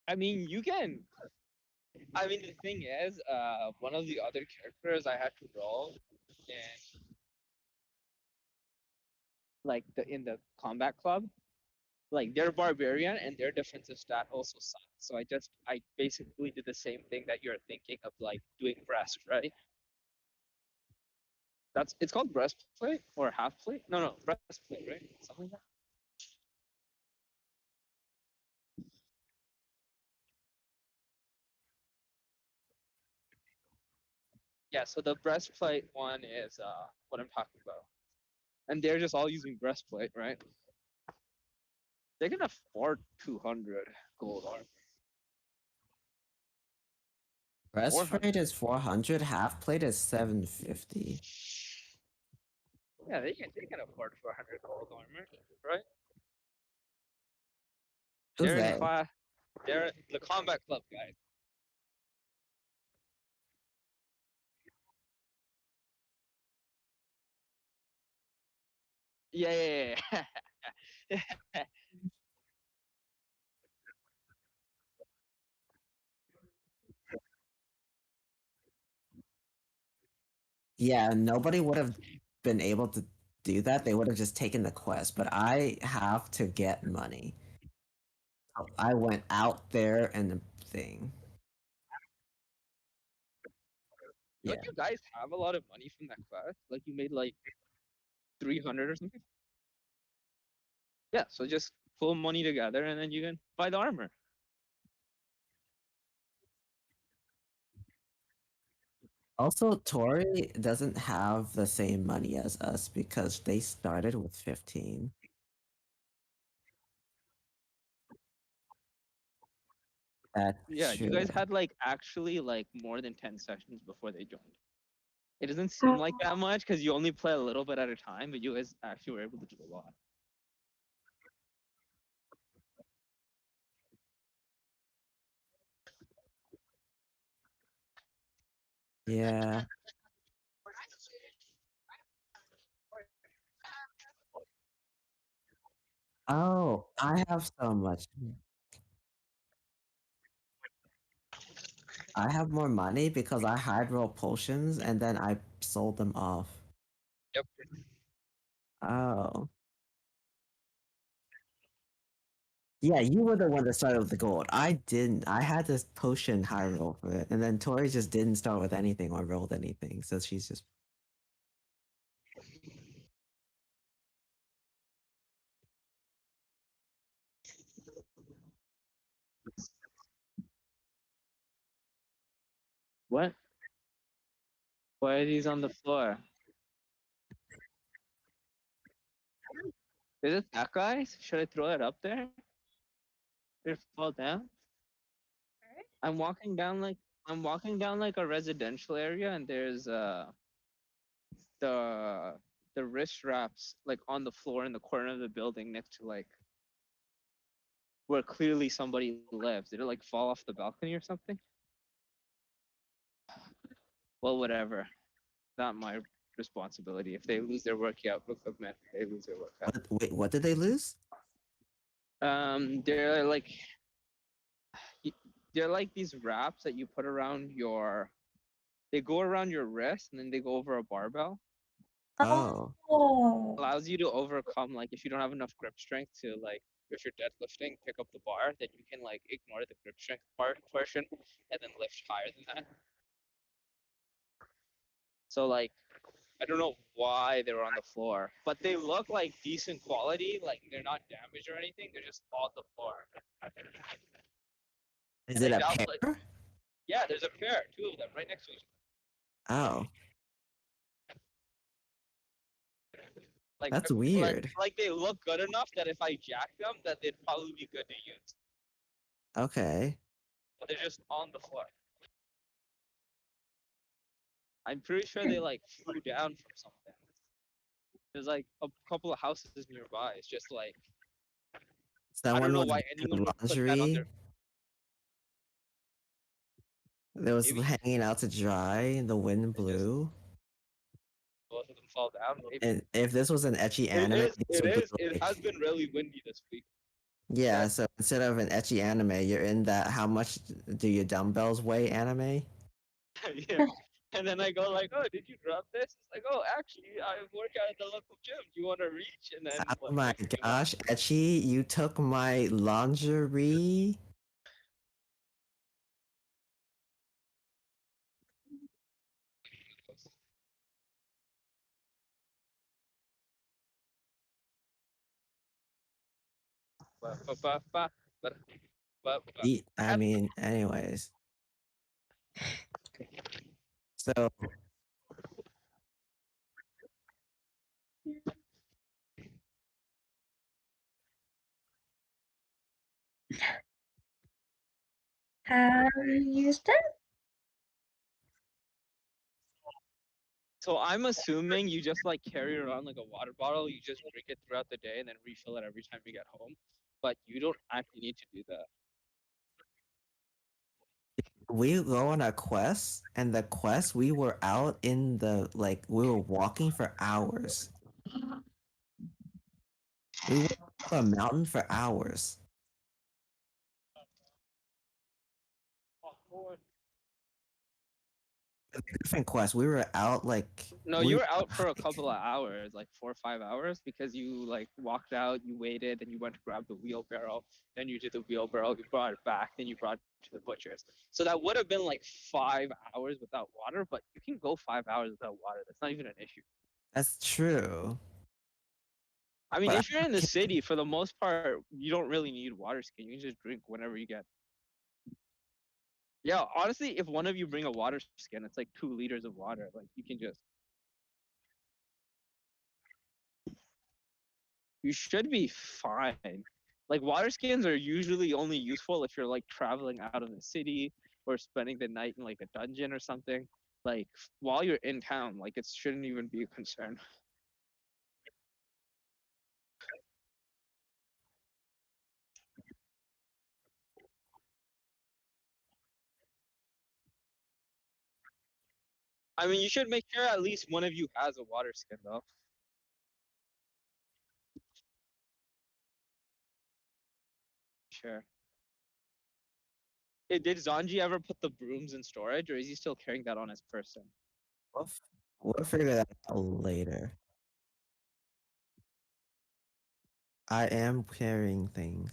I mean, you can. I mean, the thing is, one of the other characters I had to roll, and like in the combat club, like they're barbarian and their defensive stat also sucks. So I basically did the same thing that you're thinking of, like doing breast, right? It's called breastplate or half plate. No, breastplate, right? Something like that. Yeah. So the breastplate one is what I'm talking about, and they're just all using breastplate, right? They can afford 200 gold armor. Breastplate 400. is 400, half plate is 750. Yeah, they can afford 400 gold armor, right? Who's They're in they? class. They're the combat club guys. Yeah. Yeah, nobody would have been able to do that. They would have just taken the quest, but I have to get money. So I went out there and the thing. Don't Yeah. you guys have a lot of money from that quest? Like you made like 300 or something? Yeah, so just pull money together and then you can buy the armor. Also, Tori doesn't have the same money as us because they started with 15. That's Yeah, you true. guys had like actually like more than 10 sessions before they joined. It doesn't seem like that much because you only play a little bit at a time, but you guys actually were able to do a lot. Yeah. Oh, I have so much. I have more money because I hide roll potions and then I sold them off. Yep. Oh. Yeah, you were the one that started with the gold. I didn't. I had this potion high roll for it, and then Tori just didn't start with anything or rolled anything, so she's just. What? Why are these on the floor? Is it that guys? Should I throw it up there? Did it fall down? I'm walking down like a residential area, and there's the the wrist wraps like on the floor in the corner of the building next to like where clearly somebody lives. Did it like fall off the balcony or something? Well, whatever. Not my responsibility. If they lose their workout equipment, they lose their workout. Wait, what did they lose? They're like they're like these wraps that you put around your. They go around your wrist and then they go over a barbell. Oh. Allows you to overcome like if you don't have enough grip strength to like if you're deadlifting, pick up the bar, then you can like ignore the grip strength part portion and then lift higher than that. So like I don't know why they were on the floor, but they look like decent quality. Like they're not damaged or anything. They're just on the floor. Is And it I a doubt, pair? like, yeah, there's a pair, two of them, right next to each other. Oh. Like, That's weird. like they look good enough that if I jack them, that they'd probably be good to use. Okay. But they're just on the floor. I'm pretty sure they like flew down from something. There's like a couple of houses nearby. It's just like I don't Someone know was why doing anyone would put that on laundry. their. It was Maybe hanging out to dry, and the wind it's just blew. both of them fall down. Maybe. And if this was an etchy It anime, is. this It would be is. It has like, been really windy this week. yeah. So instead of an etchy anime, you're in that. How much do your dumbbells weigh? Anime. Yeah. And then I go like, oh, did you drop this? It's like, oh, actually, I work out at the local gym. Do you want to reach? And then Oh like, my next thing gosh, etchy! You took my lingerie. I mean, anyways. So Have you used it? So I'm assuming you just like carry around like a water bottle. You just drink it throughout the day and then refill it every time you get home. But you don't actually need to do that. we go on a quest, and the quest we were out in the we were walking for hours. We walked up a mountain for hours. Different quest. We were out No, we you were out for a couple of hours, like 4 or 5 hours, because you like walked out, you waited, and you went to grab the wheelbarrow. Then you did the wheelbarrow, you brought it back, then you brought it to the butcher's. So that would have been like 5 hours without water, but you can go 5 hours without water. That's not even an issue. That's true. I mean, But if you're in the city, for the most part, you don't really need water skin. You can just drink whenever you get. Yeah, honestly, if one of you bring a water skin, it's like 2 liters of water. Like you can just. You should be fine. Like water skins are usually only useful if you're like traveling out of the city or spending the night in like a dungeon or something. Like while you're in town, like it shouldn't even be a concern. I mean, you should make sure at least one of you has a water skin though. chair. Hey, did Zanji ever put the brooms in storage, or is he still carrying that on his person? We'll figure that out later. I am carrying things.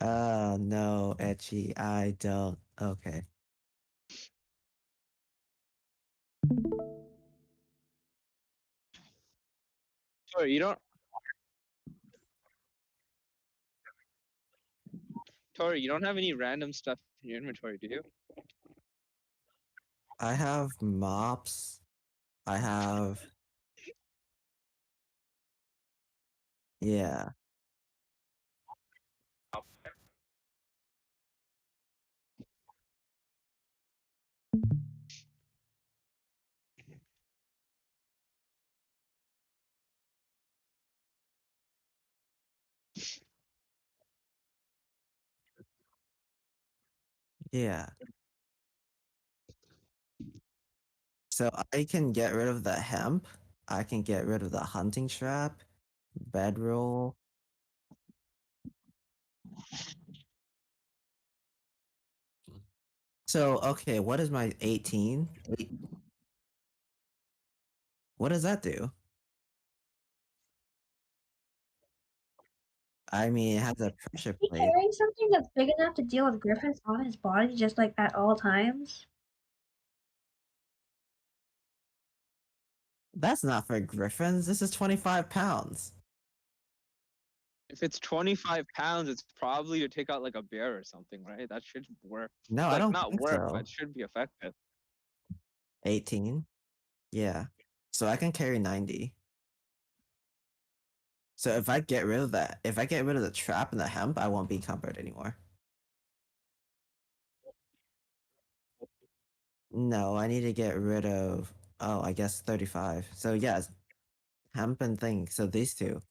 Oh no, Etchy, I don't. Okay. Tori, you don't. Tori, you don't have any random stuff in your inventory, do you? I have mops. I have. Yeah. Yeah. So I can get rid of the hemp. I can get rid of the hunting trap, bedroll. So, okay, what is my 18? What does that do? I mean, it has a pressure He plate. carrying something that's big enough to deal with griffins on his body, just like at all times. That's not for griffins. This is 25 pounds. If it's 25 pounds, it's probably to take out like a bear or something, right? That should work. No, I Like don't not think work, so. but should be effective. 18. Yeah. So I can carry 90. So if I get rid of that, if I get rid of the trap and the hemp, I won't be encumbered anymore. No, I need to get rid of, oh, I guess 35. So yes, hemp and thing. So these two.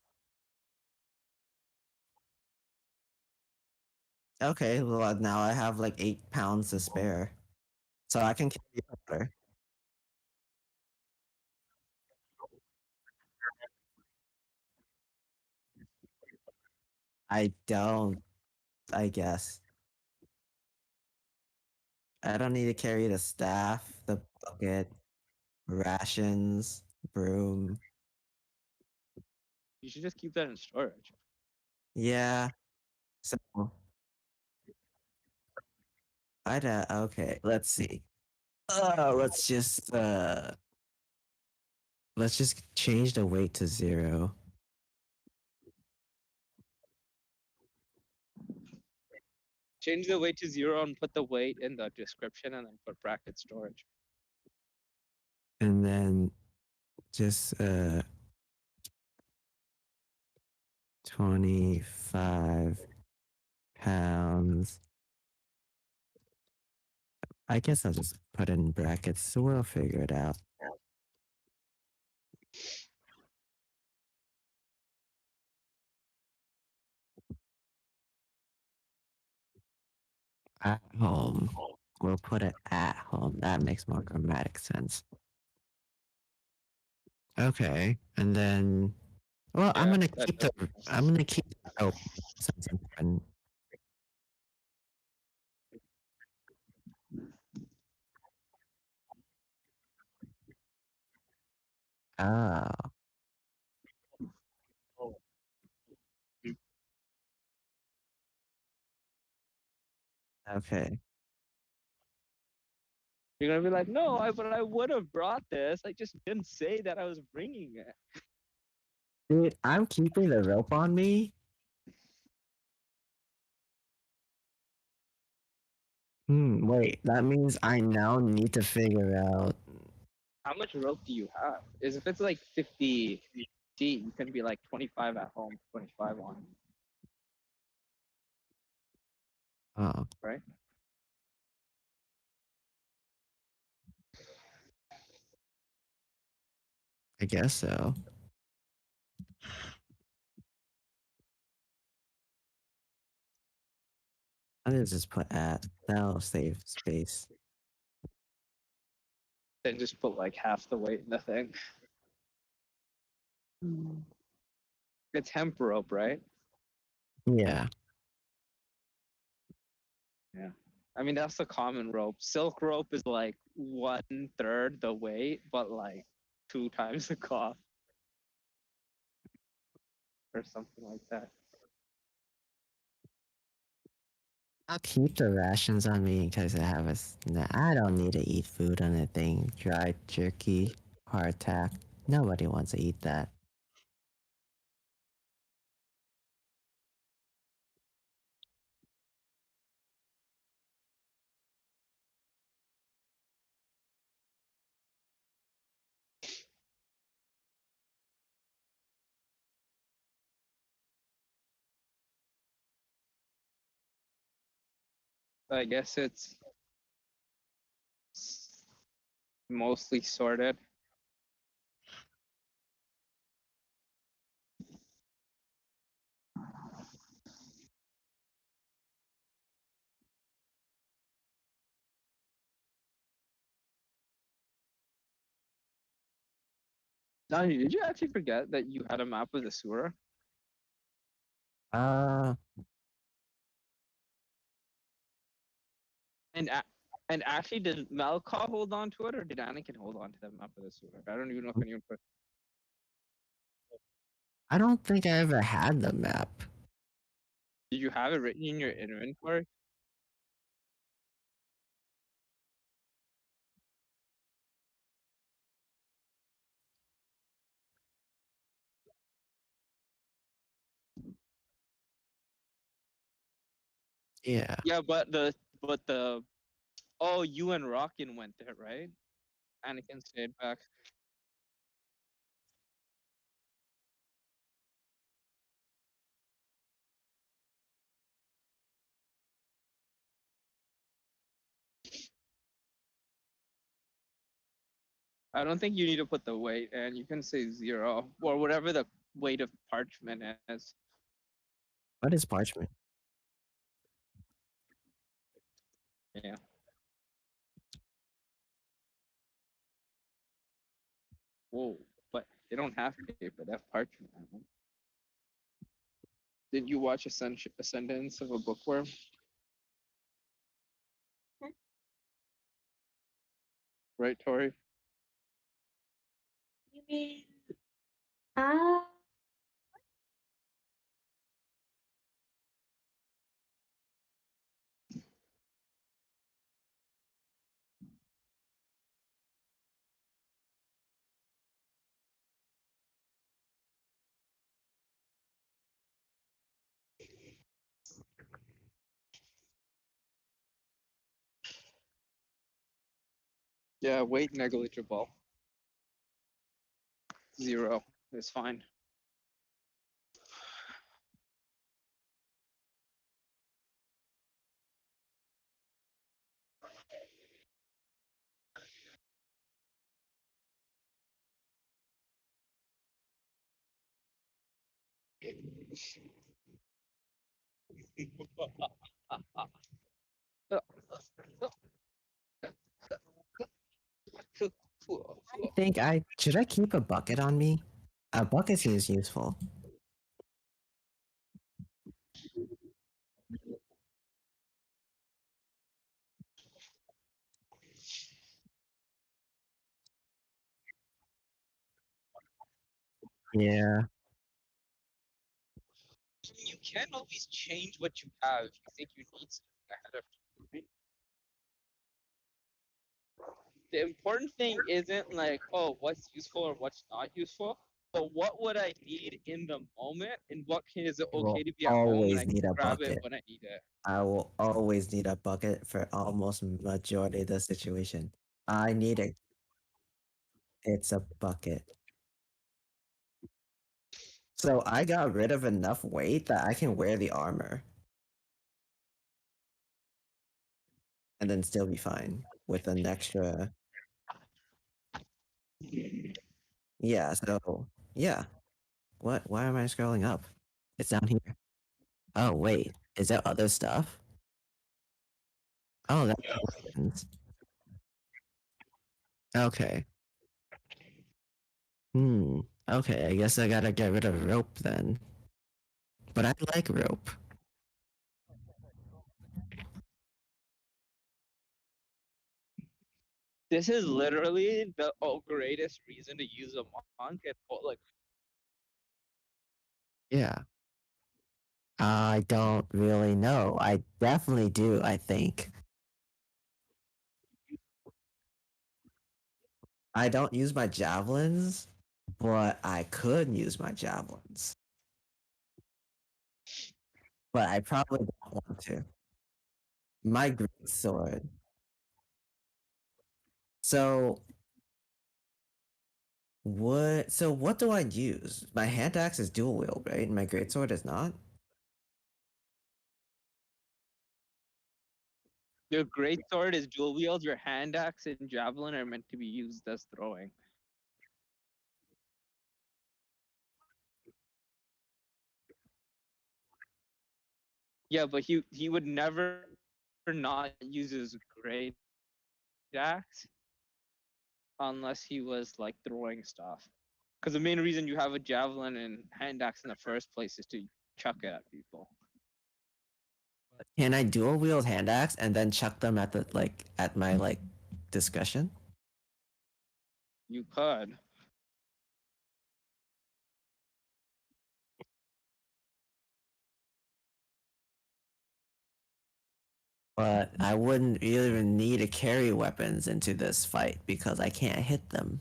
Okay, well now I have like 8 pounds to spare. So I can carry water. I don't, I guess. I don't need to carry the staff, the bucket, rations, broom. You should just keep that in storage. Yeah. So I don't, okay, let's see. Let's just change the weight to 0. Change the weight to 0 and put the weight in the description and then put bracket storage. And then just 25 pounds. I guess I'll just put it in brackets, so we'll figure it out. At home. We'll put it at home. That makes more grammatic sense. Okay, and then, well, I'm Yeah, gonna that keep does. the rope since I'm done. Ah, okay. You're gonna be like, no, but I would have brought this. I just didn't say that I was bringing it. Dude, I'm keeping the rope on me. Wait, that means I now need to figure out. How much rope do you have? Is if it's like 50 feet, you can be like 25 at home, 25 on, Oh, right? I guess so. I'm gonna just put at. That'll save space. Then just put like half the weight in the thing. It's hemp rope, right? Yeah. Yeah. I mean, that's the common rope. Silk rope is like 1/3 the weight, but like 2 times the cost or something like that. I'll keep the rations on me because I don't need to eat food on a thing. Dried jerky, hardtack. Nobody wants to eat that. I guess it's mostly sorted. Now, did you actually forget that you had a map of the sewer? Uh, And and actually, did Malkaw hold on to it, or did Anakin hold on to that map of the sewer? I don't even know if anyone put. I don't think I ever had the map. Did you have it written in your inventory? Yeah. Yeah, but the oh, you and Rockin went there, right? Anakin stayed back. I don't think you need to put the weight, and you can say 0 or whatever the weight of parchment is. What is parchment? Yeah. Whoa, but they don't have paper. They have parchment. Did you watch Ascendance of a Bookworm? Right, Tori? You mean ah? Yeah, weight negligible. 0 is fine. I think I should I keep a bucket on me? A bucket seems useful. Yeah. You can always change what you have if you think you need something ahead of time. The important thing isn't like, oh, what's useful or what's not useful, but what would I need in the moment, and what is it I okay will to be at home, and I always can need a grab it bucket. when I need it. I will always need a bucket for almost majority of the situation. I need it. It's a bucket. So I got rid of enough weight that I can wear the armor. And then still be fine with an extra. Yeah, so yeah. What? Why am I scrolling up? It's down here. Oh, wait. Is there other stuff? Oh, that's weapons. Okay. Okay, I guess I gotta get rid of rope then. but I like rope. This is literally the greatest reason to use a monk and like. Yeah. I don't really know. I definitely do, I think. I don't use my javelins, but I could use my javelins. But I probably don't want to. My great sword. So what do I use? My hand axe is dual wield, right? And my greatsword is not? Your great sword is dual wield. Your hand axe and javelin are meant to be used as throwing. Yeah, but he would never not use his great axe unless he was like throwing stuff. Because the main reason you have a javelin and hand axe in the first place is to chuck it at people. Can I dual wield hand axe and then chuck them at the at my discretion? You could. But I wouldn't even need to carry weapons into this fight because I can't hit them.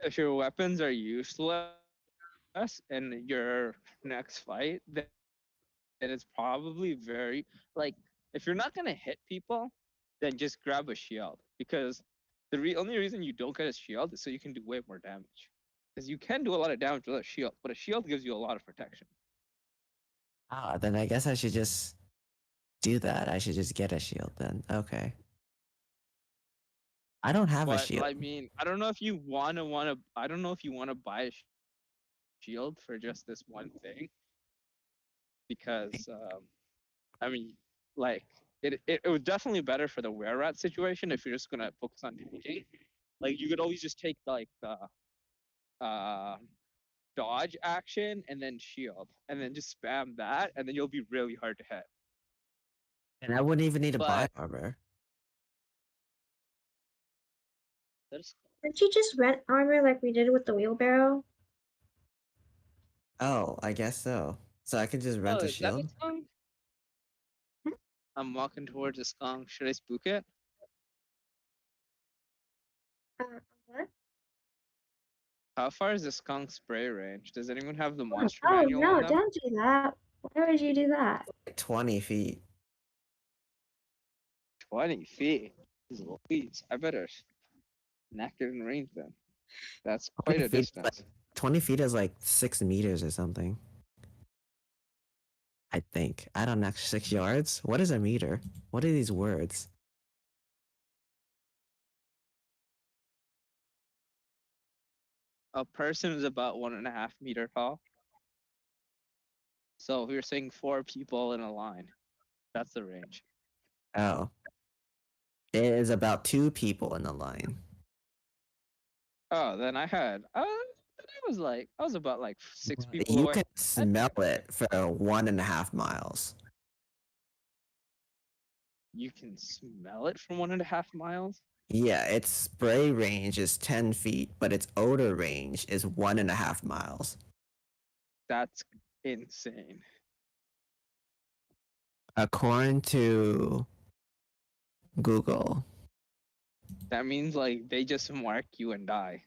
If your weapons are useless in your next fight, then it's probably very like if you're not gonna hit people, then just grab a shield because the only reason you don't get a shield is so you can do way more damage. Because you can do a lot of damage with a shield, but a shield gives you a lot of protection. Ah, then I guess I should just do that. I should just get a shield then. Okay. I don't have a But shield. I mean, I don't know if you wanna. I don't know if you wanna buy a shield for just this one thing, because I mean, like it was definitely better for the were rat situation if you're just gonna focus on tanking. Like you could always just take like the uh dodge action and then shield and then just spam that and then you'll be really hard to hit. And I wouldn't even need to buy But armor. there's Didn't you just rent armor like we did with the wheelbarrow? Oh, I guess so. So I can just rent a is that a shield? skunk? I'm walking towards a skunk. Should I spook it? What? How far is the skunk spray range? Does anyone have the Oh, monster oh manual on no, them? don't do that. Why would you do that? 20 feet. 20 feet. Louise, I better not get in range then. That's quite 20 a feet, distance. 20 feet is like 6 meters or something. I think. I don't know. 6 yards? What is a meter? What are these words? A person is about 1.5 meter tall. So if you're saying 4 people in a line, that's the range. Oh. It is about 2 people in the line. Oh, then I was about like 6 people You away. can smell it for 1.5 miles. You can smell it from 1.5 miles. Yeah, its spray range is 10 feet, but its odor range is 1.5 miles. That's insane. According to Google. That means like they just mark you and die.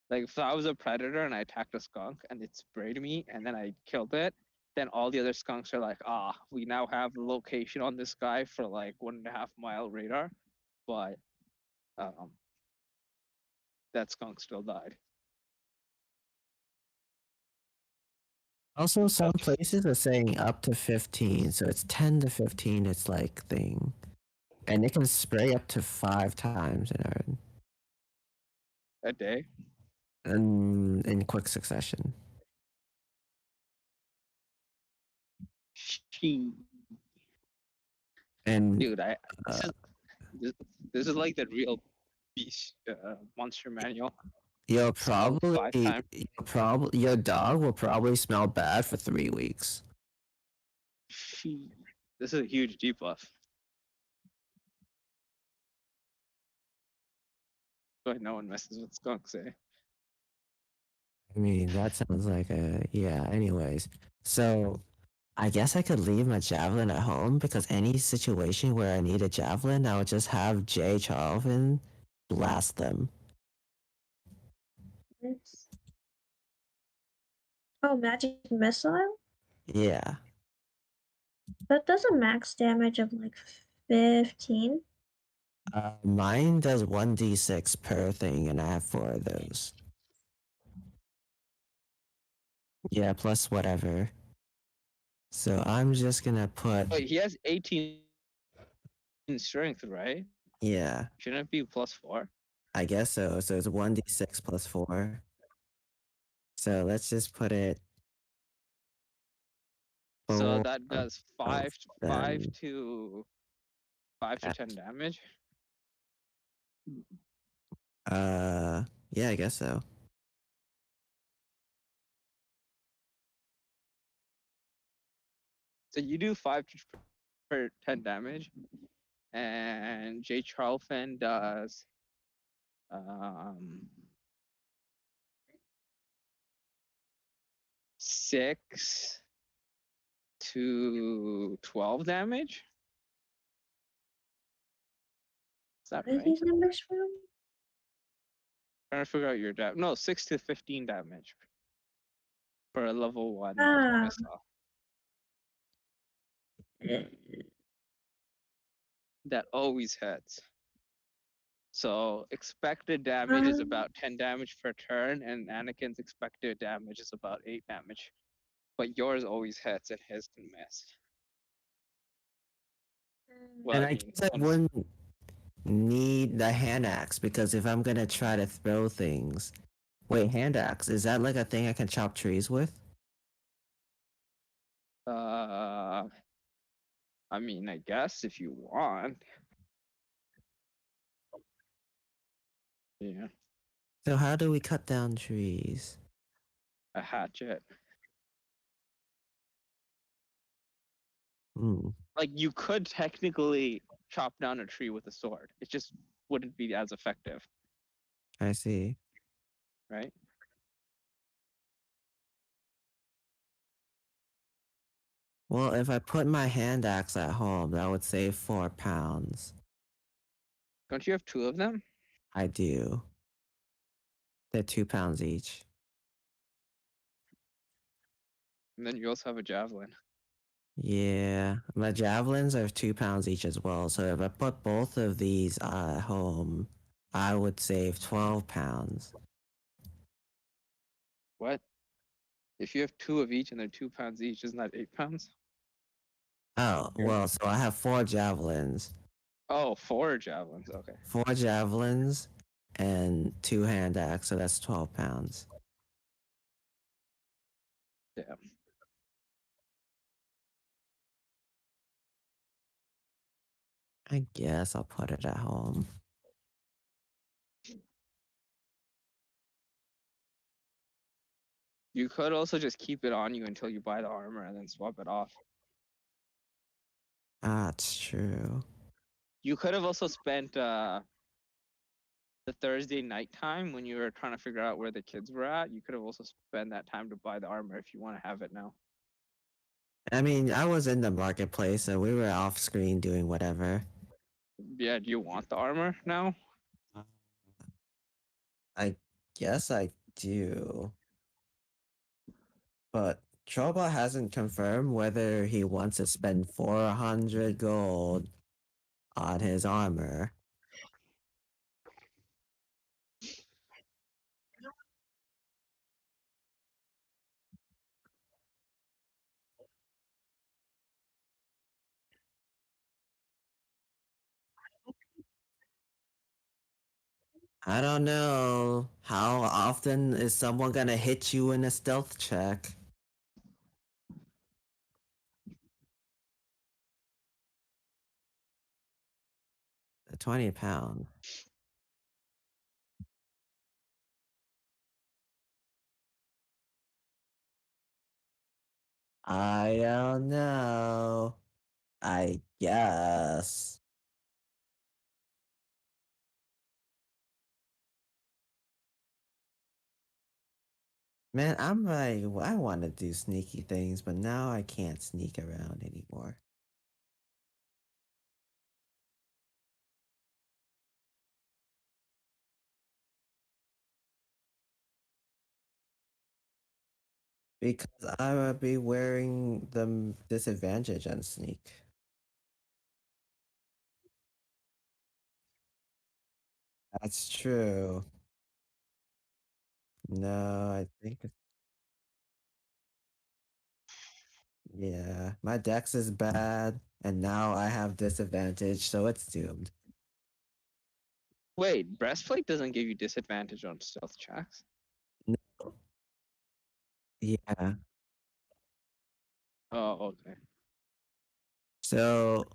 Like if I was a predator and I attacked a skunk and it sprayed me and then I killed it, then all the other skunks are like, we now have the location on this guy for like 1.5 mile radar, but um, that skunk still died. Also, some places are saying up to 15, so it's 10 to 15. It's like thing, and it can spray up to 5 times A day. in quick succession. She, And dude, this is like the real Beast monster manual. You'll Smelled 5 times. your dog will probably smell bad for 3 weeks. This is a huge debuff. But no one messes with skunks, eh? I mean, that sounds like a yeah. Anyways, so I guess I could leave my javelin at home because any situation where I need a javelin, I would just have Jay Charlton blast them. It's... Oh, magic missile? Yeah. That does a max damage of like 15. Mine does 1d6 per thing, and I have 4 of those. Yeah, plus whatever. So I'm just gonna put Wait, he has 18 strength, right? yeah. Shouldn't it be +4? I guess so. So it's 1d6 plus 4. So let's just put it. So 4 that does of 5 them. to 10 damage. Yeah, I guess so. So you do 5 for 10 damage, and Jay Charlton does 6 to 12 damage. Is that Where are right? these numbers from? Trying to figure out your damage. No, 6 to 15 damage for a level 1 magic Ah. missile. That always hits. So expected damage is about 10 damage per turn, and Anakin's expected damage is about 8 damage. But yours always hits and his can miss. Well, And I I mean, guess I wouldn't need the hand axe because if I'm gonna try to throw things. Wait, hand axe, is that like a thing I can chop trees with? I mean, I guess if you want. Yeah, So how do we cut down trees? a hatchet. Hmm, Like you could technically chop down a tree with a sword. It just wouldn't be as effective, I see. right? Well, if I put my hand axe at home, that would save 4 pounds. Don't you have 2 of them? I do. They're 2 pounds each. And then you also have a javelin. Yeah, my javelins are 2 pounds each as well. So if I put both of these at home, I would save 12 pounds. What? If you have 2 of each and they're 2 pounds each, isn't that 8 pounds? Oh, well, so I have 4 javelins. Oh, 4 javelins. Okay. 4 javelins and 2 hand axe, so that's 12 pounds. Yeah. I guess I'll put it at home. You could also just keep it on you until you buy the armor and then swap it off. That's true. You could have also spent the Thursday night time when you were trying to figure out where the kids were at. You could have also spent that time to buy the armor if you want to have it now. I mean, I was in the marketplace, so we were off screen doing whatever. Yeah, do you want the armor now? I guess I do. But Troba hasn't confirmed whether he wants to spend 400 gold on his armor. I don't know. How often is someone gonna hit you in a stealth check? 20 pound. I don't know. I guess. Man, I'm like, I want to do sneaky things, but now I can't sneak around anymore. Because I would be wearing the disadvantage on sneak. That's true. No, I think yeah, my dex is bad, and now I have disadvantage, so it's doomed. Wait, breastplate doesn't give you disadvantage on stealth checks. No. Yeah. Oh, okay. So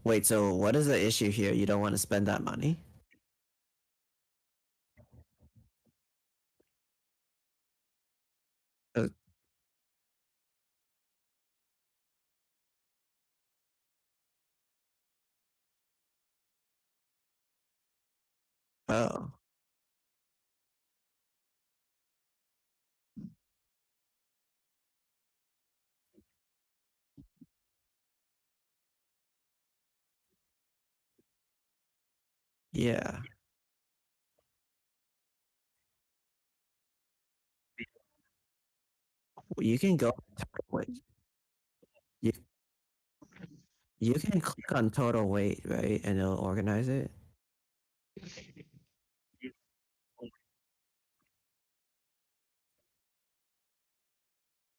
wait, so what is the issue here? You don't want to spend that money? Uh, Oh, yeah. You can go wait. You you can click on total weight, right? And it'll organize it.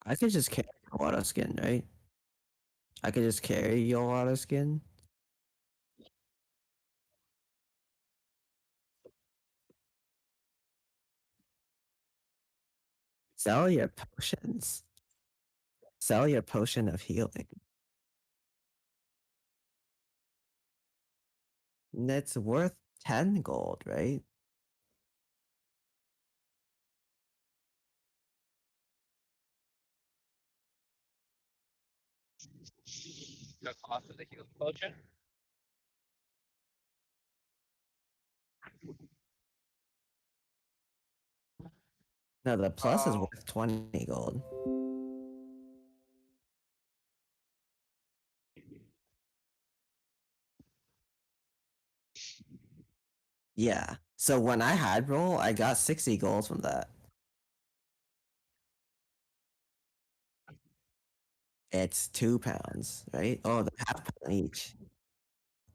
I could just carry a water skin, right? I could just carry your water skin. Sell your potions. Sell your potion of healing. That's worth 10 gold, right? The cost of the healing potion? No, the plus is worth 20 gold. Yeah. So when I had roll, I got 60 gold from that. It's 2 pounds, right? Oh, the half pound each.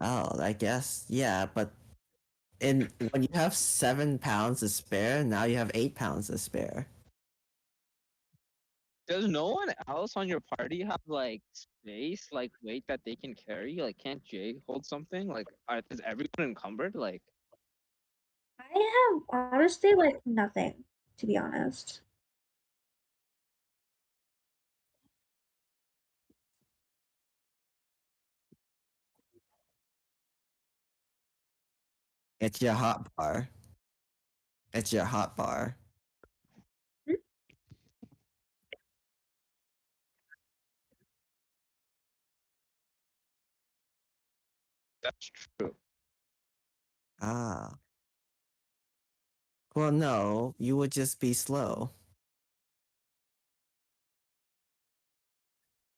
Oh, I guess. Yeah, but in when you have 7 pounds to spare, now you have 8 pounds to spare. Does no one else on your party have like space, like weight that they can carry? Like, can't Jay hold something? Like, is everyone encumbered? Like, I have honestly like nothing, to be honest. It's your hot bar. It's your hot bar. Hmm? that's true. Ah. Well, no, you would just be slow.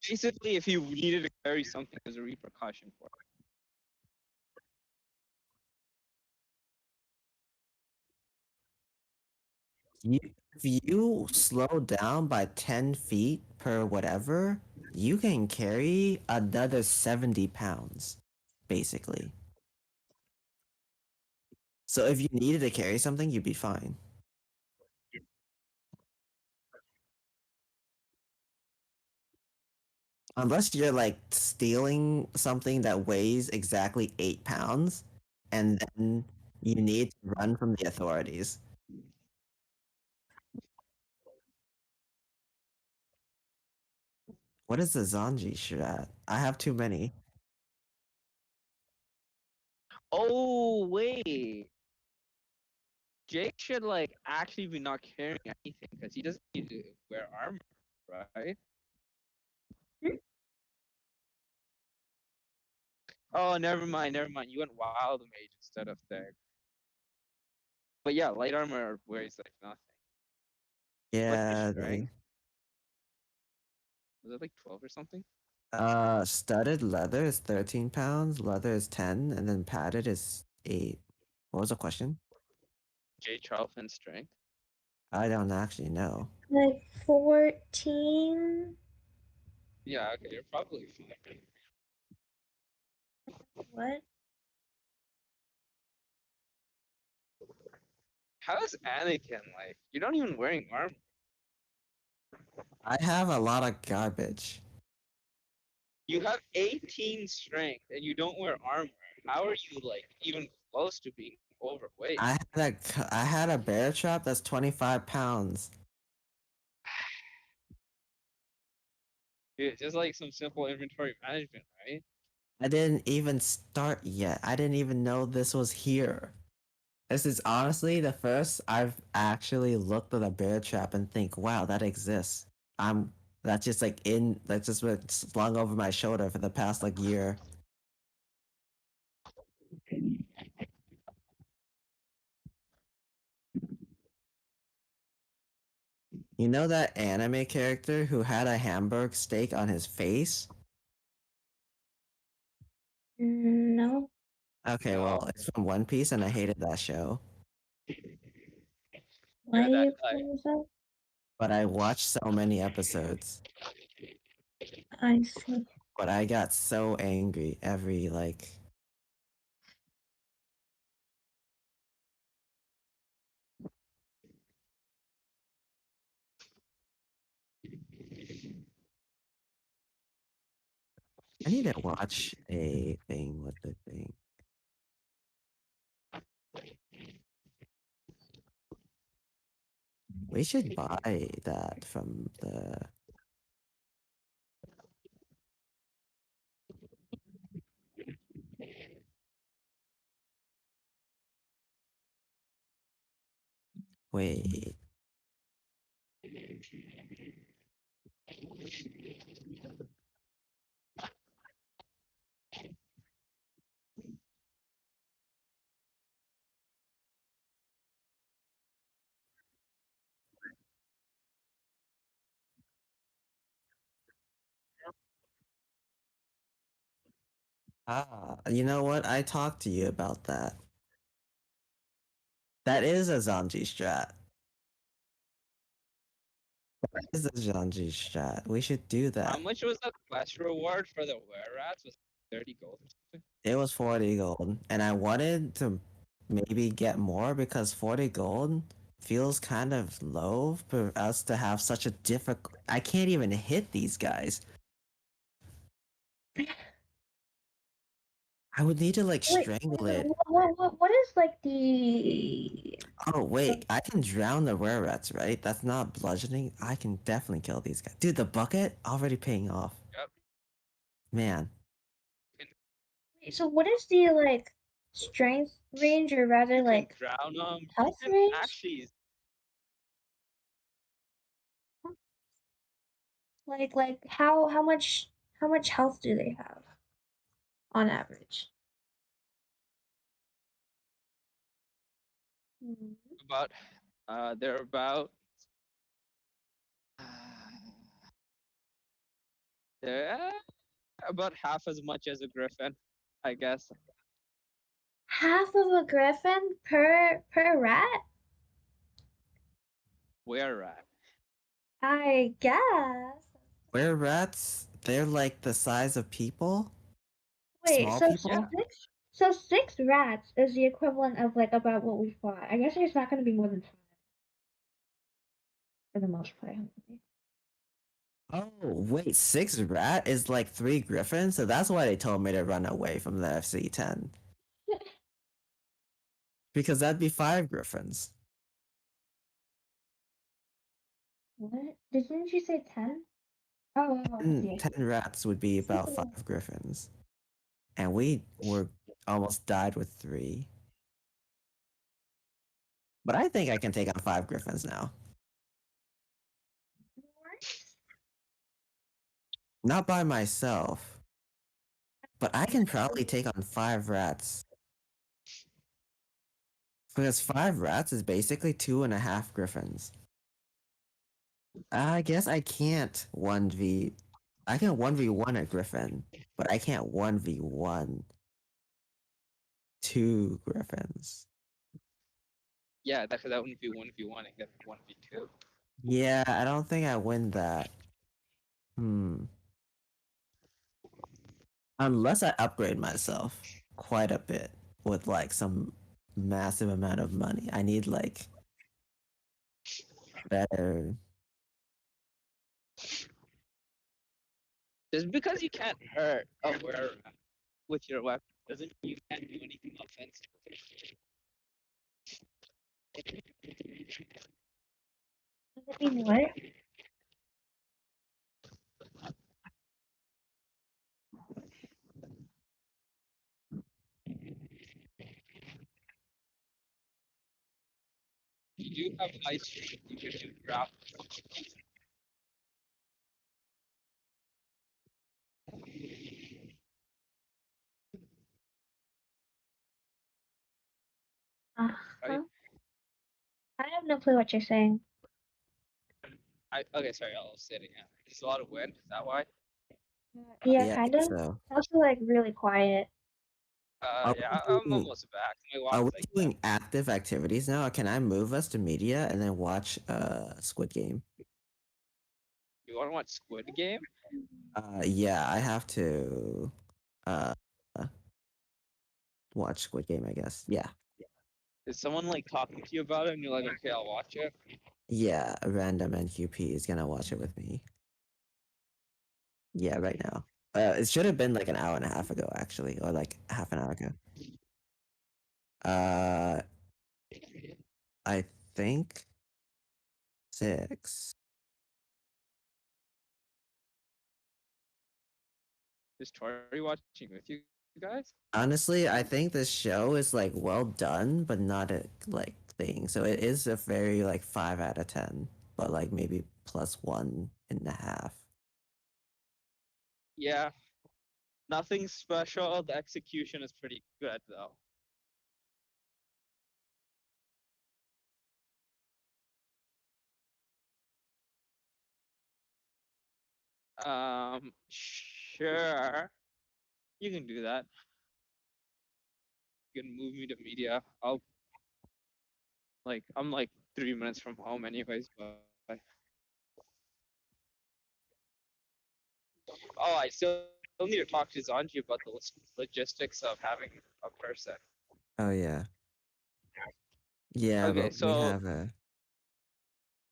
Basically, if you needed to carry something, there's a repercussion for it. You, if you slow down by 10 feet per whatever, you can carry another 70 pounds, basically. So if you needed to carry something, you'd be fine. Unless you're like stealing something that weighs exactly 8 pounds, and then you need to run from the authorities. What is the Zanji strat? I have too many. Oh wait, Jake should like actually be not carrying anything because he doesn't need to wear armor. right? Hmm? Oh, never mind, never mind. You went wild mage instead of thick. But yeah, light armor weighs like nothing. What's your Yeah, strength? Was it like 12 or something? studded leather is 13 pounds, leather is 10, and then padded is 8. What was the question? J 12 and strength. I don't actually know. Like 14. Yeah, okay, you're probably fine. What? How is Anakin like? You're not even wearing armor. I have a lot of garbage. You have 18 strength and you don't wear armor. How are you like even close to being overweight? I had a bear trap that's 25 pounds. Dude, just like some simple inventory management, right? I didn't even start yet. I didn't even know this was here. This is honestly the first I've actually looked at a bear trap and think, wow, that exists. That's just like that's just been slung over my shoulder for the past like year. You know that anime character who had a hamburg steak on his face? No. Okay, No. well, it's from One Piece and I hated that show. Why You're are that you guy. pulling this up? But I watched so many episodes. I see. But I got so angry every like I need to watch a thing with the thing. We should buy that from the wait. You know what? I talked to you about that. That is a Zanji strat. That is a Zanji strat. We should do How that. much was the quest reward for the were rats? Was it 30 gold or something? It was 40 gold, and I wanted to maybe get more because 40 gold feels kind of low for us to have such a difficult. I can't even hit these guys. I would need to like Wait, strangle it. what is like the Oh wait, I can drown the were rats, right? That's not bludgeoning. I can definitely kill these guys. Dude, the bucket already paying off. Yep. Man, so what is the like strength range or rather You can like drown them. You health can range? actually. Like how much health do they have on average? Hmm. About they're about they're about half as much as a griffin, I guess. Half of a griffin per rat? Were rat. I guess. were rats, they're like the size of people? Wait, Small so people? Yeah. six rats is the equivalent of like about what we fought. I guess it's not going to be more than five for the most part. Hopefully. Oh, wait, 6 rat is like 3 griffins? So that's why they told me to run away from the FC10. Because that'd be 5 griffins. What? Didn't you say 10? Oh, I see. 10 rats would be about 5 griffins. And we were almost died with 3. But I think I can take on 5 griffins now. Not by myself. But I can probably take on 5 rats. Because 5 rats is basically 2.5 griffins. I guess I can't 1v. I can 1v1 a griffin, but I can't 1v1 2 griffins. Yeah, that wouldn't be 1v1, it could 1v2. Yeah, I don't think I win that. Unless I upgrade myself quite a bit with like some massive amount of money. I need like better. Just because you can't hurt a were with your weapon doesn't mean you can't do anything offensive. Does it mean what? You do have high strength, you can do grapple. Uh-huh. Right? I have no clue what you're saying. Okay, sorry, I'll say it again. There's a lot of wind, is that why? Yeah, Yeah, I kind think of. so. Also, like really quiet. Are Yeah, we I'm doing, almost back. My are walk's we like doing active activities now? Or can I move us to media and then watch Squid Game? you want to watch Squid Game? Yeah, I have to uh watch Squid Game, I guess. Yeah. Is someone like talking to you about it and you're like, okay, I'll watch it? Yeah, a random NQP is gonna watch it with me. Yeah, right now. It should have been like an hour and a half ago, actually, or like half an hour ago. I think 6. Is Tori watching with you guys? Honestly, I think this show is like well done, but not a like thing. So it is a very like 5 out of 10, but like maybe +1.5. Yeah, nothing special. The execution is pretty good though. Sure. You can do that. You can move me to media. I'm like 3 minutes from home anyways, but oh, I still need to talk to Zanji about the logistics of having a person. Oh yeah. Yeah, Okay, but we so have a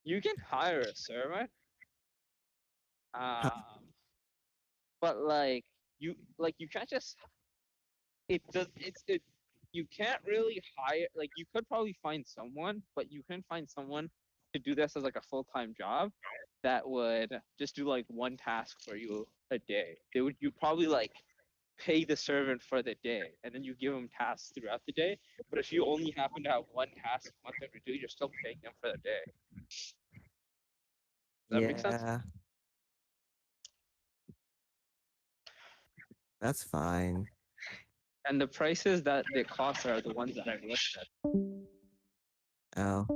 you can hire a servant, but you can't just it does it you can't really hire you could probably find someone, but you couldn't find someone to do this as like a full-time job that would just do like one task for you a day. You probably like pay the servant for the day and then you give them tasks throughout the day. But if you only happen to have one task you want them to do, you're still paying them for the day. Does that make sense? yeah. That's fine. And the prices that they cost are the ones that I've listed. Oh.